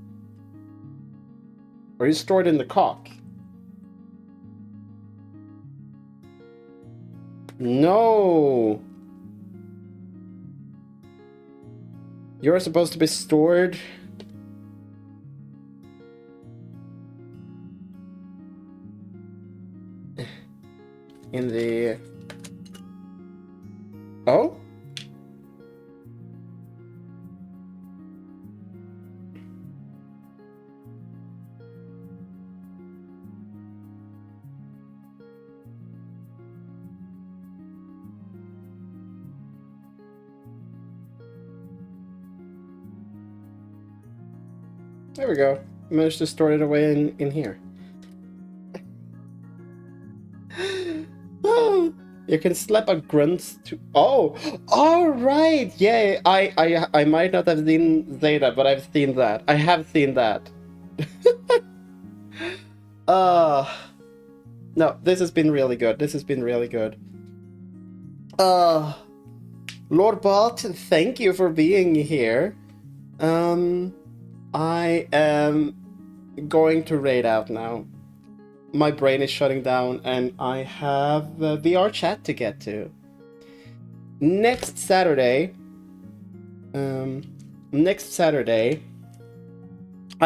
Are you stored in the cock? No! You're supposed to be stored... in the... Oh? There we go. I managed to store it away in here. Oh, you can slap a grunt to... Oh! All right! Yeah, I might not have seen Zeta, but I've seen that. I have seen that. No, this has been really good. This has been really good. Lord Balt, thank you for being here. I am going to raid out now. My brain is shutting down and I have VR chat to get to. Next Saturday, I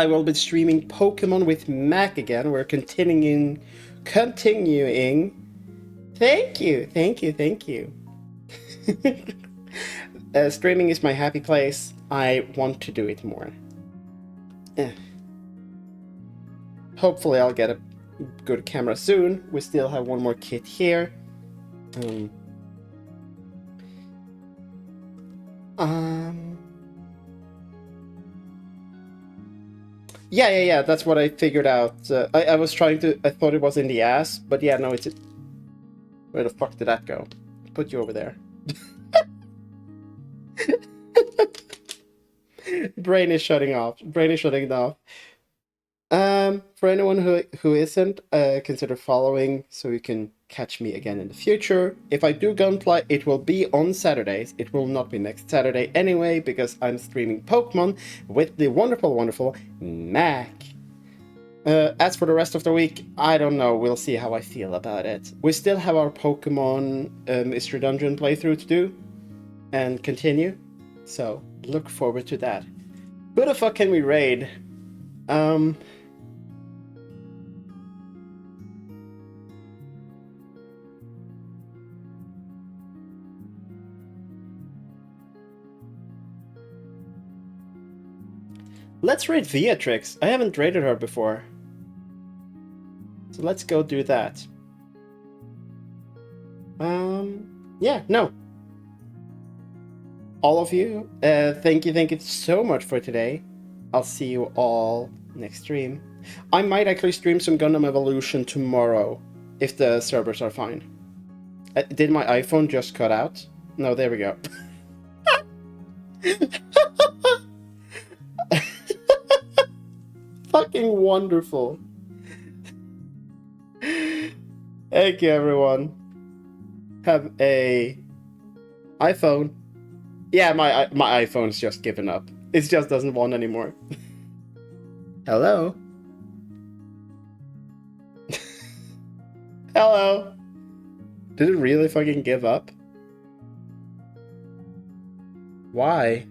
will be streaming Pokemon with Mac again. We're continuing. Thank you. Streaming is my happy place. I want to do it more. Hopefully I'll get a good camera soon. We still have one more kit here. Yeah, that's what I figured out. I was trying to... I thought it was in the ass, but yeah, no, it's... Where the fuck did that go? Put you over there. Brain is shutting off. For anyone who isn't, consider following so you can catch me again in the future. If I do Gunpla, it will be on Saturdays. It will not be next Saturday anyway, because I'm streaming Pokemon with the wonderful Mac. As for the rest of the week, I don't know. We'll see how I feel about it. We still have our Pokemon Mystery Dungeon playthrough to do and continue. So, look forward to that. Who the fuck can we raid? Let's raid Viatrix. I haven't raided her before. So let's go do that. Yeah, no. All of you, thank you so much for today. I'll see you all next stream. I might actually stream some Gundam Evolution tomorrow, if the servers are fine. Did my iPhone just cut out? No, there we go. Fucking wonderful. Thank you, everyone. Have a iPhone. Yeah, my iPhone's just given up. It just doesn't want anymore. Hello? Hello? Did it really fucking give up? Why?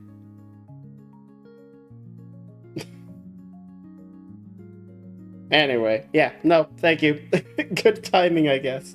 Anyway, yeah, no, thank you. Good timing, I guess.